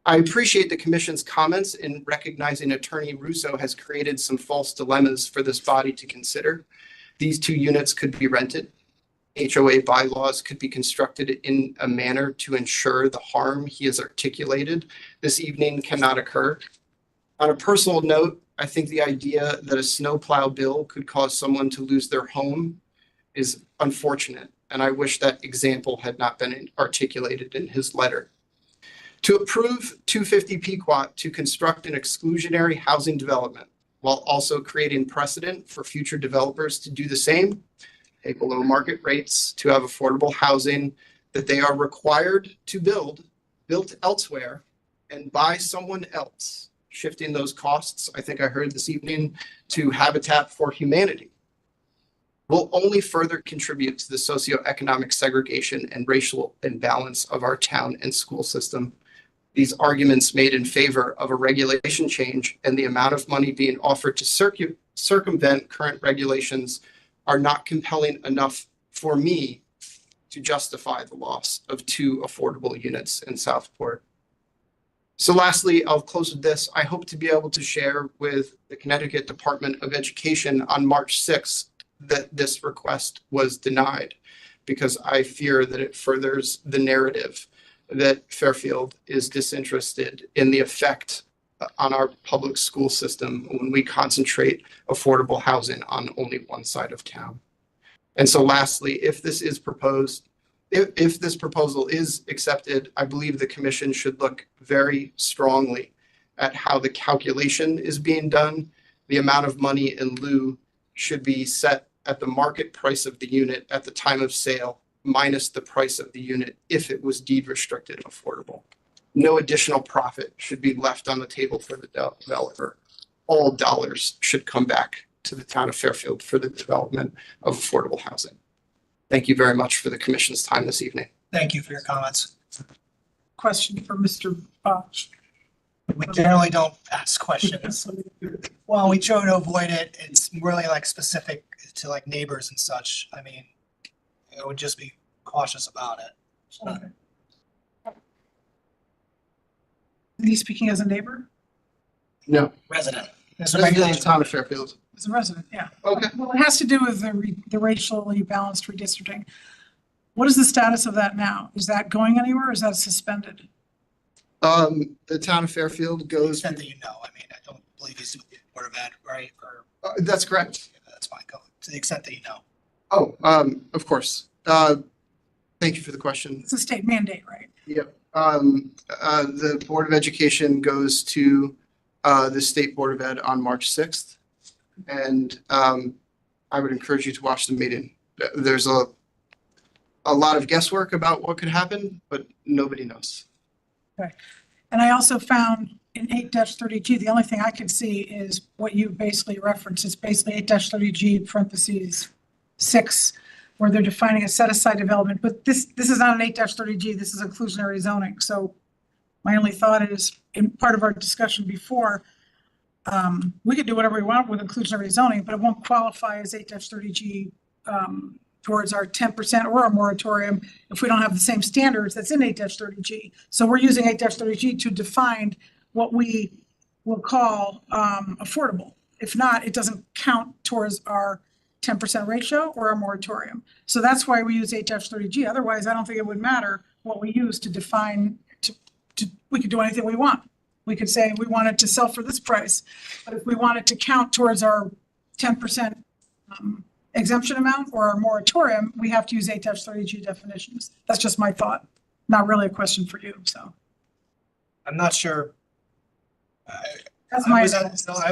I appreciate the commission's comments in recognizing Attorney Russo has created some false dilemmas for this body to consider. These 2 units could be rented. HOA bylaws could be constructed in a manner to ensure the harm he has articulated this evening cannot occur. On a personal note, I think the idea that a snowplow bill could cause someone to lose their home is unfortunate, and I wish that example had not been articulated in his letter. To approve 250 Pequot to construct an exclusionary housing development while also creating precedent for future developers to do the same, pay below market rates to have affordable housing that they are required to built elsewhere, and by someone else, shifting those costs, I think I heard this evening, to Habitat for Humanity, will only further contribute to the socioeconomic segregation and racial imbalance of our town and school system. These arguments made in favor of a regulation change and the amount of money being offered to circumvent current regulations are not compelling enough for me to justify the loss of 2 affordable units in Southport. So lastly, I'll close with this. I hope to be able to share with the Connecticut Department of Education on March 6th that this request was denied, because I fear that it furthers the narrative that Fairfield is disinterested in the effect on our public school system when we concentrate affordable housing on only one side of town. And so lastly, if this is proposed, if this proposal is accepted, I believe the commission should look very strongly at how the calculation is being done. The amount of money in lieu should be set at the market price of the unit at the time of sale, minus the price of the unit if it was deed restricted and affordable. No additional profit should be left on the table for the developer. All dollars should come back to the town of Fairfield for the development of affordable housing. Thank you very much for the commission's time this evening. Thank you for your comments. Question for Mr. Bosch. We generally don't ask questions. Well, we try to avoid it. It's really like specific to like neighbors and such. I mean, I would just be cautious about it. Okay. Is he speaking as a neighbor? No, Resident. resident of the town of Fairfield. As a resident, yeah. Okay. Well, it has to do with the racially balanced redistricting. What is the status of that now? Is that going anywhere or is that suspended? The town of Fairfield goes. Extent that you know, I mean, I don't believe he's with the Board of Ed, right? Or That's correct. that's fine. Go to the extent that you know. Oh, of course. Thank you for the question. It's a state mandate, right? Yep. The Board of Education goes to the State Board of Ed on March 6th. And I would encourage you to watch the meeting. There's a lot of guesswork about what could happen, but nobody knows. Okay. And I also found in 8-30G, the only thing I could see is what you basically referenced. It's basically 8-30G parentheses 6, where they're defining a set-aside development. But this is not an 8-30G, this is inclusionary zoning. So my only thought is, in part of our discussion before, we could do whatever we want with inclusionary zoning, but it won't qualify as 8-30G towards our 10% or a moratorium if we don't have the same standards that's in 8-30G. So we're using 8-30G to define what we will call affordable. If not, it doesn't count towards our 10% ratio or a moratorium. So that's why we use 8-30G. Otherwise, I don't think it would matter what we use to define, we could do anything we want. We could say we want it to sell for this price, but if we want it to count towards our 10% exemption amount or our moratorium, we have to use 8-30G definitions. That's just my thought. Not really a question for you, so. I'm not sure. That's my.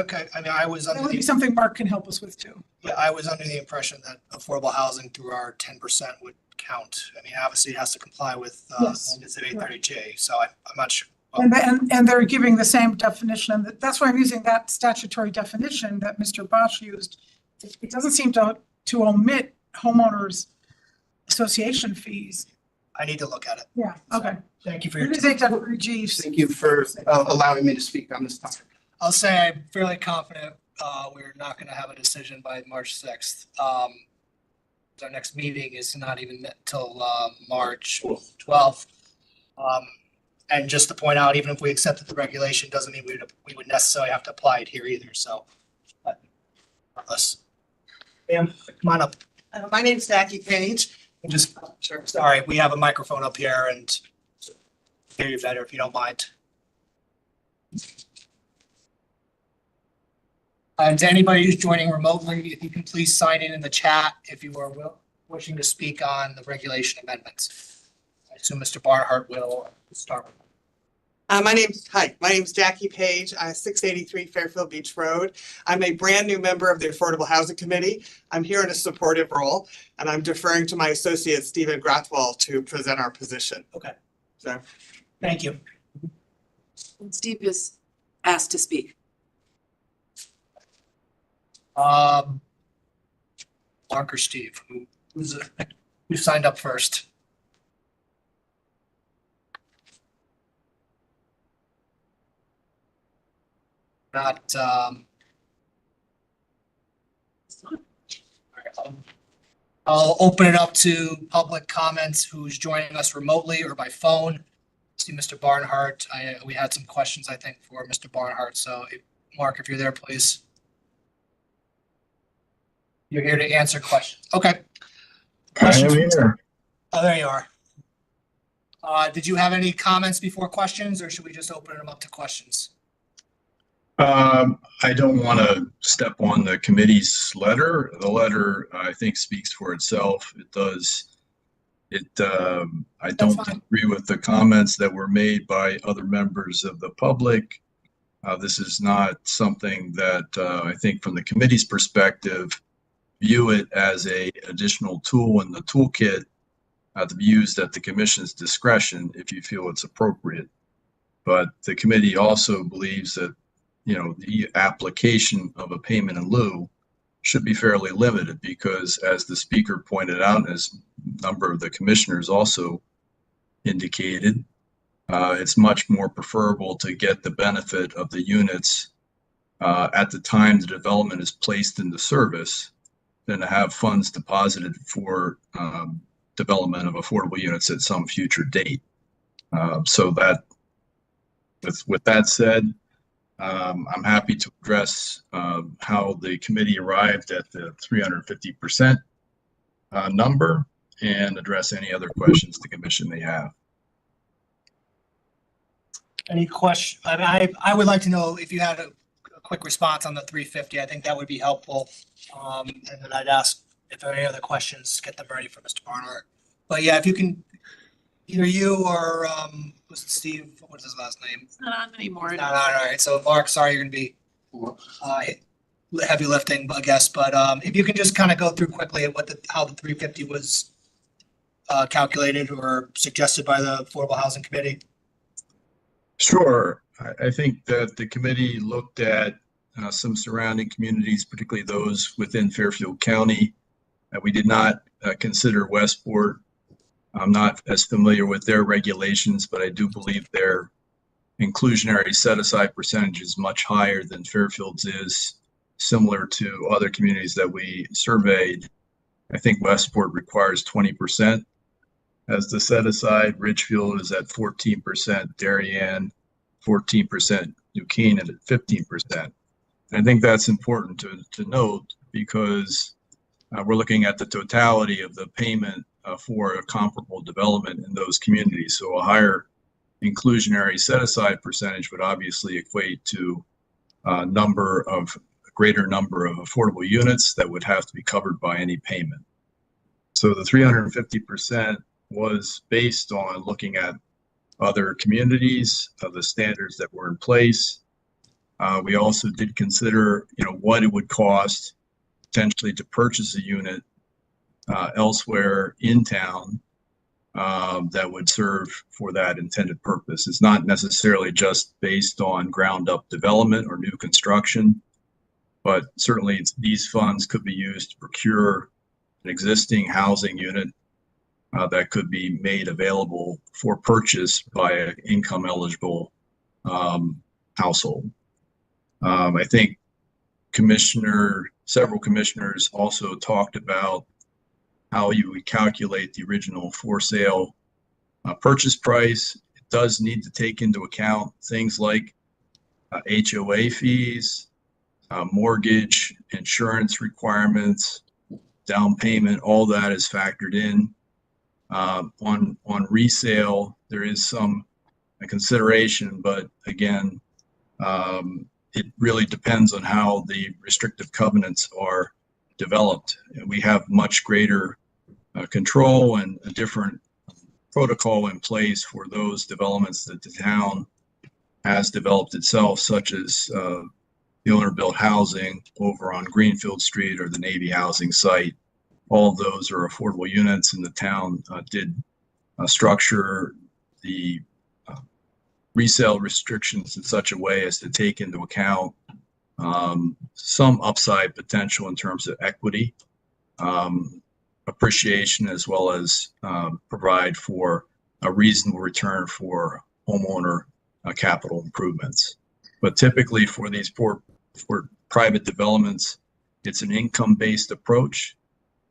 Okay, I mean, I was That under would be the, something Mark can help us with too. yeah, I was under the impression that affordable housing through our 10% would count. I mean, obviously it has to comply with Yes. it's at 830J, so I'm not sure. And they're giving the same definition, and that's why I'm using that statutory definition that Mr. Bosch used. It doesn't seem to omit homeowners association fees. I need to look at it. Yeah, okay. Thank you for your It is time. 8-30G. Thank you for allowing me to speak on this topic. I'll say I'm fairly confident we're not going to have a decision by March 6th. Our next meeting is not even till March 12th. And just to point out, even if we accepted the regulation, doesn't mean we would necessarily have to apply it here either. So, regardless. Ma'am, come on up. My name's Jackie Page, Just, sorry, we have a microphone up here and hear you better if you don't mind. And to anybody who's joining remotely, if you can please sign in the chat if you are wishing to speak on the regulation amendments. I assume Mr. Barnhart will start. My name's Jackie Page, 683 Fairfield Beach Road. I'm a brand new member of the Affordable Housing Committee. I'm here in a supportive role, and I'm deferring to my associate Stephen Grathwell to present our position. Okay. So, Thank you. Steve is asked to speak. Mark or Steve, who signed up first? Not, I'll open it up to public comments who's joining us remotely or by phone. See Mr. Barnhart. We had some questions, I think, for Mr. Barnhart. So Mark, if you're there, please. You're here to answer questions. Okay. Questions? Oh, there you are. Did you have any comments before questions, or should we just open them up to questions? I don't want to step on the committee's letter. The letter, I think, speaks for itself. It does. I don't agree with the comments that were made by other members of the public. This is not something that I think from the committee's perspective, view it as a additional tool in the toolkit to be used at the commission's discretion if you feel it's appropriate. But the committee also believes that, you know, the application of a payment in lieu should be fairly limited because, as the speaker pointed out, as a number of the commissioners also indicated, it's much more preferable to get the benefit of the units at the time the development is placed into service than to have funds deposited for development of affordable units at some future date. So that, with that said, I'm happy to address how the committee arrived at the 350% number and address any other questions the commission may have. Any question? I would like to know if you had a quick response on the 350. I think that would be helpful. And then I'd ask if there are any other questions, get them ready for Mr. Barnhart. But yeah, if you can, either you or was it Steve? What's his last name? It's not on anymore. Not on. All right. So Mark, sorry, you're gonna be heavy lifting, I guess. But if you can just kind of go through quickly at how the 350 was calculated or suggested by the Affordable Housing Committee. Sure. I think that the committee looked at some surrounding communities, particularly those within Fairfield County. We did not consider Westport. I'm not as familiar with their regulations, but I do believe their inclusionary set-aside percentage is much higher than Fairfield's is, similar to other communities that we surveyed. I think Westport requires 20% as the set-aside. Ridgefield is at 14%, Darien 14%, New Canaan at 15%. I think that's important to note because we're looking at the totality of the payment for a comparable development in those communities. So a higher inclusionary set-aside percentage would obviously equate to a greater number of affordable units that would have to be covered by any payment. So the 350% was based on looking at other communities, the standards that were in place. We also did consider, what it would cost potentially to purchase a unit elsewhere in town that would serve for that intended purpose. It's not necessarily just based on ground up development or new construction, but certainly these funds could be used to procure an existing housing unit that could be made available for purchase by an income eligible household. I think several commissioners also talked about how you would calculate the original for sale purchase price. It does need to take into account things like HOA fees, mortgage, insurance requirements, down payment, all that is factored in. On resale, there is some consideration, but again, it really depends on how the restrictive covenants are developed. We have much greater control and a different protocol in place for those developments that the town has developed itself, such as the owner-built housing over on Greenfield Street or the Navy housing site. All of those are affordable units, and the town did structure the resale restrictions in such a way as to take into account some upside potential in terms of equity, appreciation, as well as provide for a reasonable return for homeowner capital improvements. But typically for private developments, it's an income-based approach.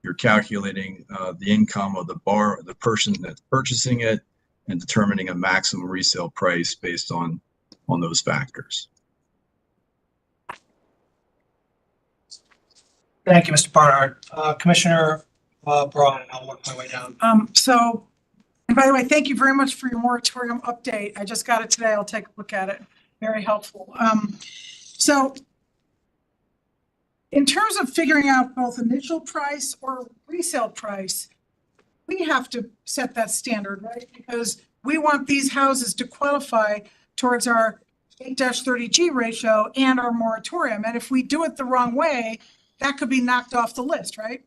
You're calculating the income of the person that's purchasing it, and determining a maximum resale price based on those factors. Thank you, Mr. Barnhart. Commissioner Braun, I'll work my way down. And by the way, thank you very much for your moratorium update. I just got it today. I'll take a look at it. Very helpful. So in terms of figuring out both initial price or resale price, we have to set that standard, right? Because we want these houses to qualify towards our 8-30G ratio and our moratorium. And if we do it the wrong way, that could be knocked off the list, right?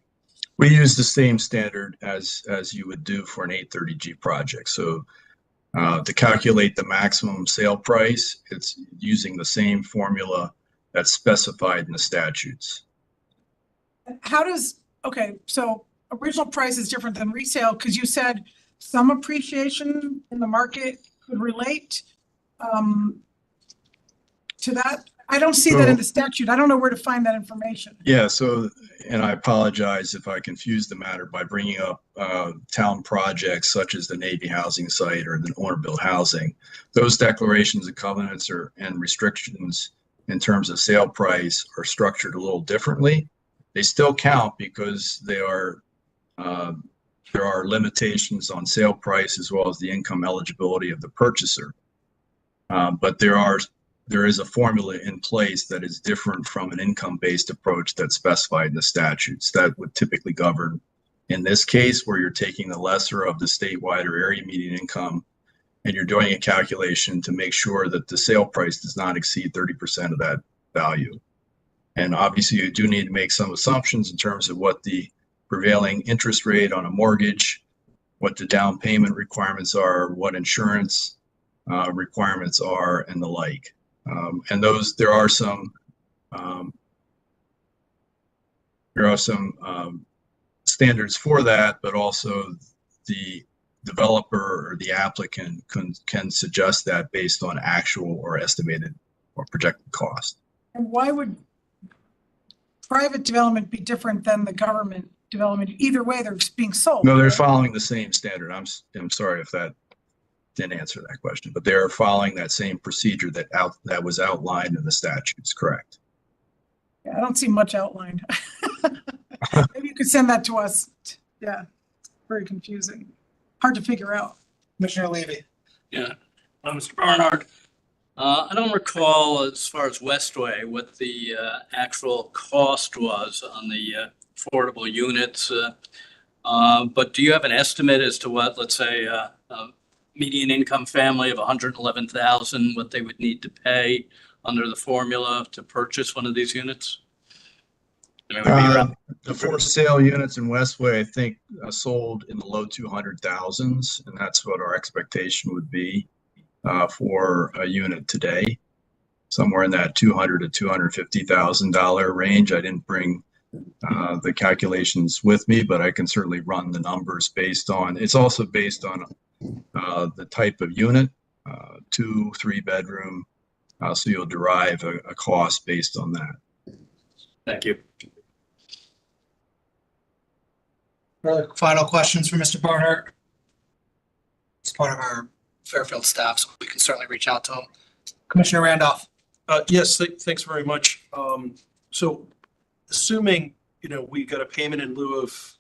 We use the same standard as you would do for an 830G project. So to calculate the maximum sale price, it's using the same formula that's specified in the statutes. Okay, so original price is different than resale because you said some appreciation in the market could relate to that. I don't see that in the statute. I don't know where to find that information. Yeah, so, and I apologize if I confused the matter by bringing up town projects such as the Navy housing site or the owner-built housing. Those declarations and covenants and restrictions in terms of sale price are structured a little differently. They still count because there are limitations on sale price as well as the income eligibility of the purchaser. But there is a formula in place that is different from an income-based approach that's specified in the statutes that would typically govern in this case, where you're taking the lesser of the statewide or area median income and you're doing a calculation to make sure that the sale price does not exceed 30% of that value. And obviously you do need to make some assumptions in terms of what the prevailing interest rate on a mortgage, what the down payment requirements are, what insurance requirements are, and the like. And there are some standards for that, but also the developer or the applicant can suggest that based on actual or estimated or projected cost. And why would private development be different than the government development? Either way, they're being sold. No, they're following the same standard. I'm sorry if that didn't answer that question, but they're following that same procedure that was outlined in the statutes, correct? Yeah, I don't see much outlined. Maybe you could send that to us. Yeah, very confusing. Hard to figure out. Commissioner Levy. Yeah, Mr. Barnard, I don't recall as far as Westway what the actual cost was on the affordable units. But do you have an estimate as to what, let's say, median income family of 111,000, what they would need to pay under the formula to purchase one of these units? The for sale units in Westway, I think, sold in the low 200,000s, and that's what our expectation would be for a unit today, somewhere in that $200,000 to $250,000 range. I didn't bring the calculations with me, but I can certainly run the numbers based on. It's also based on the type of unit, 2-3 bedroom, so you'll derive a cost based on that. Thank you. Final questions for Mr. Barnhart? It's part of our Fairfield staff, so we can certainly reach out to him. Commissioner Randolph. Yes, thanks very much. So assuming, we got a payment in lieu of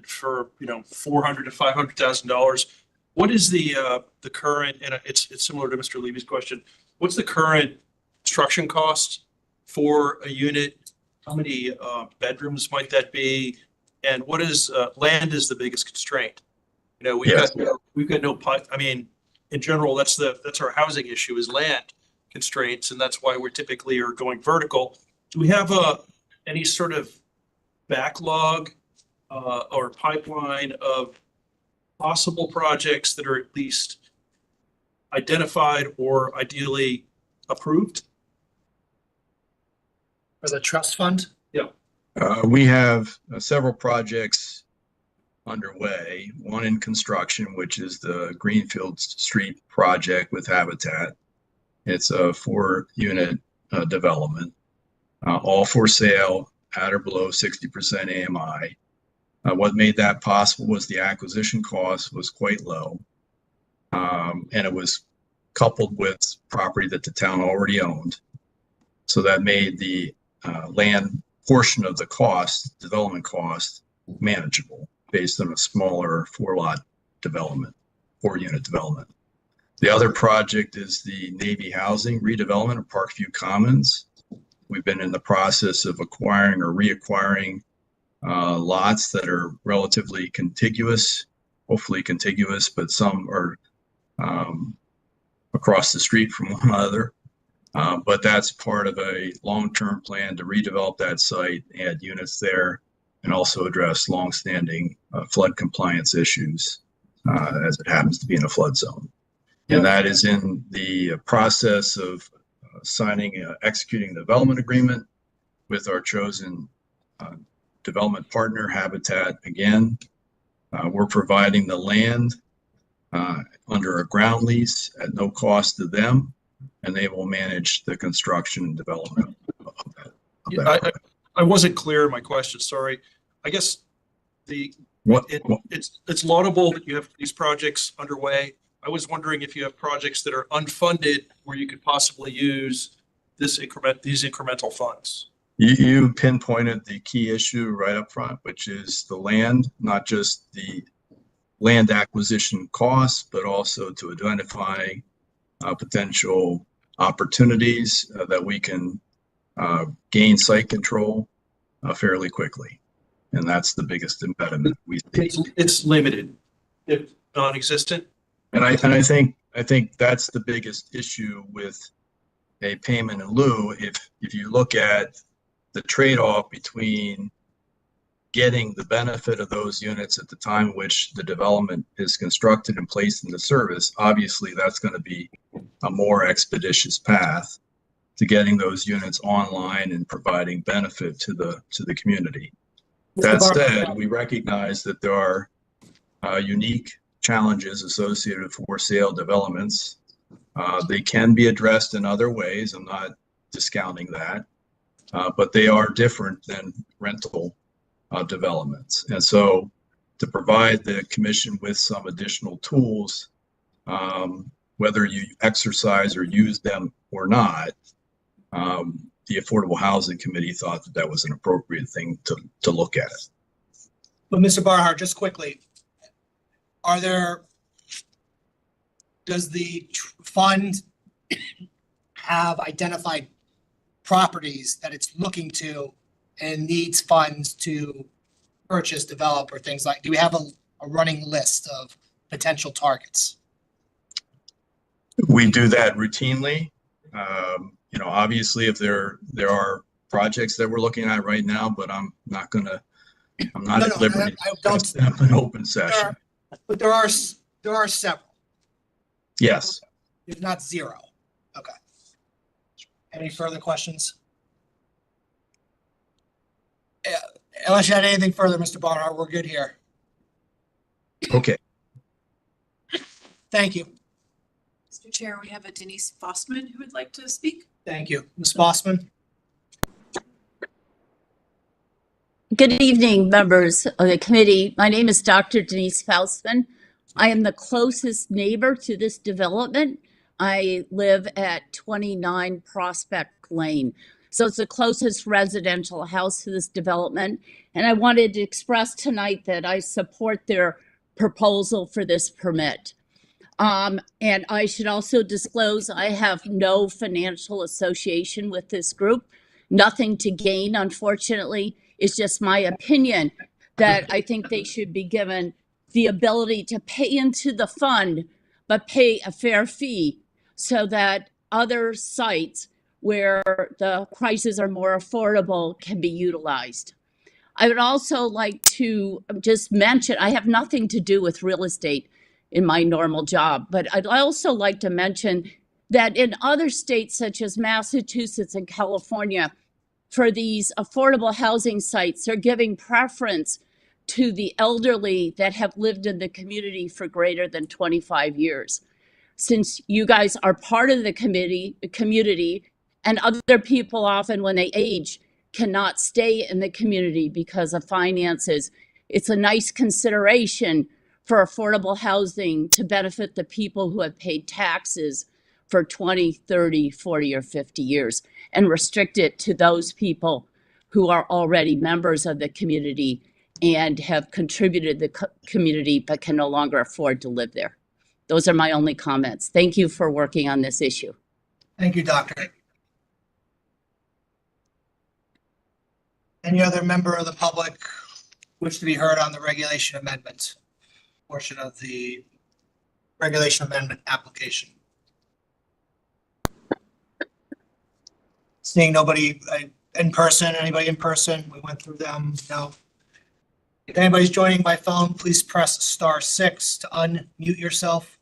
for, $400,000 to $500,000. What is the current, and it's similar to Mr. Levy's question, what's the current construction cost for a unit? How many bedrooms might that be? And what is, land is the biggest constraint? We've got no, in general, that's our housing issue is land constraints, and that's why we're typically are going vertical. Do we have any sort of backlog or pipeline of possible projects that are at least identified or ideally approved? For the trust fund? Yeah. We have several projects underway, one in construction, which is the Greenfield Street project with Habitat. It's a 4-unit development, all for sale at or below 60% AMI. What made that possible was the acquisition cost was quite low. And it was coupled with property that the town already owned. So that made the land portion of the cost, development cost, manageable based on a smaller 4-lot development, 4-unit development. The other project is the Navy housing redevelopment of Parkview Commons. We've been in the process of acquiring or reacquiring lots that are relatively contiguous, hopefully contiguous, but some are across the street from one another. But that's part of a long-term plan to redevelop that site, add units there, and also address longstanding flood compliance issues as it happens to be in a flood zone. And that is in the process of executing the development agreement with our chosen development partner, Habitat. Again, we're providing the land under a ground lease at no cost to them, and they will manage the construction and development of that. I wasn't clear in my question, sorry. I guess it's laudable that you have these projects underway. I was wondering if you have projects that are unfunded where you could possibly use these incremental funds. You pinpointed the key issue right up front, which is the land, not just the land acquisition costs, but also to identify potential opportunities that we can gain site control fairly quickly. And that's the biggest impediment we see. It's limited, if non-existent. And I think that's the biggest issue with a payment in lieu. If you look at the trade-off between getting the benefit of those units at the time in which the development is constructed and placed into service, obviously that's going to be a more expeditious path to getting those units online and providing benefit to the community. That said, we recognize that there are unique challenges associated with for sale developments. They can be addressed in other ways. I'm not discounting that, but they are different than rental developments. And so to provide the commission with some additional tools, whether you exercise or use them or not, the Affordable Housing Committee thought that was an appropriate thing to look at. But Mr. Barhart, just quickly, does the fund have identified properties that it's looking to and needs funds to purchase, develop, or things like, do we have a running list of potential targets? We do that routinely. Obviously if there are projects that we're looking at right now, but I'm not at liberty to have an open session. But there are several. Yes. If not zero. Okay. Any further questions? Unless you had anything further, Mr. Barnhart, we're good here. Okay. Thank you. Mr. Chair, we have a Denise Fossman who would like to speak. Thank you. Ms. Fossman? Good evening, members of the committee. My name is Dr. Denise Fossman. I am the closest neighbor to this development. I live at 29 Prospect Lane. So it's the closest residential house to this development. And I wanted to express tonight that I support their proposal for this permit. And I should also disclose I have no financial association with this group, nothing to gain, unfortunately. It's just my opinion that I think they should be given the ability to pay into the fund, but pay a fair fee so that other sites where the prices are more affordable can be utilized. I would also like to just mention, I have nothing to do with real estate in my normal job, but I'd also like to mention that in other states such as Massachusetts and California, for these affordable housing sites, they're giving preference to the elderly that have lived in the community for greater than 25 years. Since you guys are part of the community, and other people often when they age cannot stay in the community because of finances, it's a nice consideration for affordable housing to benefit the people who have paid taxes for 20, 30, 40, or 50 years and restrict it to those people who are already members of the community and have contributed to the community but can no longer afford to live there. Those are my only comments. Thank you for working on this issue. Thank you, Doctor. Any other member of the public wish to be heard on the regulation amendment portion of the regulation amendment application? Seeing nobody in person, anybody in person? We went through them. No. If anybody's joining by phone, please press *6 to unmute yourself.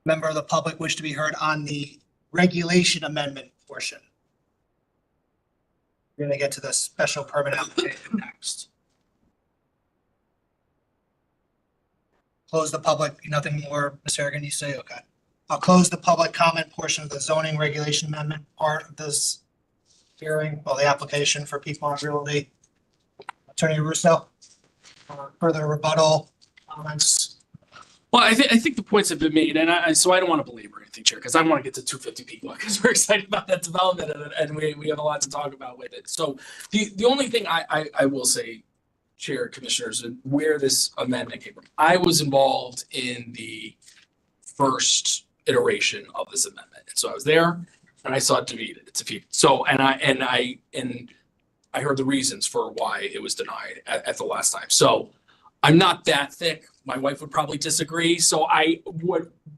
Member of the public wish to be heard on the regulation amendment portion. We're going to get to the special permit application next. Close the public, nothing more, Ms. Harrigan, you say? Okay. I'll close the public comment portion of the zoning regulation amendment part of this hearing, or the application for Pequot Realty. Attorney Russo, further rebuttal comments? Well, I think the points have been made, and I don't want to belabor anything, Chair, because I want to get to 250 people because we're excited about that development and we have a lot to talk about with it. So the only thing I will say, Chair, Commissioners, and where this amendment came from, I was involved in the first iteration of this amendment, and so I was there and I saw it defeated. So and I heard the reasons for why it was denied at the last time. So I'm not that thick. My wife would probably disagree. So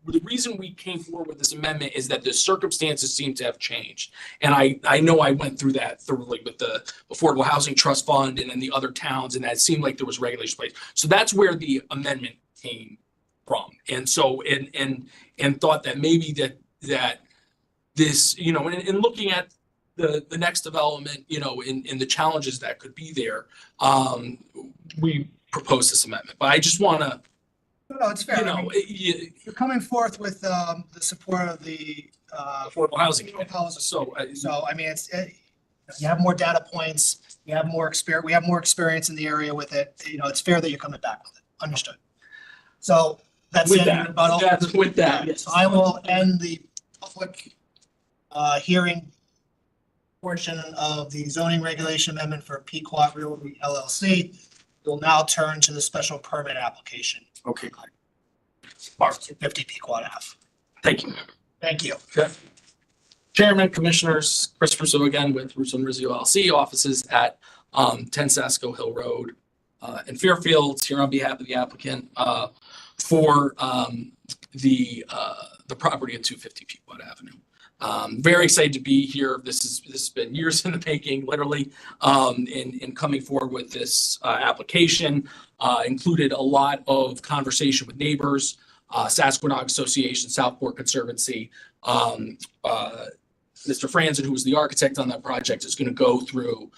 the reason we came forward with this amendment is that the circumstances seem to have changed. And I know I went through that thoroughly with the Affordable Housing Trust Fund and then the other towns, and that seemed like there was regulation place. So that's where the amendment came from. And so, and thought that maybe that this, you know, in looking at the next development, you know, in the challenges that could be there, we propose this amendment, but I just want to, No, it's fair. you know, You're coming forth with the support of the affordable housing. So I mean, you have more data points, you have more experience, we have more experience in the area with it. You know, it's fair that you're coming back with it. Understood. So that's With it. that, Rebuttal. with that, yes. So I will end the public hearing portion of the zoning regulation amendment for Pequot Realty LLC. We'll now turn to the special permit application. Okay. 250 Pequot Ave. Thank you. Thank you. Okay. Chairman, Commissioners, Chris Russo again with Russo and Rizzo LLC offices at 10 Sasco Hill Road in Fairfield, here on behalf of the applicant for the property at 250 Pequot Avenue. Very excited to be here. This has been years in the making, literally, in coming forward with this application. Included a lot of conversation with neighbors, Sasquatch Association, Southport Conservancy. Mr. Franzen, who was the architect on that project, is going to go through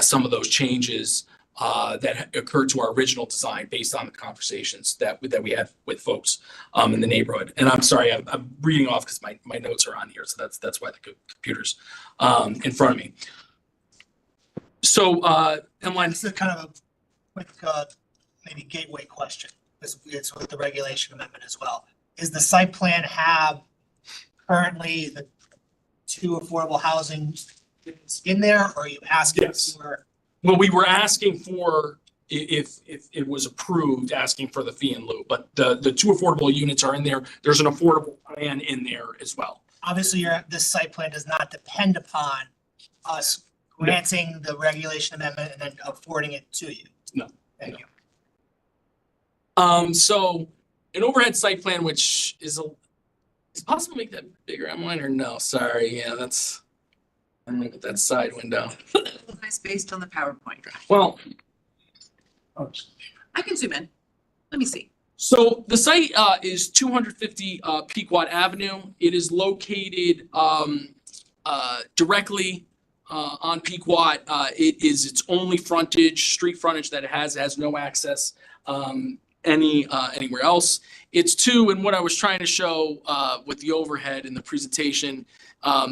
some of those changes that occurred to our original design based on the conversations that we had with folks in the neighborhood. And I'm sorry, I'm reading off because my notes are on here, so that's why the computer's in front of me. So, Emmeline, This is kind of a quick, maybe gateway question. It's with the regulation amendment as well. Is the site plan have currently the two affordable housing it's in there, or are you asking Yes. for? Well, we were asking for, if it was approved, asking for the fee in lieu, but the two affordable units are in there. There's an affordable plan in there as well. Obviously, this site plan does not depend upon us granting the regulation amendment and then affording it to you. No. Thank you. So an overhead site plan, which is possible to make that bigger on mine or no? Sorry, yeah, that's, I'm looking at that side window. Nice based on the PowerPoint. Well, I can zoom in. Let me see. so the site is 250 Pequot Avenue. It is located directly on Pequot. It is its only frontage, street frontage that it has no access anywhere else. It's two, and what I was trying to show with the overhead in the presentation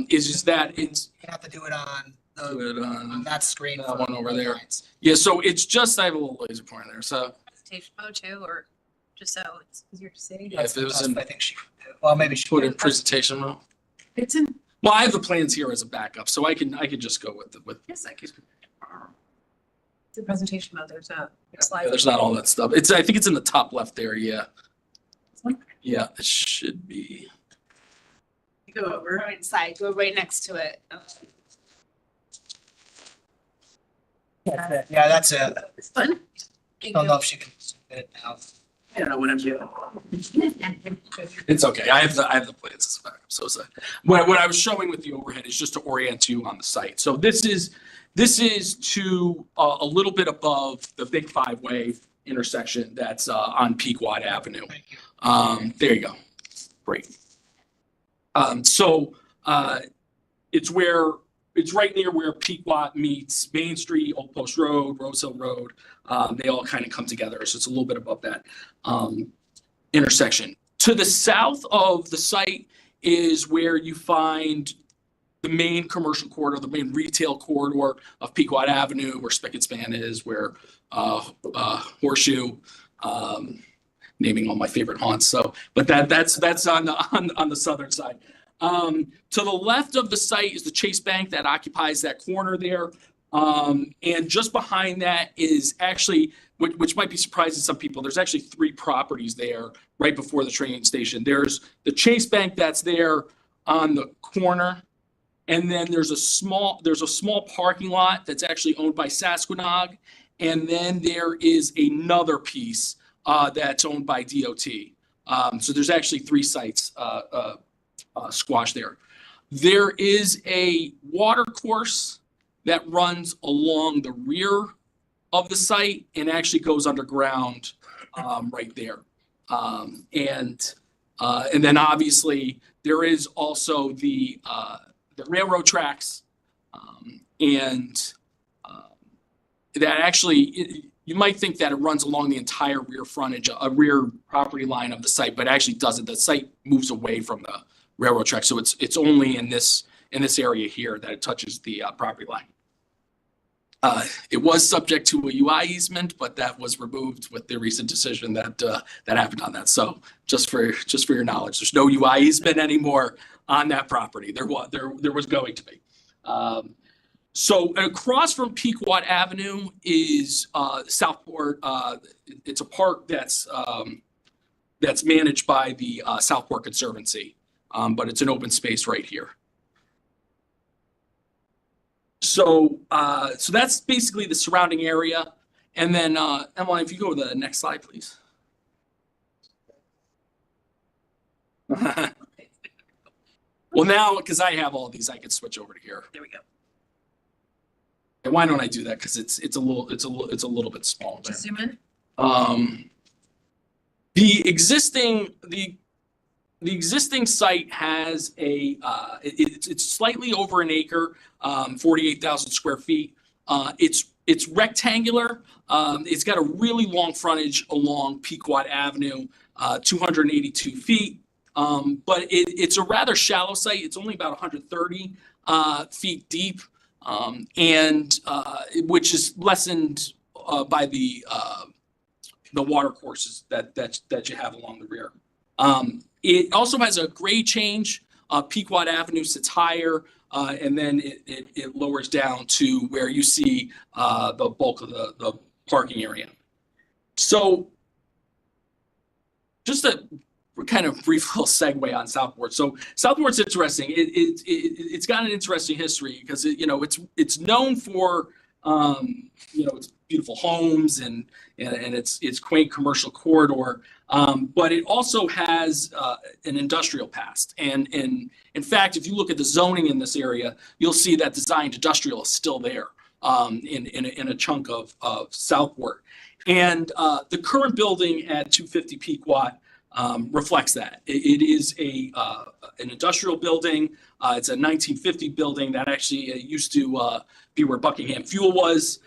is that it's. You have to do it on on that screen. that one over there. Yeah, so it's just, I have a little laser pointer there, so. Presentation mode too, or just so it's easier to see. Yeah, if it was in, I think she, well, maybe she. put in presentation mode. It's in, Well, I have the plans here as a backup, so I can just go with. yes, I can. The presentation mode, there's a slide. There's not all that stuff. I think it's in the top left there, yeah. Yeah, it should be. You go over. Right inside, go right next to it. Yeah, that's it. It's fun. I don't know if she can submit it now. I don't know what I'm doing. It's okay. I have the plans as a backup. So what I was showing with the overhead is just to orient you on the site. So this is to a little bit above the big five-way intersection that's on Pequot Avenue. There you go. Great. So it's right near where Pequot meets Main Street, Old Post Road, Rose Hill Road. They all kind of come together. So it's a little bit above that intersection. To the south of the site is where you find the main commercial corridor, the main retail corridor of Pequot Avenue, where Spick and Span is, where Horseshoe, naming all my favorite haunts. So, but that's on the southern side. To the left of the site is the Chase Bank that occupies that corner there. And just behind that is actually, which might be surprising to some people, there's actually three properties there right before the train station. There's the Chase Bank that's there on the corner. And then there's a small parking lot that's actually owned by Sasquatch. And then there is another piece that's owned by DOT. So there's actually three sites squashed there. There is a water course that runs along the rear of the site and actually goes underground right there. And then obviously there is also the railroad tracks and that actually you might think that it runs along the entire rear frontage, a rear property line of the site, but it actually doesn't. The site moves away from the railroad track, so it's only in this area here that it touches the property line. It was subject to a UI easement, but that was removed with the recent decision that happened on that. So just for your knowledge, there's no UI easement anymore on that property. There was going to be. So across from Pequot Avenue is Southport. It's a park that's managed by the Southport Conservancy, but it's an open space right here. So that's basically the surrounding area. And then Emily, if you go to the next slide, please. Well, now because I have all of these, I can switch over to here. There we go. And why don't I do that? Because it's a little bit smaller. Just zoom in. The existing site has it's slightly over an acre, 48,000 square feet. It's rectangular. It's got a really long frontage along Pequot Avenue, 282 feet. But it's a rather shallow site. It's only about 130 feet deep. Which is lessened by the water courses that you have along the rear. It also has a grade change. Pequot Avenue sits higher. and then it lowers down to where you see the bulk of the parking area. So just a kind of brief little segue on Southport. So Southport's interesting. It's got an interesting history because it's known for its beautiful homes and its quaint commercial corridor, but it also has an industrial past. And in fact, if you look at the zoning in this area, you'll see that designed industrial is still there in a chunk of Southport. And the current building at 250 Pequot reflects that. It is an industrial building. It's a 1950 building that actually used to be where Buckingham Fuel was.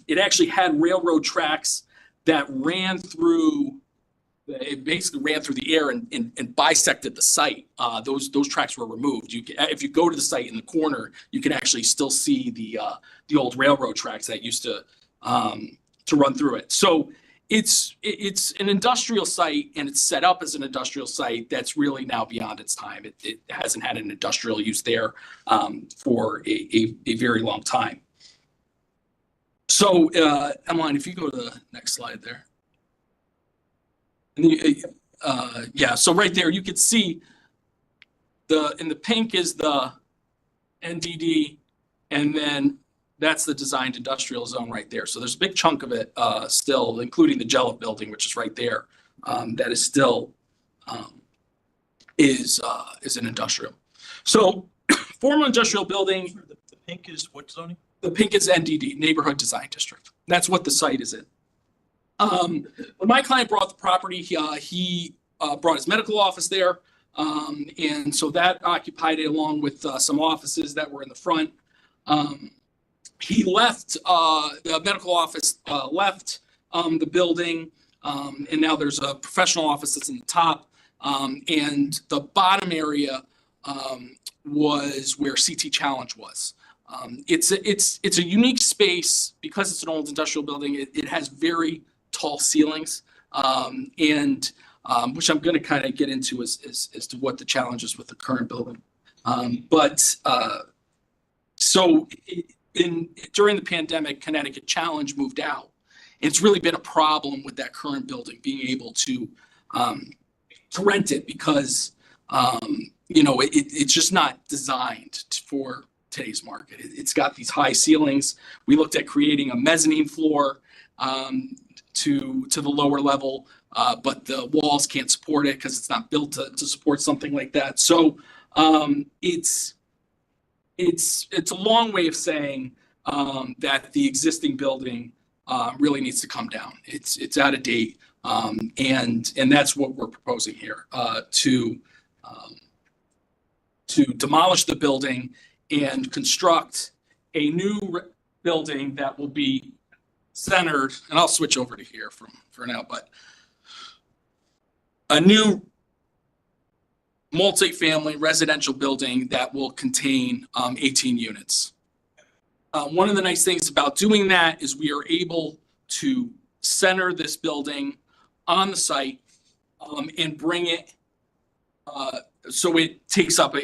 It actually had railroad tracks that ran through. It basically ran through the air and bisected the site. Those tracks were removed. If you go to the site in the corner, you can actually still see the old railroad tracks that used to run through it. So it's an industrial site, and it's set up as an industrial site that's really now beyond its time. It hasn't had an industrial use there for a very long time. So Emmeline, if you go to the next slide there. And yeah, so right there you could see in the pink is the NDD, and then that's the designed industrial zone right there. So there's a big chunk of it still, including the Jello building, which is right there, that is still is an industrial. So former industrial building. The pink is what zoning? The pink is NDD, Neighborhood Design District. That's what the site is in. When my client brought the property, he brought his medical office there. And so that occupied it along with some offices that were in the front. He left, the medical office left the building, and now there's a professional office that's in the top. And the bottom area was where CT Challenge was. It's a unique space because it's an old industrial building. It has very tall ceilings, and which I'm going to kind of get into as to what the challenge is with the current building. During the pandemic, Connecticut Challenge moved out. It's really been a problem with that current building being able to rent it because it's just not designed for today's market. It's got these high ceilings. We looked at creating a mezzanine floor to the lower level, but the walls can't support it because it's not built to support something like that. So it's a long way of saying that the existing building really needs to come down. It's out of date, and that's what we're proposing here, to demolish the building and construct a new building that will be centered, and I'll switch over to here for now, but a new multi-family residential building that will contain 18 units. One of the nice things about doing that is we are able to center this building on the site and bring it so it takes up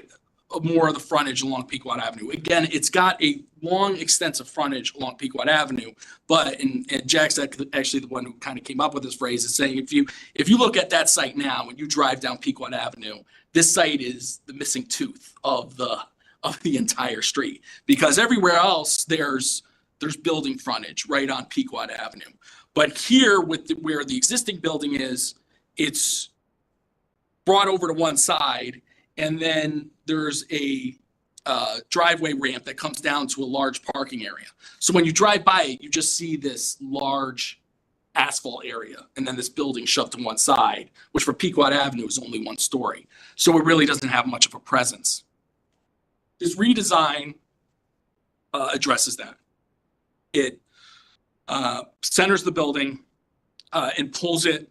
more of the frontage along Pequot Avenue. Again, it's got a long, extensive frontage along Pequot Avenue, but and Jack's actually the one who kind of came up with this phrase, is saying if you look at that site now and you drive down Pequot Avenue, this site is the missing tooth of the entire street, because everywhere else there's building frontage right on Pequot Avenue. But here where the existing building is, it's brought over to one side, and then there's a driveway ramp that comes down to a large parking area. So when you drive by it, you just see this large asphalt area, and then this building shoved to one side, which for Pequot Avenue is only one story. So it really doesn't have much of a presence. This redesign addresses that. It centers the building and pulls it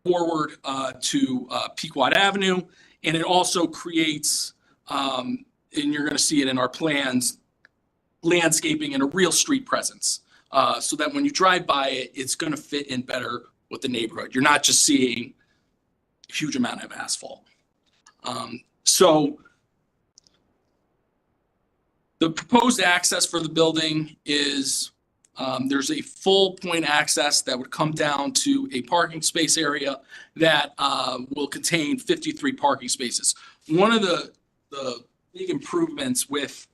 forward to Pequot Avenue, and it also creates, and you're going to see it in our plans, landscaping and a real street presence, so that when you drive by it, it's going to fit in better with the neighborhood. You're not just seeing a huge amount of asphalt. So The proposed access for the building is, there's a full point access that would come down to a parking space area that will contain 53 parking spaces. One of the big improvements with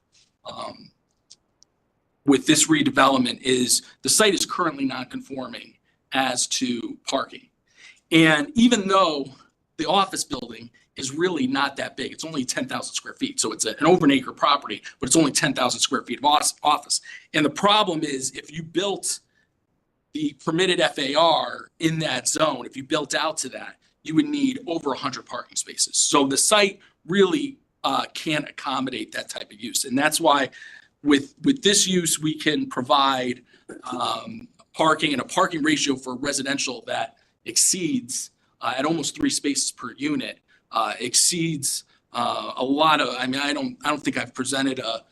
this redevelopment is the site is currently non-conforming as to parking. And even though the office building is really not that big, it's only 10,000 square feet. So it's an over an acre property, but it's only 10,000 square feet of office. And the problem is if you built the permitted FAR in that zone, if you built out to that, you would need over 100 parking spaces. So the site really can't accommodate that type of use. And that's why with this use, we can provide parking and a parking ratio for residential that exceeds at almost 3 spaces per unit, exceeds a lot of, I mean, I don't think I've presented a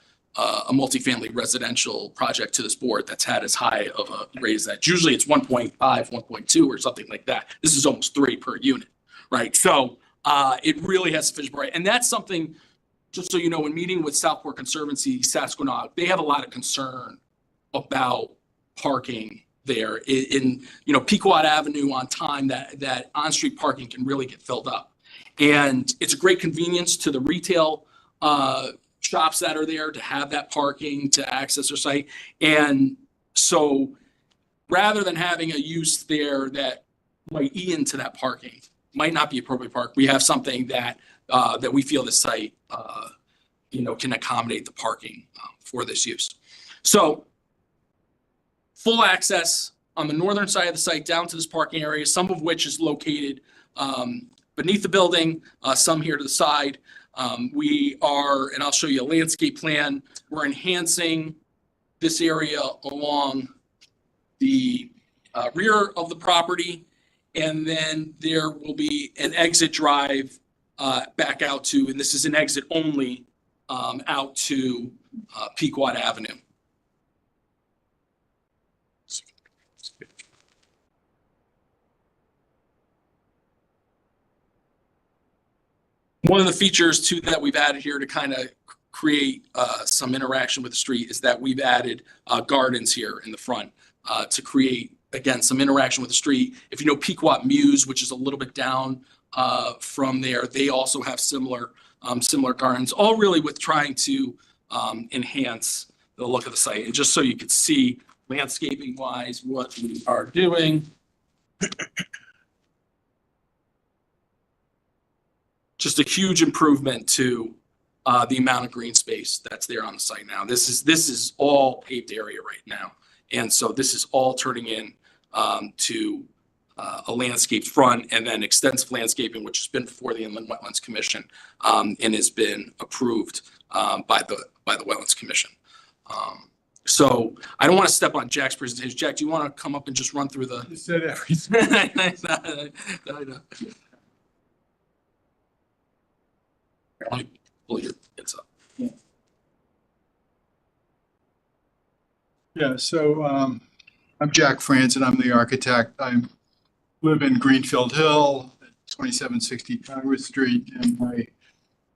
multifamily residential project to this board that's had as high of a rate as that. Usually it's 1.5, 1.2 or something like that. This is almost 3 per unit, right? So it really has sufficient variety. And that's something, just so you know, when meeting with Southport Conservancy, Sasquatch, they have a lot of concern about parking there in Pequot Avenue on time, that on-street parking can really get filled up. And it's a great convenience to the retail shops that are there to have that parking to access their site. And so rather than having a use there that might eat into that parking, might not be appropriate park, we have something that we feel the site can accommodate the parking for this use. So full access on the northern side of the site down to this parking area, some of which is located beneath the building, some here to the side. We are, and I'll show you a landscape plan, we're enhancing this area along the rear of the property. And then there will be an exit drive back out to, and this is an exit only, out to Pequot Avenue. One of the features too that we've added here to kind of create some interaction with the street is that we've added gardens here in the front to create, again, some interaction with the street. If you know Pequot Muse, which is a little bit down from there, they also have similar gardens, all really with trying to enhance the look of the site. And just so you could see landscaping wise what we are doing. Just a huge improvement to the amount of green space that's there on the site now. This is all paved area right now. And so this is all turning in to a landscaped front and then extensive landscaping, which has been before the Inland Wetlands Commission and has been approved by the Wetlands Commission. So I don't want to step on Jack's presentation. Jack, do you want to come up and just run through the? You said everything. I know. Let me pull your kids up. Yeah, so I'm Jack Franzen, I'm the architect. I live in Greenfield Hill, 2760 Congress Street, and I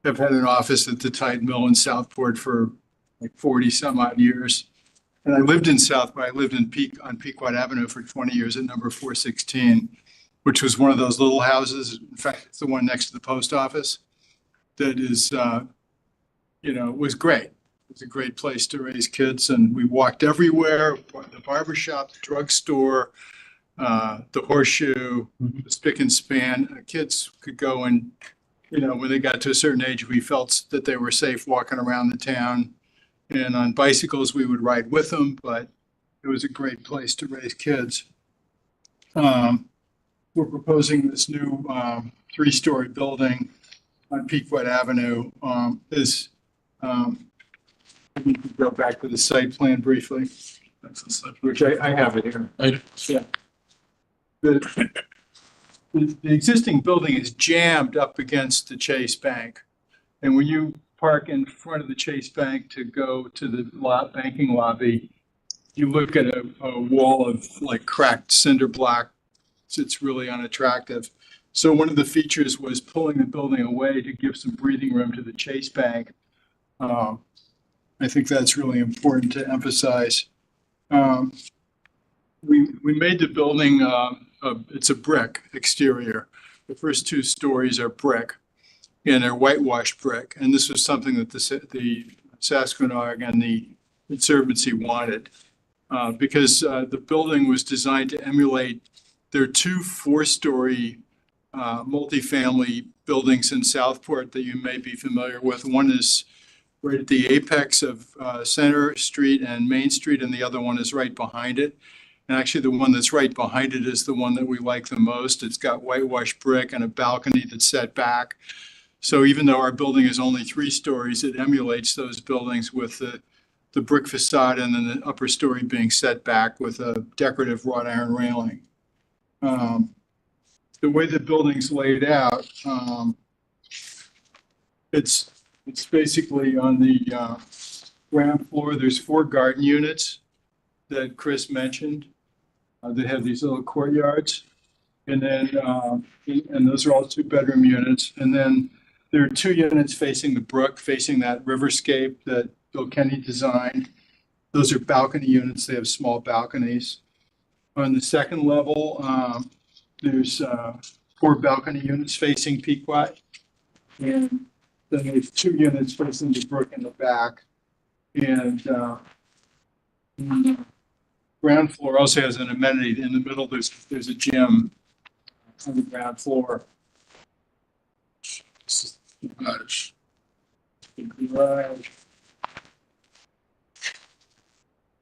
have had an office at the Tide Mill in Southport for like 40 some odd years. And I lived in Southport, I lived on Pequot Avenue for 20 years at number 416, which was one of those little houses. In fact, it's the one next to the post office. That is, was great. It was a great place to raise kids, and we walked everywhere, the barber shop, the drugstore, the horseshoe, the spick and span. Kids could go and, when they got to a certain age, we felt that they were safe walking around the town. And on bicycles, we would ride with them, but it was a great place to raise kids. We're proposing this new 3-story building on Pequot Avenue. We can go back to the site plan briefly, which I have it here. Yeah. The existing building is jammed up against the Chase Bank. And when you park in front of the Chase Bank to go to the banking lobby, you look at a wall of like cracked cinder block. It's really unattractive. So one of the features was pulling the building away to give some breathing room to the Chase Bank. I think that's really important to emphasize. We made the building, it's a brick exterior. The first 2 stories are brick and they're whitewashed brick. And this was something that the Sasquatch and the Conservancy wanted because the building was designed to emulate their 2 4-story multifamily buildings in Southport that you may be familiar with. One is right at the apex of Center Street and Main Street, and the other one is right behind it. And actually, the one that's right behind it is the one that we like the most. It's got whitewashed brick and a balcony that's set back. So even though our building is only 3 stories, it emulates those buildings with the brick facade and then the upper story being set back with a decorative wrought iron railing. The way the building's laid out, it's basically on the ground floor. There's 4 garden units that Chris mentioned. They have these little courtyards, and then and those are all 2-bedroom units. And then there are 2 units facing the brook, facing that riverscape that Bill Kenny designed. Those are balcony units. They have small balconies. On the second level, there's 4 balcony units facing Pequot, and then there's 2 units facing the brook in the back. And the ground floor also has an amenity. In the middle, there's a gym on the ground floor. Garage.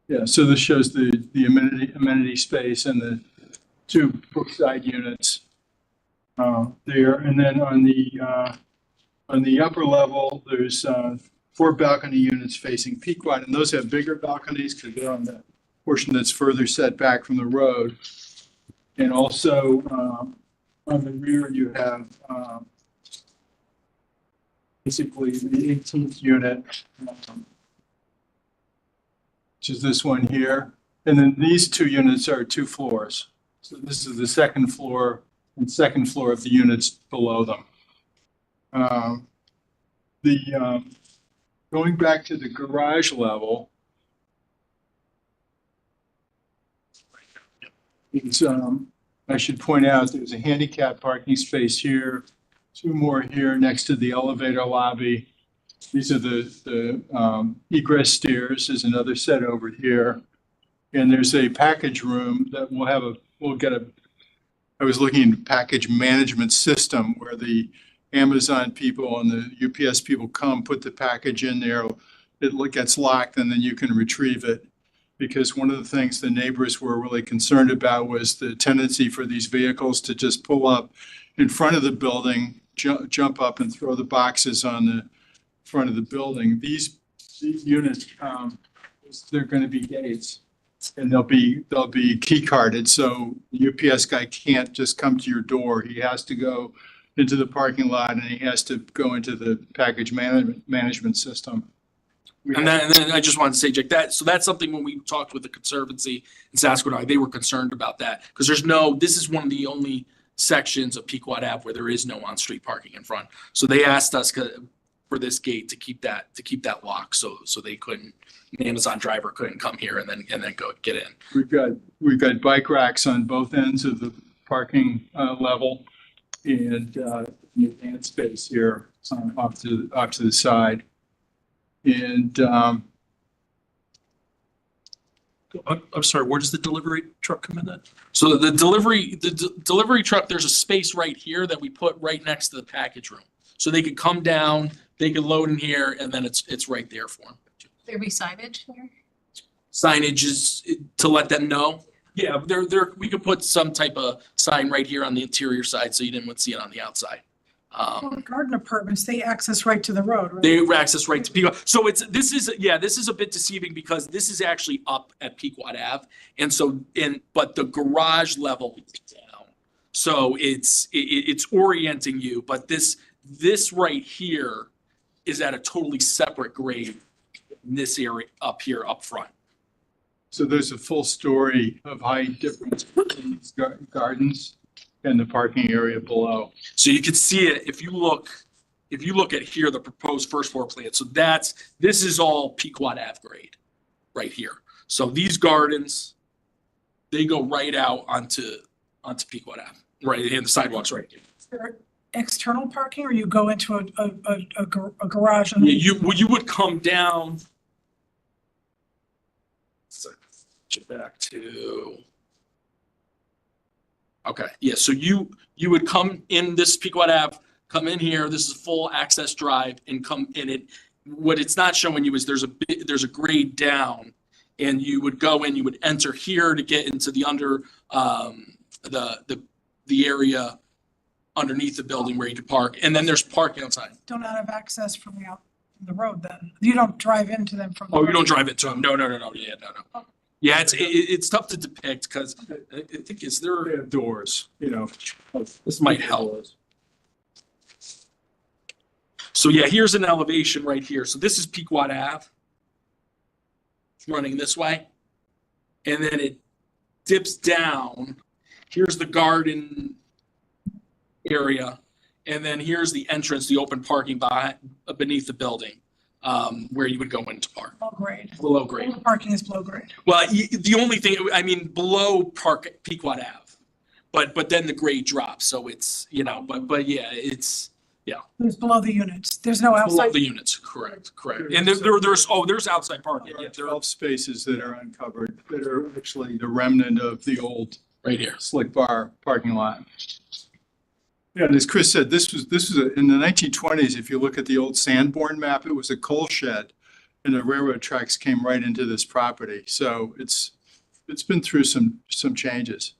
Yeah, so this shows the amenity space and the 2 brookside units there. And then on the upper level, there's 4 balcony units facing Pequot, and those have bigger balconies because they're on the portion that's further set back from the road. And also on the rear, you have basically the 18th unit, which is this one here. And then these 2 units are 2 floors. So this is the second floor and second floor of the units below them. Going back to the garage level, I should point out there's a handicap parking space here, 2 more here next to the elevator lobby. These are the egress stairs. There's another set over here. And there's a package room that I was looking at a package management system where the Amazon people and the UPS people come, put the package in there, it gets locked, and then you can retrieve it. Because one of the things the neighbors were really concerned about was the tendency for these vehicles to just pull up in front of the building, jump up and throw the boxes on the front of the building. These units, they're going to be gates, and they'll be key carded. So the UPS guy can't just come to your door. He has to go into the parking lot, and he has to go into the package management system. And then I just wanted to say, Jack, that's something when we talked with the Conservancy in Sasquatch, they were concerned about that because this is one of the only sections of Pequot Ave where there is no on-street parking in front. So they asked us for this gate to keep that locked, so they couldn't, the Amazon driver couldn't come here and then go get in. We've got bike racks on both ends of the parking level, and the dance space here off to the side. And I'm sorry, where does the delivery truck come in then? So the delivery truck, there's a space right here that we put right next to the package room. So they could come down, they could load in here, and then it's right there for them. There be signage here? Signage is to let them know. Yeah, we could put some type of sign right here on the interior side so you didn't see it on the outside. Well, garden apartments, they access right to the road, right? They access right to Pequot. So this is a bit deceiving because this is actually up at Pequot Ave. But the garage level is down. So it's orienting you, but this right here is at a totally separate grade in this area up here up front. so there's a full story of height difference between these gardens and the parking area below. So you can see it if you look if you look at here, the proposed first floor plan, so this is all Pequot Ave grade right here. So these gardens, they go right out onto Pequot Ave, right, and the sidewalks right here. Is there external parking or you go into a garage? And Yeah, you would come down. So get back to. Okay, yeah, so you would come in this Pequot Ave, come in here, this is full access drive and come in it. What it's not showing you is there's a grade down and you would go in, you would enter here to get into the the area underneath the building where you could park, and then there's parking outside. don't have access from the road then? You don't drive into them from the Oh, you road? don't drive into them? No, yeah, no. Yeah, it's tough to depict because I think They have doors, you know. this might help. So yeah, here's an elevation right here. So this is Pequot Ave. It's running this way. And then it dips down. Here's the garden area. And then here's the entrance, the open parking beneath the building, where you would go in to park. Low grade. Below grade. All the parking is below grade. Well, the only thing, I mean, below Pequot Ave, but then the grade drops. So it's, but yeah, it's, It's below the units. There's no below outside. the units. Correct. And there's outside parking. Yeah, there are 12 spaces that are uncovered, that are actually the remnant of the old right here. Slick Bar parking lot. Yeah, and as Chris said, this was in the 1920s. If you look at the old Sanborn map, it was a coal shed, and the railroad tracks came right into this property. So it's been through some changes.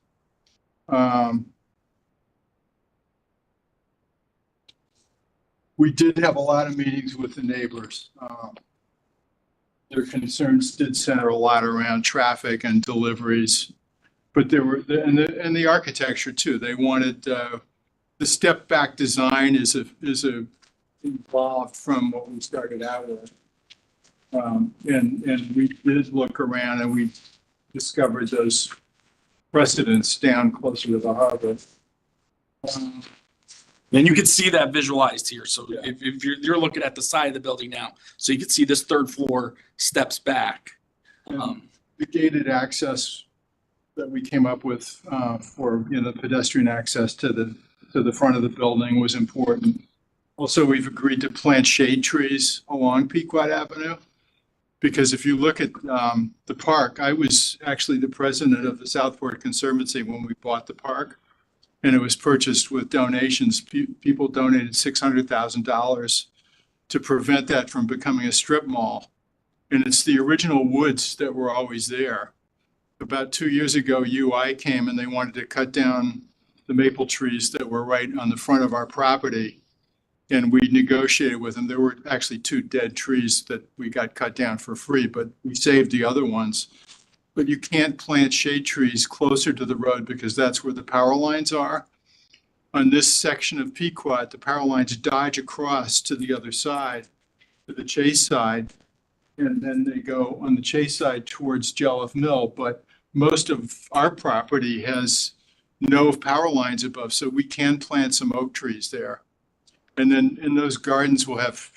We did have a lot of meetings with the neighbors. Their concerns did center a lot around traffic and deliveries, but there were and the architecture too. They wanted the step back design is evolved from what we started out with. And we did look around and we discovered those precedents down closer to the harbor. And you can see that visualized here. So if you're looking at the side of the building now, so you can see this third floor steps back. The gated access that we came up with for the pedestrian access to the front of the building was important. Also, we've agreed to plant shade trees along Pequot Avenue. Because if you look at the park, I was actually the president of the Southport Conservancy when we bought the park. And it was purchased with donations. People donated $600,000 to prevent that from becoming a strip mall. And it's the original woods that were always there. About 2 years ago, UI came and they wanted to cut down the maple trees that were right on the front of our property. And we negotiated with them. There were actually 2 dead trees that we got cut down for free, but we saved the other ones. But you can't plant shade trees closer to the road because that's where the power lines are. On this section of Pequot, the power lines dodge across to the other side, to the Chase side. And then they go on the Chase side towards Jelliff Mill. But most of our property has no power lines above, so we can plant some oak trees there. And then in those gardens, we'll have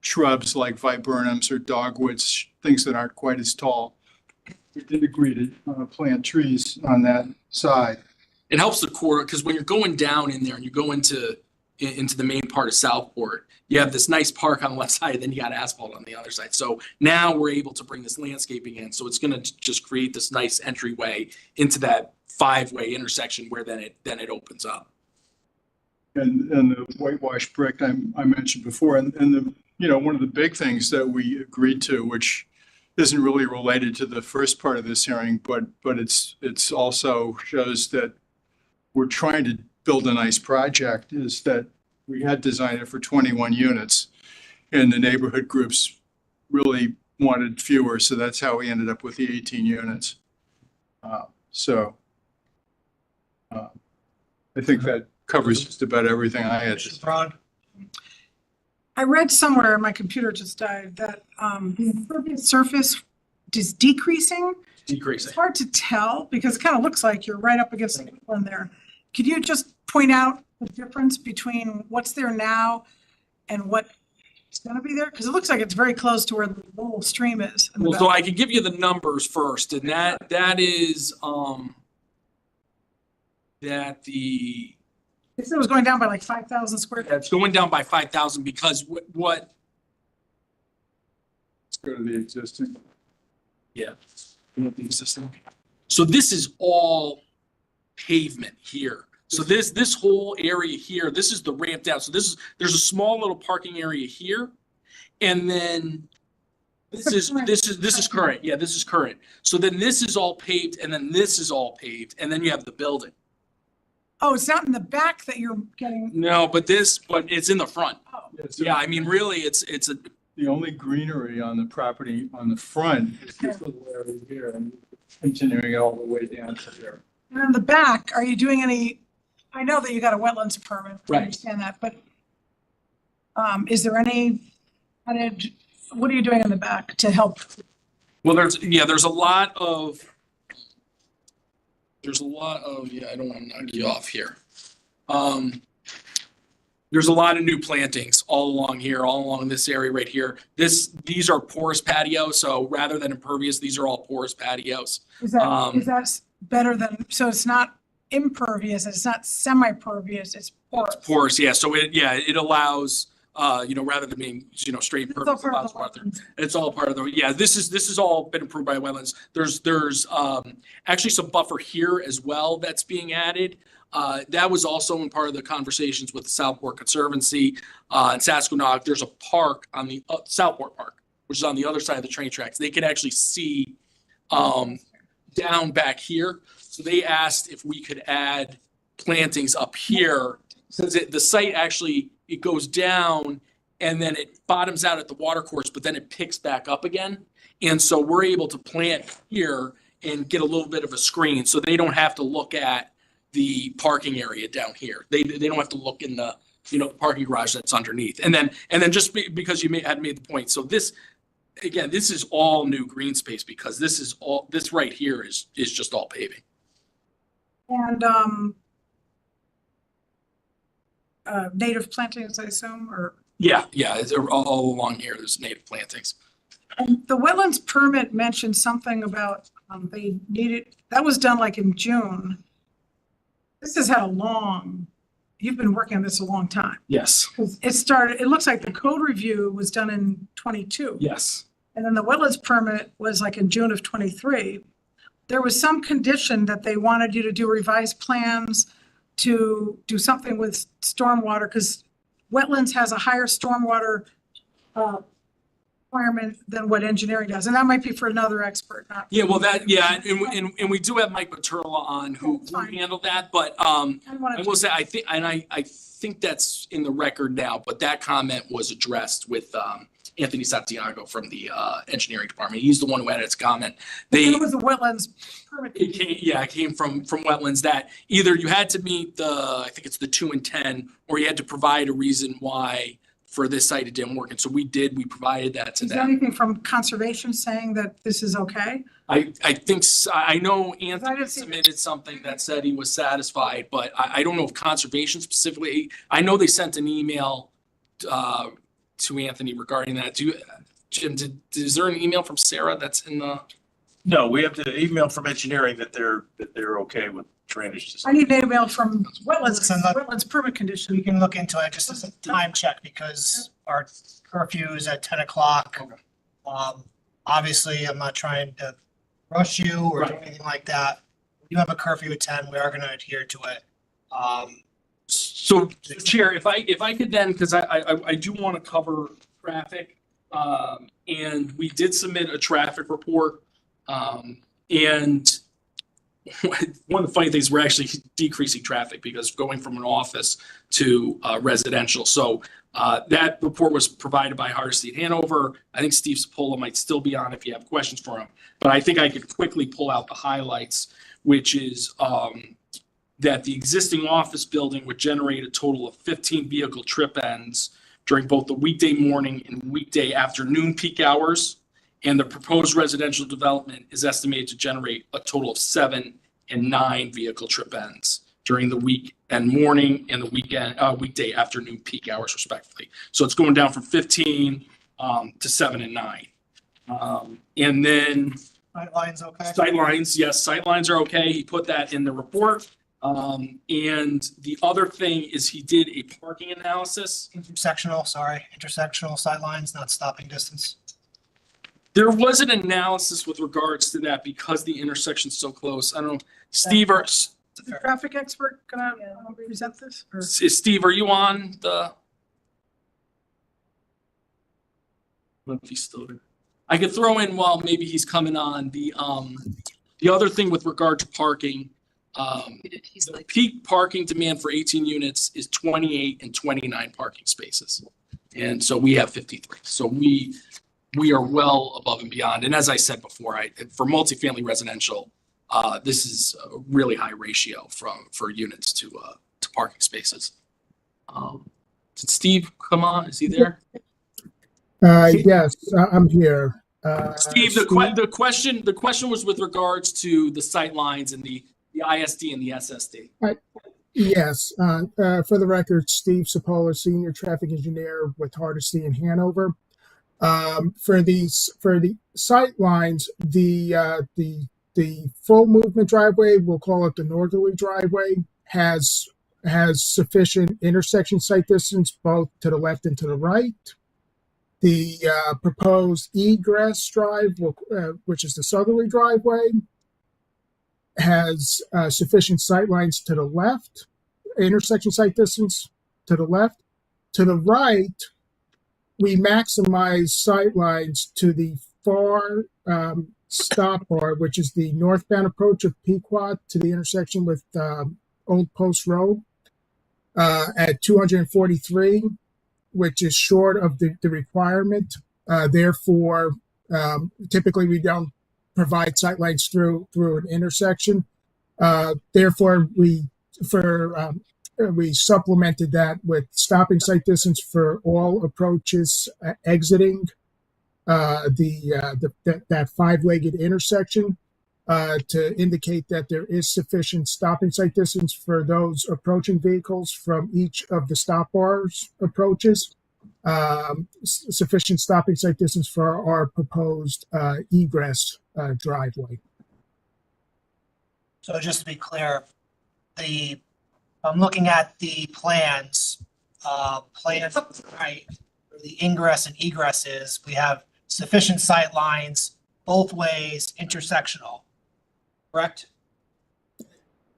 shrubs like viburnums or dogwoods, things that aren't quite as tall. We did agree to plant trees on that side. It helps the core because when you're going down in there and you go into the main part of Southport, you have this nice park on the left side and then you got asphalt on the other side. So now we're able to bring this landscaping in. So it's going to just create this nice entryway into that 5-way intersection where then it opens up. And the whitewash brick I mentioned before, and the one of the big things that we agreed to, which isn't really related to the first part of this hearing, but it's also shows that we're trying to build a nice project, is that we had designed it for 21 units and the neighborhood groups really wanted fewer. So that's how we ended up with the 18 units. I think that covers just about everything I had. I read somewhere, my computer just died, that the impervious surface is decreasing. Decreasing. It's hard to tell because it kind of looks like you're right up against the one there. Could you just point out the difference between what's there now and what is gonna be there? Because it looks like it's very close to where the little stream is. in the Well, so back. I can give you the numbers first, and that is, that the, It said it was going down by like 5,000 square feet. it's going down by 5,000 because what, Let's go to the existing. yeah. The existing. So this is all pavement here. So this whole area here, this is the ramp down. So there's a small little parking area here. And then this is current. Yeah, this is current. So then this is all paved and then this is all paved and then you have the building. Oh, it's not in the back that you're getting. No, but it's in the front. Yeah, I mean, really, it's a, The only greenery on the property on the front is this little area here and continuing all the way down to there. And in the back, are you doing any, I know that you got a wetlands permit. I Right. understand that, but is there any, what are you doing in the back to help? well, there's a lot of, yeah, I don't want to knock you off here. There's a lot of new plantings all along here, all along this area right here. These are porous patios, so rather than impervious, these are all porous patios. Is that better than, so it's not impervious, it's not semi-pervious, it's porous. Porous, yeah, so it allows, rather than being, straight It's all impervious. part of allows the water. wetlands. It's all part of the, yeah, this is all been approved by wetlands. There's actually some buffer here as well that's being added. That was also in part of the conversations with the Southport Conservancy, in Sasquatch. There's a park on the Southport Park, which is on the other side of the train tracks. They can actually see, down back here. So they asked if we could add plantings up here. Since the site actually, it goes down and then it bottoms out at the water course, but then it picks back up again. And so we're able to plant here and get a little bit of a screen so they don't have to look at the parking area down here. They don't have to look in the, parking garage that's underneath. And then just because you had made the point. So this is all new green space because this right here is just all paving. And native plantings, I assume, or? Yeah, it's all along here, there's native plantings. And the wetlands permit mentioned something about, they needed, that was done like in June. This has had you've been working on this a long time. Yes. 'Cause it looks like the code review was done in 22. Yes. And then the wetlands permit was like in June of 23. There was some condition that they wanted you to do revised plans to do something with stormwater, because wetlands has a higher stormwater requirement than what engineering does. And that might be for another expert, not. Yeah, well, and we do have Mike Paterla on who handled that, but I will say, I think that's in the record now, but that comment was addressed with Anthony Santiago from the engineering department. He's the one who added his comment. It was a wetlands permit. It came from wetlands that either you had to meet I think it's the 2 and 10, or you had to provide a reason why for this site it didn't work. And so we provided that to Is there them. anything from conservation saying that this is okay? I know Anthony submitted something that said he was satisfied, but I don't know if conservation specifically, I know they sent an email to Anthony regarding that. Jim, is there an email from Sarah that's in the? No, we have the email from engineering that they're okay with drainage. I need an email from wetlands, Listen, look- wetlands permit condition. We can look into it just as a time check because our curfew is at 10 o'clock. Obviously, I'm not trying to rush you or do anything like that. You have a curfew at 10, we are gonna adhere to it. So Chair, if I could then, because I do want to cover traffic, and we did submit a traffic report. And one of the funny things, we're actually decreasing traffic because going from an office to residential. So that report was provided by Hardesty Hanover. I think Steve Sapola might still be on if you have questions for him. But I think I could quickly pull out the highlights, which is that the existing office building would generate a total of 15 vehicle trip ends during both the weekday morning and weekday afternoon peak hours. And the proposed residential development is estimated to generate a total of 7 and 9 vehicle trip ends during the week and morning and the weekday afternoon peak hours respectively. So it's going down from 15 to 7 and 9. And then Sightlines, okay? sightlines, yes, sightlines are okay. He put that in the report. And the other thing is he did a parking analysis. Intersectional sightlines, not stopping distance. There was an analysis with regards to that because the intersection's so close. I don't know, Steve, Is the traffic expert gonna present this? Or? Steve, are you on the? I don't know if he's still there. I could throw in while maybe he's coming on the other thing with regard to parking. The peak parking demand for 18 units is 28 and 29 parking spaces. And so we have 53. So we are well above and beyond. And as I said before, for multifamily residential, this is a really high ratio for units to parking spaces. Did Steve come on? Is he there? Yes, I'm here. Steve, the question was with regards to the sight lines and the ISD and the SSD. Yes, for the record, Steve Cipolla, Senior Traffic Engineer with Hardesty in Hanover. For the sight lines, the full movement driveway, we'll call it the northerly driveway, has sufficient intersection sight distance both to the left and to the right. The proposed egress drive, which is the southerly driveway, has sufficient sight lines to the left, intersection sight distance to the left. To the right, we maximize sight lines to the far stop bar, which is the northbound approach of Pequot to the intersection with Old Post Road at 243, which is short of the requirement. Therefore, typically we don't provide sightlines through an intersection. Therefore, we supplemented that with stopping sight distance for all approaches exiting that five-legged intersection to indicate that there is sufficient stopping sight distance for those approaching vehicles from each of the stop bars approaches. Sufficient stopping sight distance for our proposed egress driveway. So just to be clear, I'm looking at the plans, right, where the ingress and egress is, we have sufficient sight lines both ways, intersectional, correct?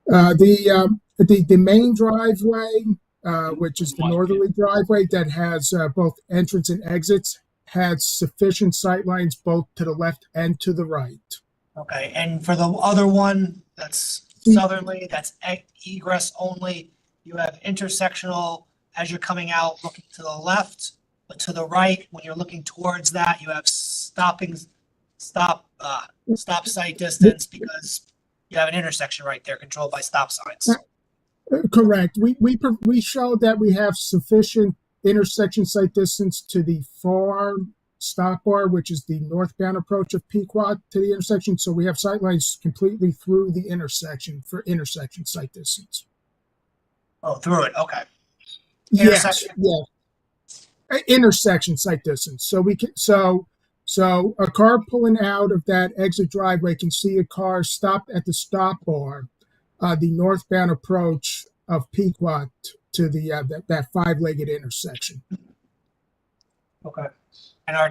The main driveway, which is the northerly driveway that has both entrance and exits, has sufficient sight lines both to the left and to the right. Okay, and for the other one, that's southerly, that's egress only, you have intersectional as you're coming out looking to the left, but to the right, when you're looking towards that, you have stop sight distance because you have an intersection right there controlled by stop signs. Correct. We show that we have sufficient intersection sight distance to the far stop bar, which is the northbound approach of Pequot to the intersection. So we have sight lines completely through the intersection for intersection sight distance. Oh, through it. Okay. Yes. Yeah. Intersection sight distance. So we can. So a car pulling out of that exit driveway can see a car stop at the stop bar, the northbound approach of Pequot to the that five-legged intersection. Okay. And our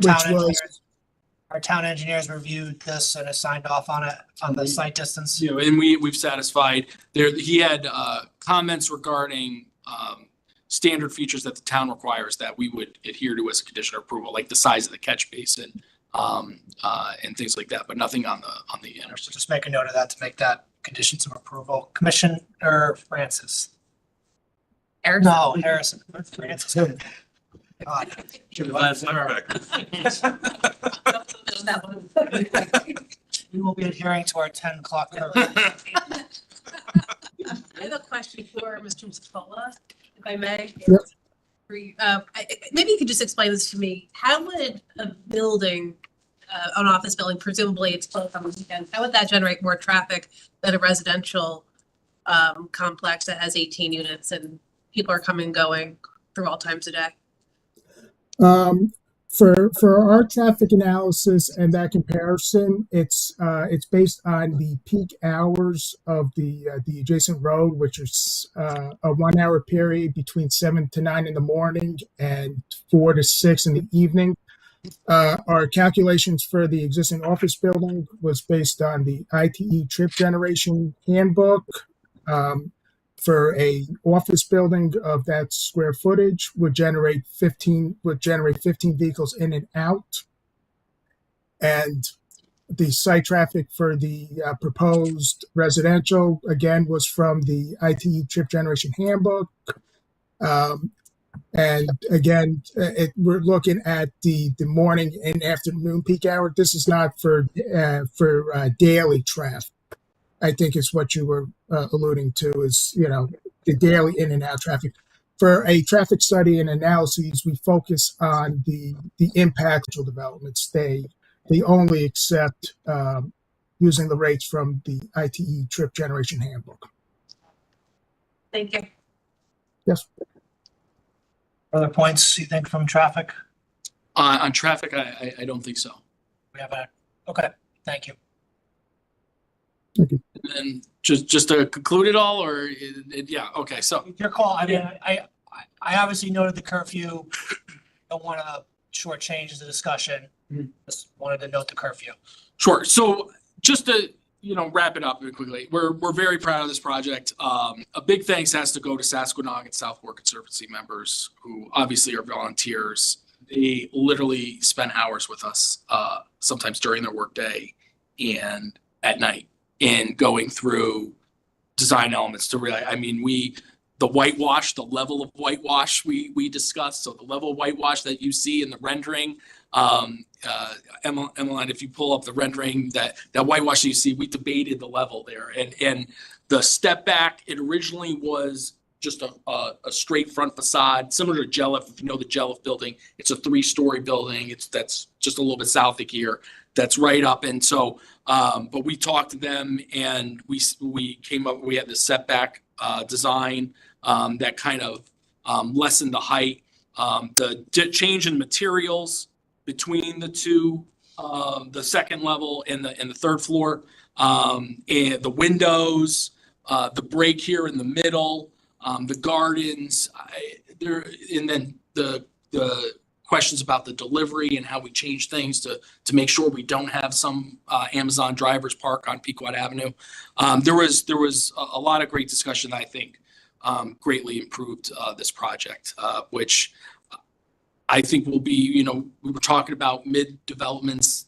town engineers reviewed this and signed off on it on the site distance. You know, and we've satisfied there. He had comments regarding standard features that the town requires that we would adhere to as a condition of approval, like the size of the catch basin and things like that, but nothing on the intersection. Just make a note of that to make that conditions of approval. Commissioner Francis. Harrison. No, Harrison. Francis. God. We will be adhering to our 10 o'clock. I have a question for Mr. Cipolla, if I may. Yep. Maybe you could just explain this to me. How would a building, an office building, presumably it's closed on the weekend, how would that generate more traffic than a residential complex that has 18 units and people are coming and going through all times of day. For our traffic analysis and that comparison, it's based on the peak hours of the adjacent road, which is a 1 hour period between 7 to 9 in the morning and 4 to 6 in the evening. Our calculations for the existing office building was based on the ITE trip generation handbook. For a office building of that square footage would generate 15 vehicles in and out. And the site traffic for the proposed residential, again, was from the ITE trip generation handbook. And again, we're looking at the morning and afternoon peak hour. This is not for daily traffic. I think is what you were alluding to is, the daily in and out traffic. For a traffic study and analyses, we focus on the impact of developments. They only accept using the rates from the ITE trip generation handbook. Thank you. Yes. Other points you think from traffic? On traffic, I don't think so. We have okay, thank you. Thank you. And then just to conclude it all, or yeah, okay, so. Your call. I mean, I obviously noted the curfew. Don't want to shortchange the discussion. Just wanted to note the curfew. Sure. So just to, wrap it up very quickly, we're very proud of this project. A big thanks has to go to Sasquatch and Southport Conservancy members who obviously are volunteers. They literally spend hours with us, sometimes during their workday and at night, in going through design elements to really, the whitewash, the level of whitewash we discussed. So the level of whitewash that you see in the rendering, Emmeline, if you pull up the rendering, that whitewash that you see, we debated the level there. And the step back, it originally was just a straight front facade, similar to Jelliff. If you know the Jelliff building, it's a 3-story building. That's just a little bit south of here. That's right up. And so, but we talked to them and we came up, we had the setback design that kind of lessened the height. The change in materials between the two, the second level and the third floor, and the windows, the break here in the middle, the gardens, and then the questions about the delivery and how we change things to make sure we don't have some Amazon drivers park on Pequot Avenue. There was a lot of great discussion that I think greatly improved this project, which I think will be, we were talking about mid-developments,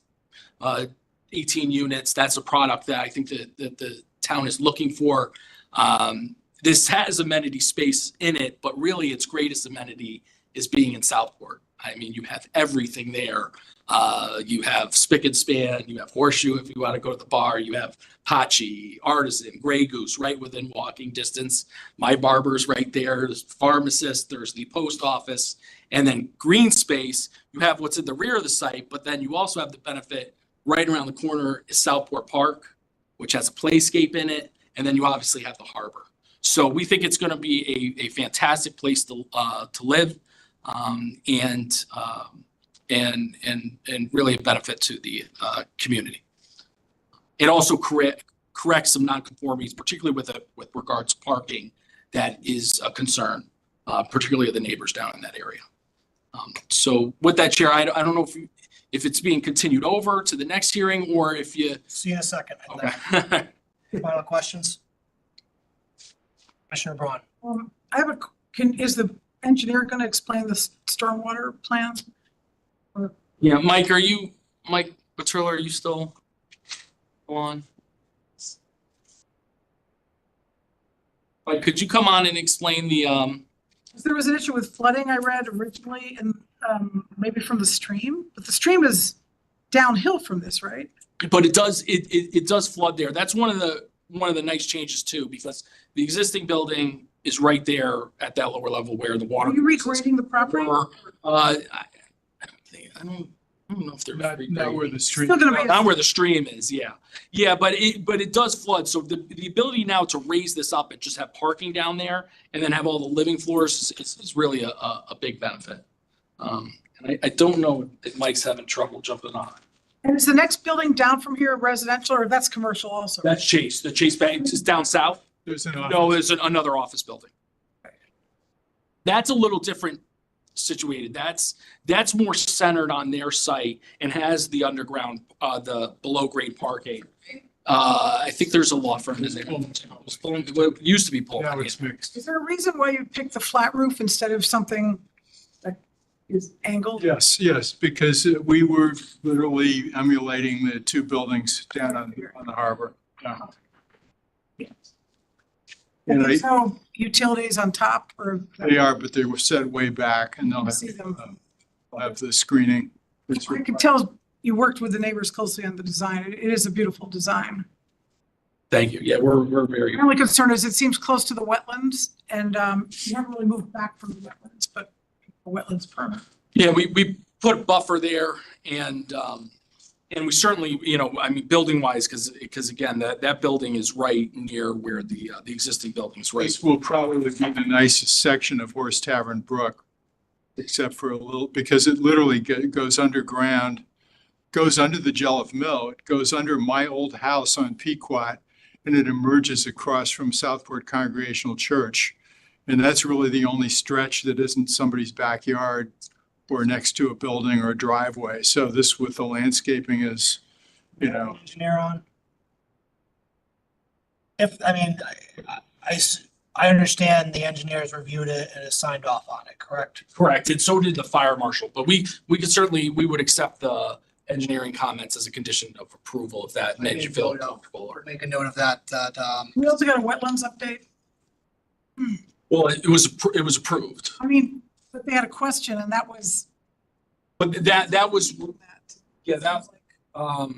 18 units. That's a product that I think that the town is looking for. This has amenity space in it, but really its greatest amenity is being in Southport. You have everything there. You have Spick and Span, you have Horseshoe if you want to go to the bar, you have Hachi, Artisan, Grey Goose right within walking distance. My barber's right there, there's pharmacist, there's the post office, and then green space, you have what's in the rear of the site, but then you also have the benefit right around the corner is Southport Park, which has a playscape in it, and then you obviously have the harbor. So we think it's going to be a fantastic place to live. And really a benefit to the community. It also corrects some nonconformities, particularly with regards to parking, that is a concern, particularly of the neighbors down in that area. So with that, Chair, I don't know if it's being continued over to the next hearing or if you. See you in a second. Okay. Final questions? Commissioner Braun. I have is the engineer going to explain the stormwater plan? Yeah, Mike Patrilla, are you still on? Mike, could you come on and explain the, There was an issue with flooding I read originally and maybe from the stream, but the stream is downhill from this, right? But it does flood there. That's one of the nice changes too, because the existing building is right there at that lower level where the water. Are you regrading the property? I'm I don't know if they're Not where the street. Still gonna be a- not where the stream is, yeah. Yeah, but it does flood, so the ability now to raise this up and just have parking down there and then have all the living floors is really a big benefit. And I don't know if Mike's having trouble jumping on. And is the next building down from here residential or that's commercial also? That's Chase, the Chase Bank is down south. There's an No, there's another office building. That's a little different situated. That's more centered on their site and has the underground, the below grade parking. I think there's a law firm in there. It used to be Pullman. Now it's mixed. Is there a reason why you picked the flat roof instead of something that is angled? Yes, because we were literally emulating the two buildings down on the harbor. Yeah. And There's no utilities on top or? they are, but they were set way back and they'll I see them. have the screening. I could tell you worked with the neighbors closely on the design. It is a beautiful design. Thank you. Yeah, we're very. My only concern is it seems close to the wetlands and you haven't really moved back from the wetlands, but the wetlands permit. Yeah, we put a buffer there and we certainly, I mean, building wise, because again, that building is right near where the existing building is right. This will probably be the nicest section of Horse Tavern Brook, except for a little, because it literally goes underground, goes under the Jelliff Mill, it goes under my old house on Pequot, and it emerges across from Southport Congregational Church. And that's really the only stretch that isn't somebody's backyard or next to a building or a driveway. So this with the landscaping is, Engineer on? I understand the engineers reviewed it and has signed off on it, correct? Correct. And so did the fire marshal, but we would accept the engineering comments as a condition of approval if that made you feel comfortable or. Make a note of that, We also got a wetlands update. Well, it was approved, I mean, but they had a question and that was. but that was, yeah, that, I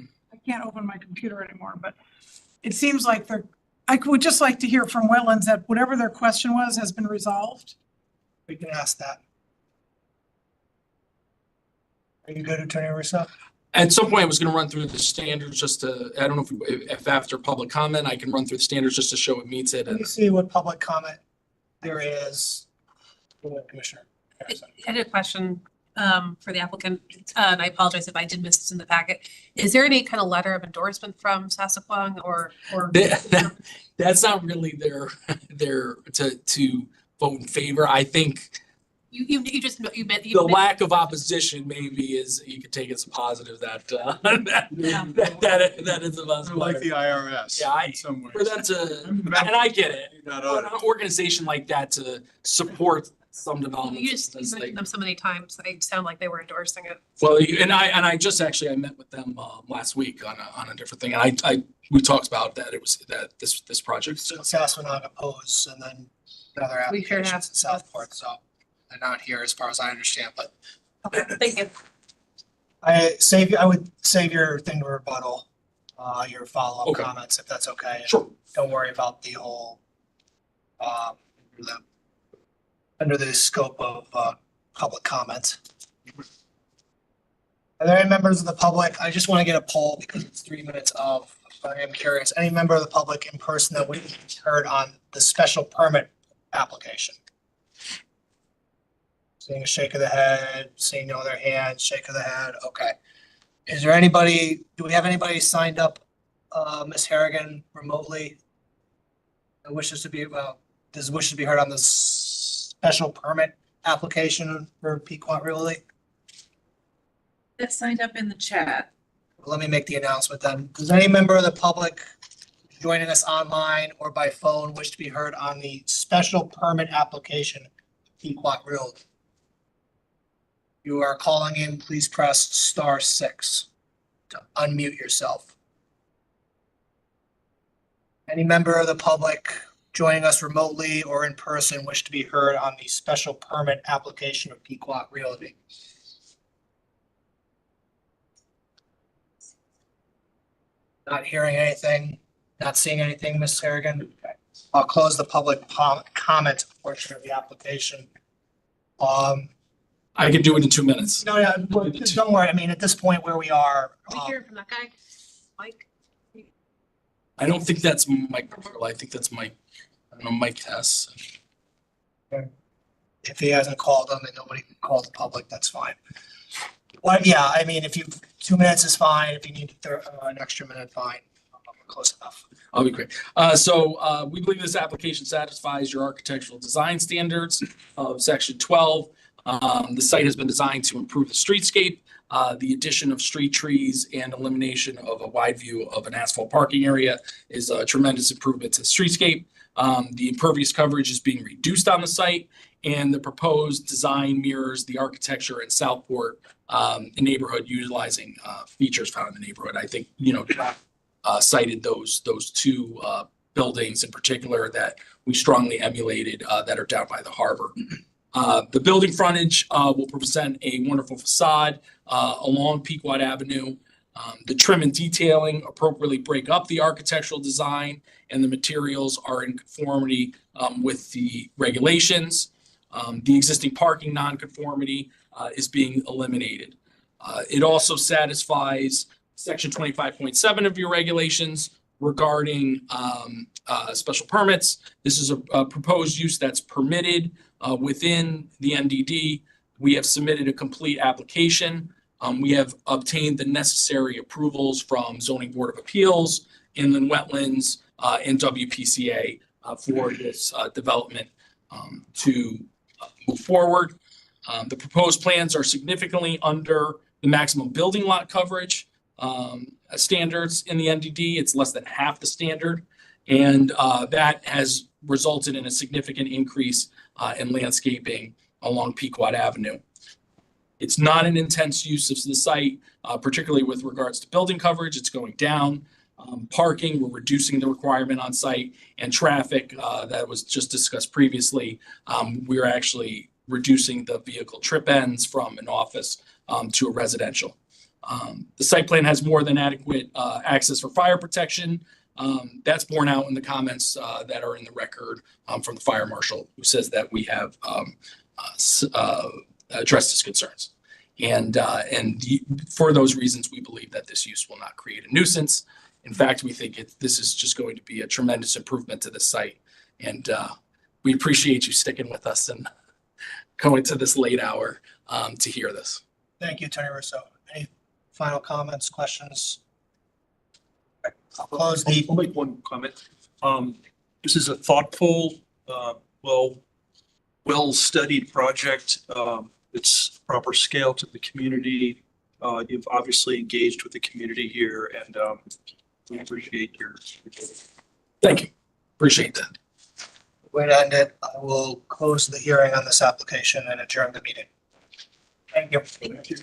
can't open my computer anymore, but it seems like I would just like to hear from wetlands that whatever their question was has been resolved. we can ask that. Are you good, Attorney Russo? at some point I was gonna run through the standards just to, I don't know if after public comment, I can run through the standards just to show it meets it. Let me see what public comment there is. Commissioner Harrison. I had a question for the applicant, and I apologize if I did miss this in the packet. Is there any kind of letter of endorsement from Sassaquang or? That's not really their to vote in favor. I think You meant. the lack of opposition maybe is, you could take it as a positive that that is a positive. Like the IRS. Yeah, in some ways. for them to, and I get it, for an organization like that to support some development. You just mentioned them so many times, they sound like they were endorsing it. Well, and I just actually, I met with them last week on a different thing, and we talked about that, it was that this project. So Sasquatch opposed and then other We sure applications have. in Southport, so they're not here as far as I understand, but Okay, thank you. I would save your thing to rebuttal, your follow-up Okay. comments, if that's okay. Sure. Don't worry about the whole, under the scope of, public comment. Are there any members of the public? I just want to get a poll because it's 3 minutes of, but I am curious, any member of the public in person that we heard on the special permit application? Seeing a shake of the head, seeing no other hand, shake of the head, okay. Is there anybody, do we have anybody signed up, Ms. Harrigan, remotely? That wishes to be, does wishes to be heard on this special permit application for Pequot Realty? That's signed up in the chat. Let me make the announcement then. Does any member of the public joining us online or by phone wish to be heard on the special permit application, Pequot Realty? You are calling in, please press *6 to unmute yourself. Any member of the public joining us remotely or in person wish to be heard on the special permit application of Pequot Realty? Not hearing anything, not seeing anything, Ms. Harrigan. Okay. I'll close the public comment portion of the application. I could do it in 2 minutes. No, yeah, well, don't worry. I mean, at this point where we are, We hear from that guy, Mike. I don't think that's Mike. I think that's Mike. I don't know, Mike Hess. if he hasn't called them and nobody called the public, that's fine. Well, yeah, I mean, if you, 2 minutes is fine. If you need an extra minute, fine. Close enough. I'll be quick. We believe this application satisfies your architectural design standards of section 12. The site has been designed to improve the streetscape. The addition of street trees and elimination of a wide view of an asphalt parking area is a tremendous improvement to the streetscape. The impervious coverage is being reduced on the site, and the proposed design mirrors the architecture in Southport neighborhood, utilizing features found in the neighborhood. I think, cited those two buildings in particular that we strongly emulated that are down by the harbor. The building frontage will present a wonderful facade along Pequot Avenue. The trim and detailing appropriately break up the architectural design, and the materials are in conformity with the regulations. The existing parking nonconformity is being eliminated. It also satisfies Section 25.7 of your regulations regarding special permits. This is a proposed use that's permitted within the NDD. We have submitted a complete application. We have obtained the necessary approvals from Zoning Board of Appeals, Inland Wetlands, and WPCA for this development to move forward. The proposed plans are significantly under the maximum building lot coverage standards in the NDD. It's less than half the standard, and that has resulted in a significant increase in landscaping along Pequot Avenue. It's not an intense use of the site, particularly with regards to building coverage. It's going down. Parking, we're reducing the requirement on site, and traffic that was just discussed previously. We're actually reducing the vehicle trip ends from an office to a residential. The site plan has more than adequate access for fire protection. That's borne out in the comments that are in the record from the fire marshal, who says that we have addressed his concerns. And for those reasons, we believe that this use will not create a nuisance. In fact, we think this is just going to be a tremendous improvement to the site. And we appreciate you sticking with us and going to this late hour to hear this. Thank you, Attorney Russo. Any final comments, questions? I'll close the. I'll make one comment. This is a thoughtful, well-studied project. It's proper scale to the community. You've obviously engaged with the community here, and we appreciate your. Thank you. Appreciate that. Way to end it. I will close the hearing on this application and adjourn the meeting. Thank you. Thank you.